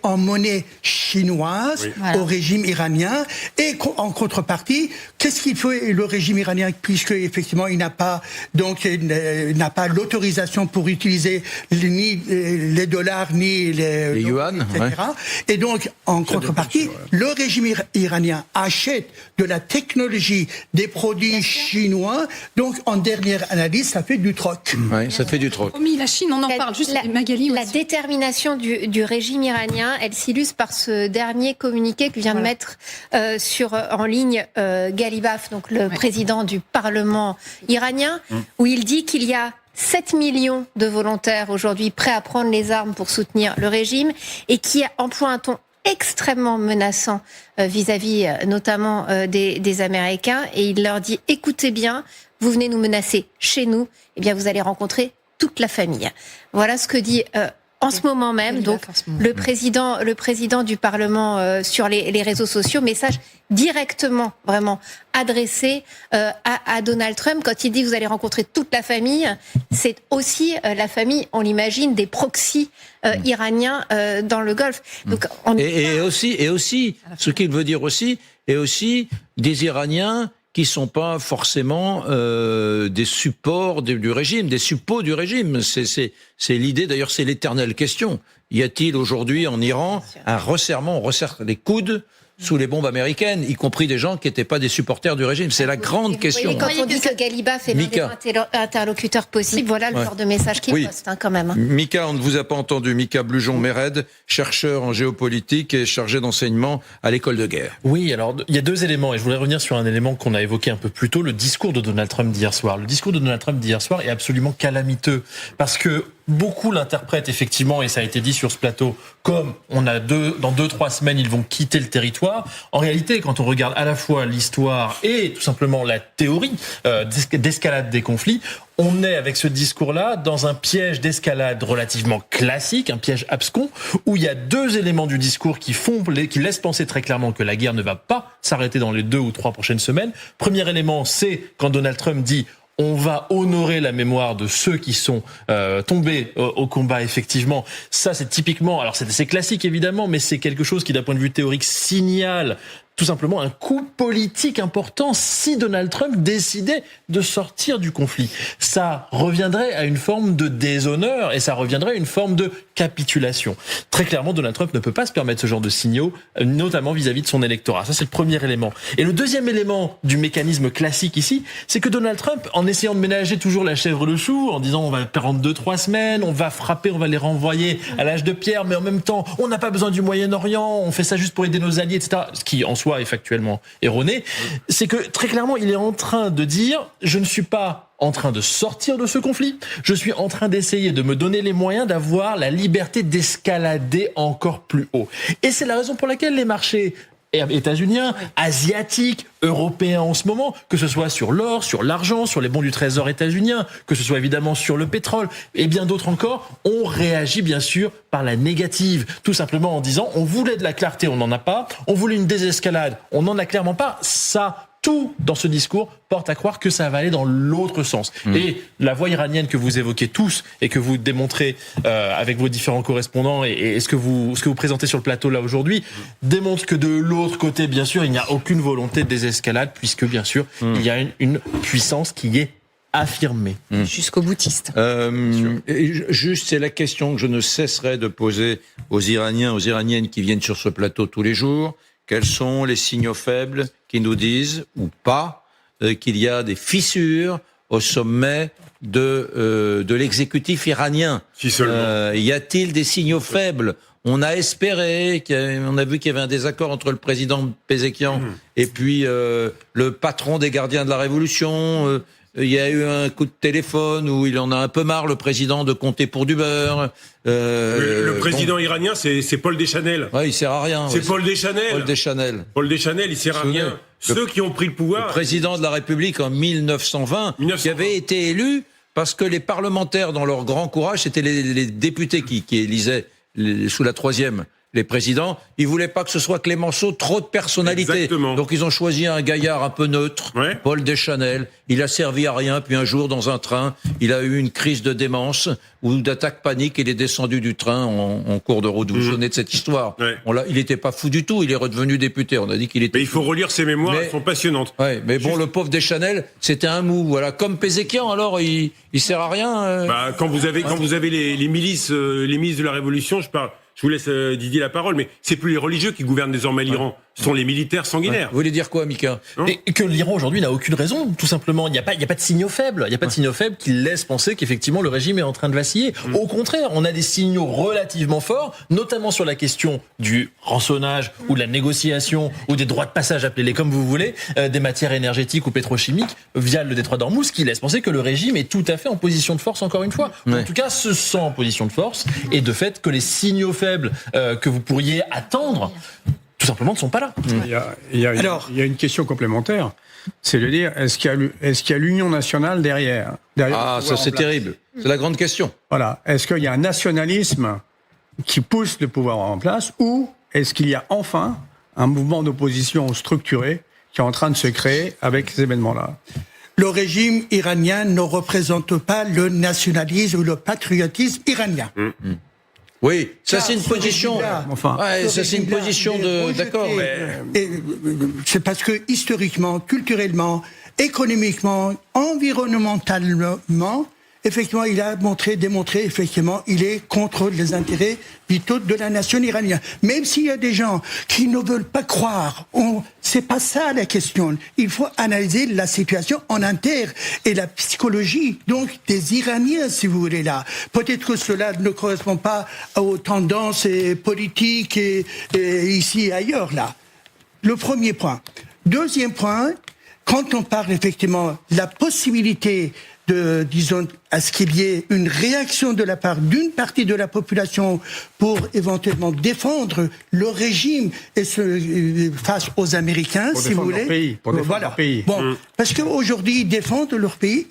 en monnaie chinoise au régime iranien. Et en contrepartie, qu'est-ce qu'il fait le régime iranien, puisque effectivement il n'a pas l'autorisation pour utiliser ni les dollars ni les yuan, etc. Et donc en contrepartie, le régime iranien achète de la technologie, des produits chinois. Donc en dernière analyse, ça fait du troc. Oui, ça fait du troc. La Chine, on en parle juste. Magali, la détermination du régime iranien, elle s'illustre par ce dernier communiqué que vient de mettre en ligne Ghalibaf, donc le président du Parlement iranien, où il dit qu'il y a 7 millions de volontaires aujourd'hui prêts à prendre les armes pour soutenir le régime et qui emploie un ton extrêmement menaçant vis-à-vis notamment des Américains, et il leur dit: écoutez bien, vous venez nous menacer chez nous, eh bien vous allez rencontrer toute la famille. Voilà ce que dit en ce moment même donc le président du Parlement sur les réseaux sociaux, message directement vraiment adressé à Donald Trump quand il dit vous allez rencontrer toute la famille. C'est aussi la famille, on l'imagine, des proxys iraniens dans le Golfe. Donc et aussi ce qu'il veut dire aussi, et aussi des Iraniens qui sont pas forcément des supports du régime, des suppôts du régime. C'est l'idée, d'ailleurs, c'est l'éternelle question. Y a-t-il aujourd'hui en Iran un resserrement, on resserre les coudes sous les bombes américaines, y compris des gens qui n'étaient pas des supporters du régime? C'est la grande question. Et quand on dit que Ghalibaf est l'un des interlocuteurs possibles, voilà le genre de message qu'il poste quand même. Mika, on ne vous a pas entendu. Mika Blujon-Méred, chercheur en géopolitique et chargé d'enseignement à l'école de guerre. Oui, alors il y a deux éléments, et je voudrais revenir sur un élément qu'on a évoqué un peu plus tôt, le discours de Donald Trump d'hier soir. Le discours de Donald Trump d'hier soir est absolument calamiteux, parce que beaucoup l'interprètent effectivement, et ça a été dit sur ce plateau, comme dans 2-3 semaines, ils vont quitter le territoire. En réalité, quand on regarde à la fois l'histoire et tout simplement la théorie d'escalade des conflits, on est avec ce discours-là dans un piège d'escalade relativement classique, un piège abscon, où il y a deux éléments du discours qui laissent penser très clairement que la guerre ne va pas s'arrêter dans les 2 ou 3 prochaines semaines. Premier élément, c'est quand Donald Trump dit: on va honorer la mémoire de ceux qui sont tombés au combat, effectivement. Ça, c'est typiquement, alors c'est classique évidemment, mais c'est quelque chose qui, d'un point de vue théorique, signale tout simplement un coup politique important si Donald Trump décidait de sortir du conflit. Ça reviendrait à une forme de déshonneur et ça reviendrait à une forme de capitulation. Très clairement, Donald Trump ne peut pas se permettre ce genre de signaux, notamment vis-à-vis de son électorat. Ça, c'est le premier élément. Et le deuxième élément du mécanisme classique ici, c'est que Donald Trump, en essayant de ménager toujours la chèvre le chou, en disant on va prendre 2-3 semaines, on va frapper, on va les renvoyer à l'âge de pierre, mais en même temps, on n'a pas besoin du Moyen-Orient, on fait ça juste pour aider nos alliés, etc. Ce qui, en soi, est factuellement erroné. C'est que, très clairement, il est en train de dire, je ne suis pas en train de sortir de ce conflit. Je suis en train d'essayer de me donner les moyens d'avoir la liberté d'escalader encore plus haut. Et c'est la raison pour laquelle les marchés états-uniens, asiatiques, européens en ce moment, que ce soit sur l'or, sur l'argent, sur les bons du trésor états-unien, que ce soit évidemment sur le pétrole et bien d'autres encore, ont réagi bien sûr par la négative, tout simplement en disant on voulait de la clarté, on n'en a pas, on voulait une désescalade, on n'en a clairement pas, ça... Tout dans ce discours porte à croire que ça va aller dans l'autre sens. Et la voie iranienne que vous évoquez tous et que vous démontrez avec vos différents correspondants et ce que vous présentez sur le plateau là aujourd'hui démontre que de l'autre côté, bien sûr, il n'y a aucune volonté de désescalade puisque, bien sûr, il y a une puissance qui est affirmée. Jusqu'au boutiste. Juste, c'est la question que je ne cesserai de poser aux Iraniens, aux Iraniennes qui viennent sur ce plateau tous les jours. Quels sont les signaux faibles qui nous disent, ou pas, qu'il y a des fissures au sommet de l'exécutif iranien? Si seulement. Y a-t-il des signaux faibles? On a espéré, on a vu qu'il y avait un désaccord entre le président Pézekian et puis le patron des gardiens de la Révolution. Il y a eu un coup de téléphone où il en a un peu marre, le président, de compter pour du beurre. Le président iranien, c'est Paul Deschanel. Ouais, il sert à rien. C'est Paul Deschanel. Paul Deschanel. Paul Deschanel, il sert à rien. Ceux qui ont pris le pouvoir. Le président de la République en 1920, qui avait été élu parce que les parlementaires, dans leur grand courage, c'était les députés qui élisaient sous la troisième. Les présidents, ils voulaient pas que ce soit Clémenceau, trop de personnalité. Exactement. Donc ils ont choisi un gaillard un peu neutre, Paul Deschanel. Il a servi à rien, puis un jour dans un train, il a eu une crise de démence ou d'attaque panique. Il est descendu du train en cours de route. Vous vous souvenez de cette histoire? Il n'était pas fou du tout. Il est redevenu député. On a dit qu'il était. Mais il faut relire ses mémoires. Elles sont passionnantes. Ouais, mais bon, le pauvre Deschanel, c'était un mou. Voilà, comme Pézekian. Alors il sert à rien. Quand vous avez les milices de la Révolution, je vous laisse Didier la parole, mais c'est plus les religieux qui gouvernent désormais l'Iran. Ce sont les militaires sanguinaires. Vous voulez dire quoi, Mika? Et que l'Iran aujourd'hui n'a aucune raison, tout simplement. Il n'y a pas de signaux faibles. Il n'y a pas de signaux faibles qui laissent penser qu'effectivement le régime est en train de vaciller. Au contraire, on a des signaux relativement forts, notamment sur la question du rançonnage ou de la négociation ou des droits de passage, appelez-les comme vous voulez, des matières énergétiques ou pétrochimiques via le détroit d'Ormuz, qui laisse penser que le régime est tout à fait en position de force, encore une fois. En tout cas, se sent en position de force et de fait que les signaux faibles que vous pourriez attendre tout simplement ne sont pas là. Il y a une question complémentaire, c'est de dire est-ce qu'il y a l'union nationale derrière Ah, ça c'est terrible. C'est la grande question. Voilà. Est-ce qu'il y a un nationalisme qui pousse le pouvoir en place, ou est-ce qu'il y a enfin un mouvement d'opposition structuré qui est en train de se créer avec ces événements-là? Le régime iranien ne représente pas le nationalisme ou le patriotisme iranien. Oui, ça c'est une position. Ça c'est une position d'accord. C'est parce que historiquement, culturellement, économiquement, environnementalement, effectivement, il a démontré, effectivement, il est contre les intérêts vitaux de la nation iranienne. Même s'il y a des gens qui ne veulent pas croire, c'est pas ça la question. Il faut analyser la situation en interne et la psychologie, donc, des Iraniens, si vous voulez, là. Peut-être que cela ne correspond pas aux tendances politiques et ici et ailleurs, là. Le premier point. Deuxième point, quand on parle, effectivement, de la possibilité disons, à ce qu'il y ait une réaction de la part d'une partie de la population pour éventuellement défendre le régime et face aux Américains, pour si vous voulez. Pour défendre leur pays. Bon, parce qu'aujourd'hui, ils défendent leur pays.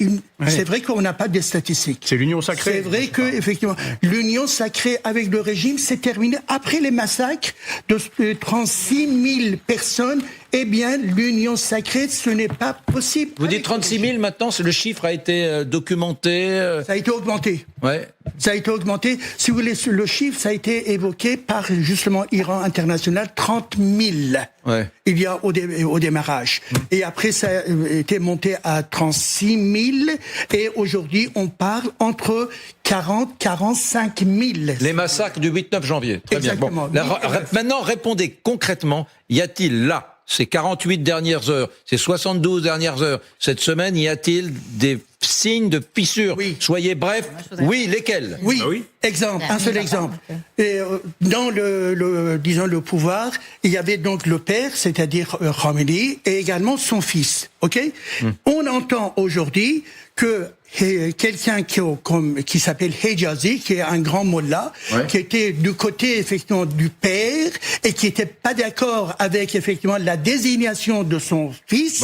C'est vrai qu'on n'a pas de statistiques. C'est l'union sacrée. C'est vrai que, effectivement, l'union sacrée avec le régime s'est terminée après les massacres de 36 000 personnes. Eh bien, l'union sacrée, ce n'est pas possible. Vous dites 36 000 maintenant, le chiffre a été documenté. Ça a été augmenté. Ouais. Ça a été augmenté. Si vous voulez, le chiffre, ça a été évoqué par justement Iran International, 30 000. Ouais. Il y a au démarrage. Et après, ça a été monté à 36 000. Et aujourd'hui, on parle entre 40 45 000. Les massacres du 8-9 janvier. Très Exactement. Bien. Bon. Maintenant, répondez concrètement. Y a-t-il là, ces 48 dernières heures, ces 72 dernières heures, cette semaine, y a-t-il des signes de fissure. Soyez bref. Oui, lesquels? Oui. Exemple, un seul exemple. Et, dans le pouvoir, il y avait donc le père, c'est-à-dire Khomeini, et également son fils. Ok. On entend aujourd'hui que quelqu'un qui s'appelle Hejazi, qui est un grand mollah, qui était du côté effectivement du père et qui n'était pas d'accord avec effectivement la désignation de son fils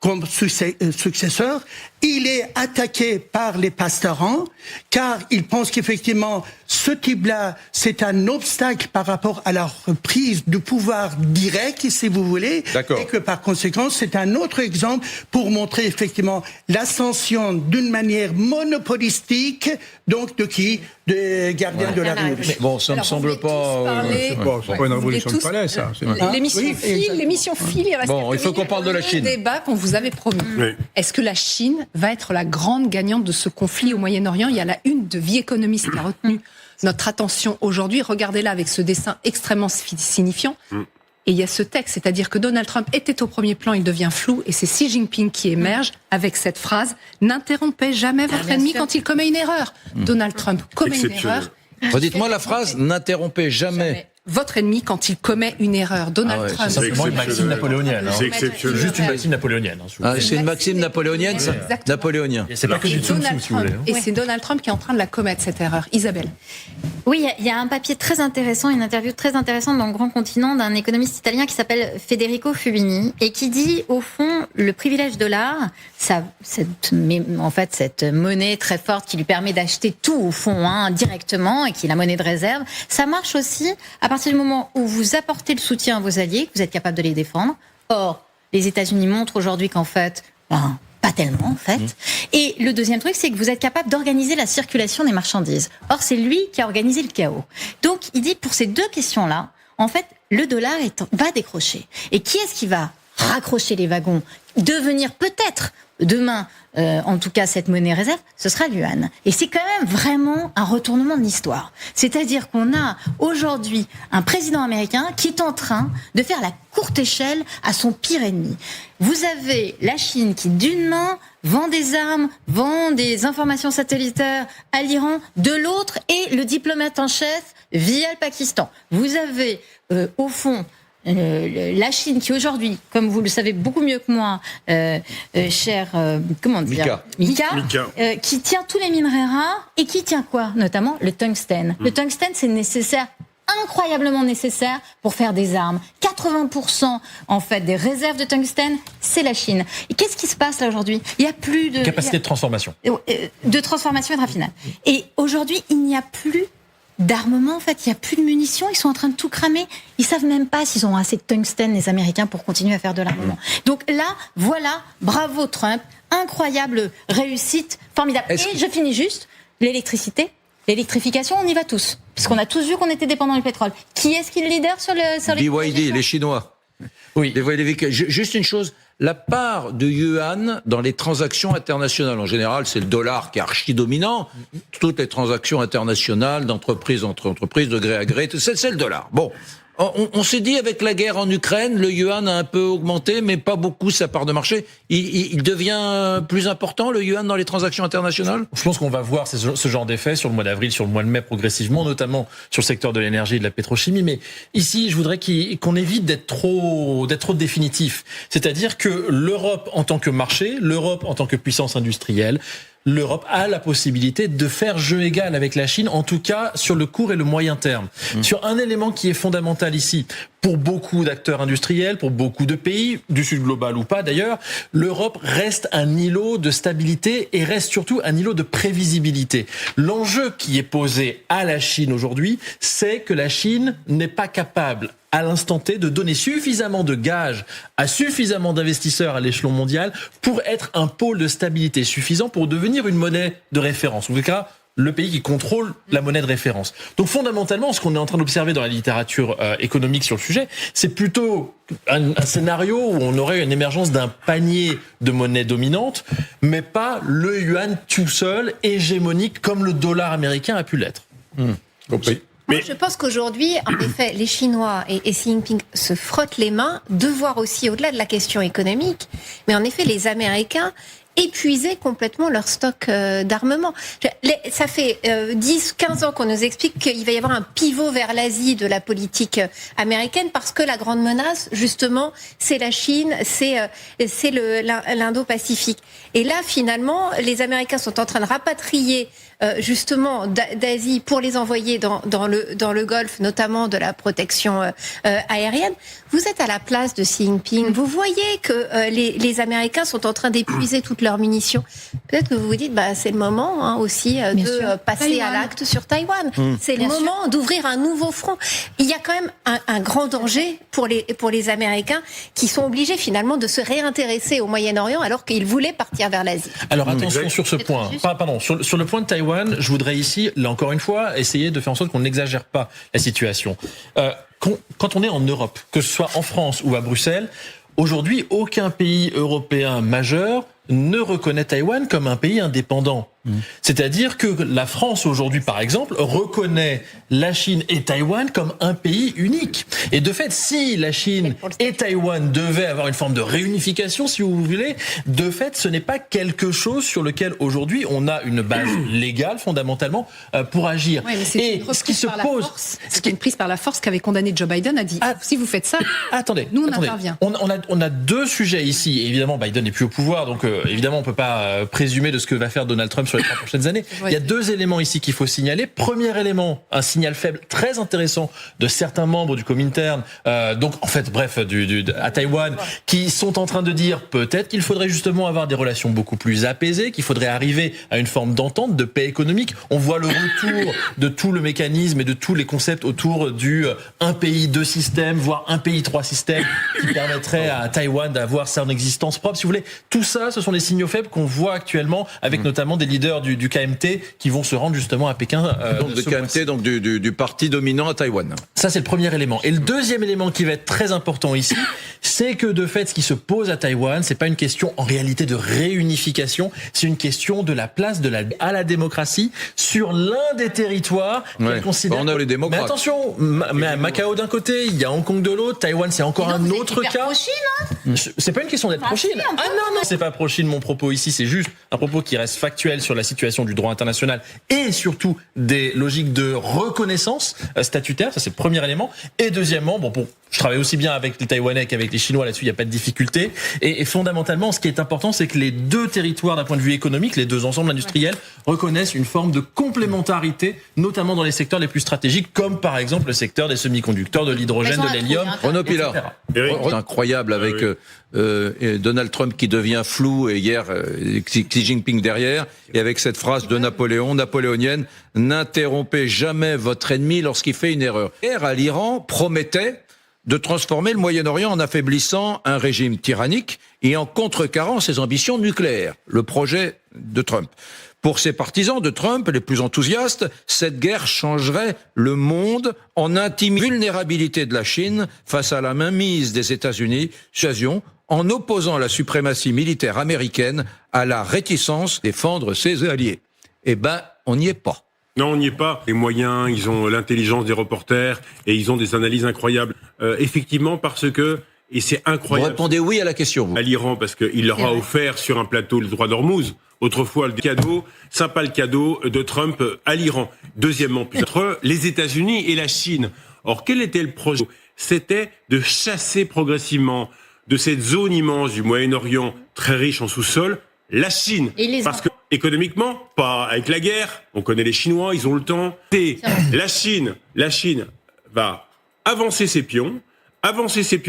comme successeur, il est attaqué par les pastorans car il pense qu'effectivement ce type-là c'est un obstacle par rapport à la reprise du pouvoir direct, si vous voulez, et que par conséquent c'est un autre exemple pour montrer effectivement l'ascension d'une manière monopolistique donc de gardien de la République. Mais bon, ça ne me semble pas. C'est pas une révolution de palais, ça. L'émission file. Il reste il faut qu'on parle de la Chine. Le débat qu'on vous avait promis. Est-ce que la Chine va être la grande gagnante de ce conflit au Moyen-Orient? Il y a la une de Vie économiste qui a retenu notre attention aujourd'hui. Regardez-la avec ce dessin extrêmement signifiant. Et il y a ce texte, c'est-à-dire que Donald Trump était au premier plan, il devient flou, et c'est Xi Jinping qui émerge avec cette phrase « N'interrompez jamais votre ennemi quand il commet une erreur ». Donald Trump commet une erreur. Redites-moi la phrase « N'interrompez jamais ». Votre ennemi quand il commet une erreur. Donald Trump. C'est simplement une maxime napoléonienne. C'est exceptionnel. Juste une maxime napoléonienne. C'est une maxime napoléonienne, ça? Napoléonien. C'est pas que du Sun Tzu, si vous voulez. Et c'est Donald Trump qui est en train de la commettre, cette erreur. Isabelle. Oui, il y a un papier très intéressant, une interview très intéressante dans le Grand Continent d'un économiste italien qui s'appelle Federico Fubini et qui dit, au fond, le privilège dollar, cette monnaie très forte qui lui permet d'acheter tout, au fond, directement, et qui est la monnaie de réserve, ça marche aussi à partir du moment où vous apportez le soutien à vos alliés, que vous êtes capable de les défendre. Or, les États-Unis montrent aujourd'hui qu'en fait, pas tellement, en fait. Et le deuxième truc, c'est que vous êtes capable d'organiser la circulation des marchandises. Or, c'est lui qui a organisé le chaos. Donc, il dit, pour ces deux questions-là, en fait, le dollar va décrocher. Et qui est-ce qui va raccrocher les wagons, devenir peut-être demain, en tout cas cette monnaie réserve, ce sera l'yuan. Et c'est quand même vraiment un retournement de l'histoire. C'est-à-dire qu'on a aujourd'hui un président américain qui est en train de faire la courte échelle à son pire ennemi. Vous avez la Chine qui, d'une main, vend des armes, vend des informations satellitaires à l'Iran, de l'autre, et le diplomate en chef via le Pakistan. Vous avez, au fond, la Chine qui aujourd'hui, comme vous le savez beaucoup mieux que moi, cher, Mika, qui tient tous les minerais rares et qui tient quoi? Notamment le tungstène. Le tungstène, c'est nécessaire, incroyablement nécessaire pour faire des armes. 80% en fait des réserves de tungstène, c'est la Chine. Et qu'est-ce qui se passe là aujourd'hui? Il y a plus de capacité de transformation, de transformation et de raffinage. Et aujourd'hui, il n'y a plus d'armement, en fait, il n'y a plus de munitions, ils sont en train de tout cramer. Ils savent même pas s'ils ont assez de tungstène, les Américains, pour continuer à faire de l'armement. Donc là, voilà, bravo Trump, incroyable réussite, formidable. Et je finis juste, l'électrification, on y va tous. Parce qu'on a tous vu qu'on était dépendant du pétrole. Qui est-ce qui est le leader sur les BYD, les Chinois. Oui. Juste une chose, la part de yuan dans les transactions internationales, en général, c'est le dollar qui est archi-dominant. Toutes les transactions internationales d'entreprises entre entreprises, de gré à gré, c'est le dollar. Bon. On s'est dit, avec la guerre en Ukraine, le yuan a un peu augmenté, mais pas beaucoup sa part de marché. Il devient plus important, le yuan, dans les transactions internationales? Je pense qu'on va voir ce genre d'effet sur le mois d'avril, sur le mois de mai progressivement, notamment sur le secteur de l'énergie et de la pétrochimie. Mais ici, je voudrais qu'on évite d'être trop définitif. C'est-à-dire que l'Europe en tant que marché, l'Europe en tant que puissance industrielle, l'Europe a la possibilité de faire jeu égal avec la Chine, en tout cas sur le court et le moyen terme. Sur un élément qui est fondamental ici, pour beaucoup d'acteurs industriels, pour beaucoup de pays, du Sud global ou pas d'ailleurs, l'Europe reste un îlot de stabilité et reste surtout un îlot de prévisibilité. L'enjeu qui est posé à la Chine aujourd'hui, c'est que la Chine n'est pas capable à l'instant T de donner suffisamment de gages à suffisamment d'investisseurs à l'échelon mondial pour être un pôle de stabilité suffisant pour devenir une monnaie de référence. En tout cas, le pays qui contrôle la monnaie de référence. Donc fondamentalement, ce qu'on est en train d'observer dans la littérature économique sur le sujet, c'est plutôt un scénario où on aurait une émergence d'un panier de monnaies dominantes, mais pas le yuan tout seul, hégémonique, comme le dollar américain a pu l'être. Compris. Mais je pense qu'aujourd'hui, en effet, les Chinois et Xi Jinping se frottent les mains de voir aussi au-delà de la question économique. Mais en effet, les Américains, épuisé complètement leur stock d'armement. Ça fait 10-15 ans qu'on nous explique qu'il va y avoir un pivot vers l'Asie de la politique américaine parce que la grande menace, justement, c'est la Chine, c'est l'Indo-Pacifique. Et là, finalement, les Américains sont en train de rapatrier justement d'Asie pour les envoyer dans le Golfe, notamment de la protection aérienne. Vous êtes à la place de Xi Jinping. Vous voyez que les Américains sont en train d'épuiser toutes leurs munitions. Peut-être que vous vous dites, c'est le moment aussi de passer à l'acte sur Taïwan. C'est le moment d'ouvrir un nouveau front. Il y a quand même un grand danger pour les Américains qui sont obligés finalement de se réintéresser au Moyen-Orient alors qu'ils voulaient partir vers l'Asie. Alors attention sur ce point. Sur le point de Taïwan, je voudrais ici, là encore une fois, essayer de faire en sorte qu'on n'exagère pas la situation. Quand on est en Europe, que ce soit en France ou à Bruxelles, aujourd'hui, aucun pays européen majeur ne reconnaît Taïwan comme un pays indépendant. C'est-à-dire que la France aujourd'hui, par exemple, reconnaît la Chine et Taïwan comme un pays unique. Et de fait, si la Chine et Taïwan devaient avoir une forme de réunification, si vous voulez, de fait, ce n'est pas quelque chose sur lequel aujourd'hui on a une base légale fondamentalement pour agir. Ouais, mais c'est ce qui se pose, c'est une prise par la force qu'avait condamné Joe Biden, a dit si vous faites ça, nous on intervient. On a deux sujets ici. Évidemment, Biden n'est plus au pouvoir, donc évidemment on peut pas présumer de ce que va faire Donald Trump sur les 3 prochaines années. Il y a 2 éléments ici qu'il faut signaler. Premier élément, un signal faible très intéressant de certains membres du Comintern, donc en fait bref à Taïwan, qui sont en train de dire peut-être qu'il faudrait justement avoir des relations beaucoup plus apaisées, qu'il faudrait arriver à une forme d'entente, de paix économique. On voit le retour de tout le mécanisme et de tous les concepts autour du un pays, 2 systèmes, voire un pays, 3 systèmes, qui permettrait à Taïwan d'avoir son existence propre. Si vous voulez, tout ça, ce sont des signaux faibles qu'on voit actuellement avec notamment des leaders du KMT qui vont se rendre justement à Pékin. Donc de KMT, donc du parti dominant à Taïwan. Ça, c'est le premier élément. Et le deuxième élément qui va être très important ici, c'est que de fait, ce qui se pose à Taïwan, c'est pas une question en réalité de réunification, c'est une question de la place à la démocratie sur l'un des territoires qu'elle considère. On a les démocrates. Mais attention, Macao d'un côté, il y a Hong Kong de l'autre, Taïwan c'est encore un autre cas. Pro-Chine, c'est pas une question d'être pro-Chine. Non, c'est pas pro-Chine mon propos ici, c'est juste un propos qui reste factuel sur la situation du droit international et surtout des logiques de reconnaissance statutaire, ça c'est le premier élément. Et deuxièmement, je travaille aussi bien avec les Taïwanais qu'avec les Chinois là-dessus, il n'y a pas de difficulté. Et fondamentalement, ce qui est important, c'est que les 2 territoires d'un point de vue économique, les 2 ensembles industriels, reconnaissent une forme de complémentarité, notamment dans les secteurs les plus stratégiques, comme par exemple le secteur des semi-conducteurs, de l'hydrogène, de l'hélium. Renaud Pilar. C'est incroyable avec Donald Trump qui devient flou et hier Xi Jinping derrière, et avec cette phrase de napoléonienne, n'interrompez jamais votre ennemi lorsqu'il fait une erreur. Hier à l'Iran promettait de transformer le Moyen-Orient en affaiblissant un régime tyrannique et en contrecarrant ses ambitions nucléaires, le projet de Trump. Pour ces partisans de Trump, les plus enthousiastes, cette guerre changerait le monde en intimidant la vulnérabilité de la Chine face à la mainmise des États-Unis, en opposant la suprématie militaire américaine à la réticence de défendre ses alliés. On n'y est pas. Non, on n'y est pas. Les moyens, ils ont l'intelligence des reporters et ils ont des analyses incroyables. Effectivement, parce que, et c'est incroyable. Vous répondez oui à la question, vous. À l'Iran, parce qu'il leur a offert sur un plateau le droit d'Ormuz. Autrefois, le cadeau, sympa le cadeau de Trump à l'Iran. Deuxièmement, entre les États-Unis et la Chine. Or, quel était le projet ? C'était de chasser progressivement de cette zone immense du Moyen-Orient, très riche en sous-sol, la Chine. Parce que, économiquement, pas avec la guerre, on connaît les Chinois, ils ont le temps. Et la Chine va avancer ses pions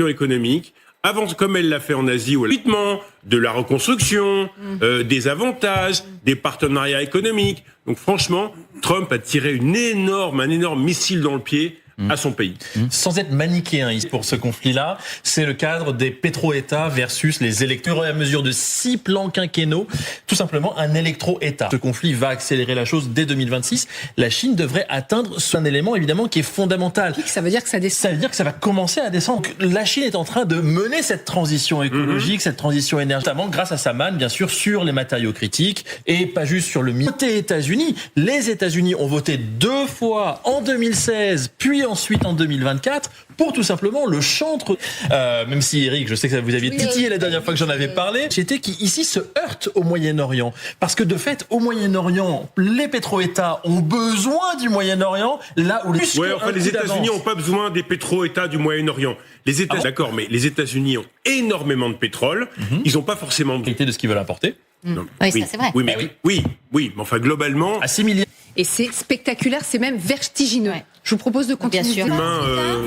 économiques, avance comme elle l'a fait en Asie, où elle a de la reconstruction, des avantages, des partenariats économiques. Donc franchement, Trump a tiré un énorme missile dans le pied à son pays. Sans être manichéen pour ce conflit-là, c'est le cadre des pétro-États versus les électeurs à mesure de 6 plans quinquennaux, tout simplement un électro-État. Ce conflit va accélérer la chose dès 2026. La Chine devrait atteindre un élément évidemment qui est fondamental. Ça veut dire que ça descend. Ça veut dire que ça va commencer à descendre. Donc, la Chine est en train de mener cette transition écologique, cette transition énergétique, notamment grâce à sa manne, bien sûr, sur les matériaux critiques et pas juste sur le côté États-Unis. Les États-Unis ont voté 2 fois en 2016, puis ensuite en 2024 pour tout simplement le chantre. Même si Eric, je sais que ça vous aviez titillé la dernière fois que j'en avais parlé, c'était qui ici se heurte au Moyen-Orient. Parce que de fait, au Moyen-Orient, les pétro-États ont besoin du Moyen-Orient, là où les États-Unis n'ont pas besoin des pétro-États du Moyen-Orient. Les États, d'accord, mais les États-Unis ont énormément de pétrole. Ils n'ont pas forcément de ce qu'ils veulent importer. Non. Oui, ça c'est vrai. Oui, mais oui, mais enfin globalement, à 6 milliards. Et c'est spectaculaire, c'est même vertigineux. Ouais. Je vous propose de continuer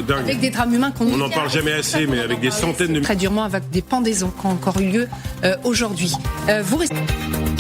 avec des drames humains qu'on n'en parle jamais assez, mais avec des centaines de très durement avec des pendaisons qui ont encore eu lieu aujourd'hui. Vous restez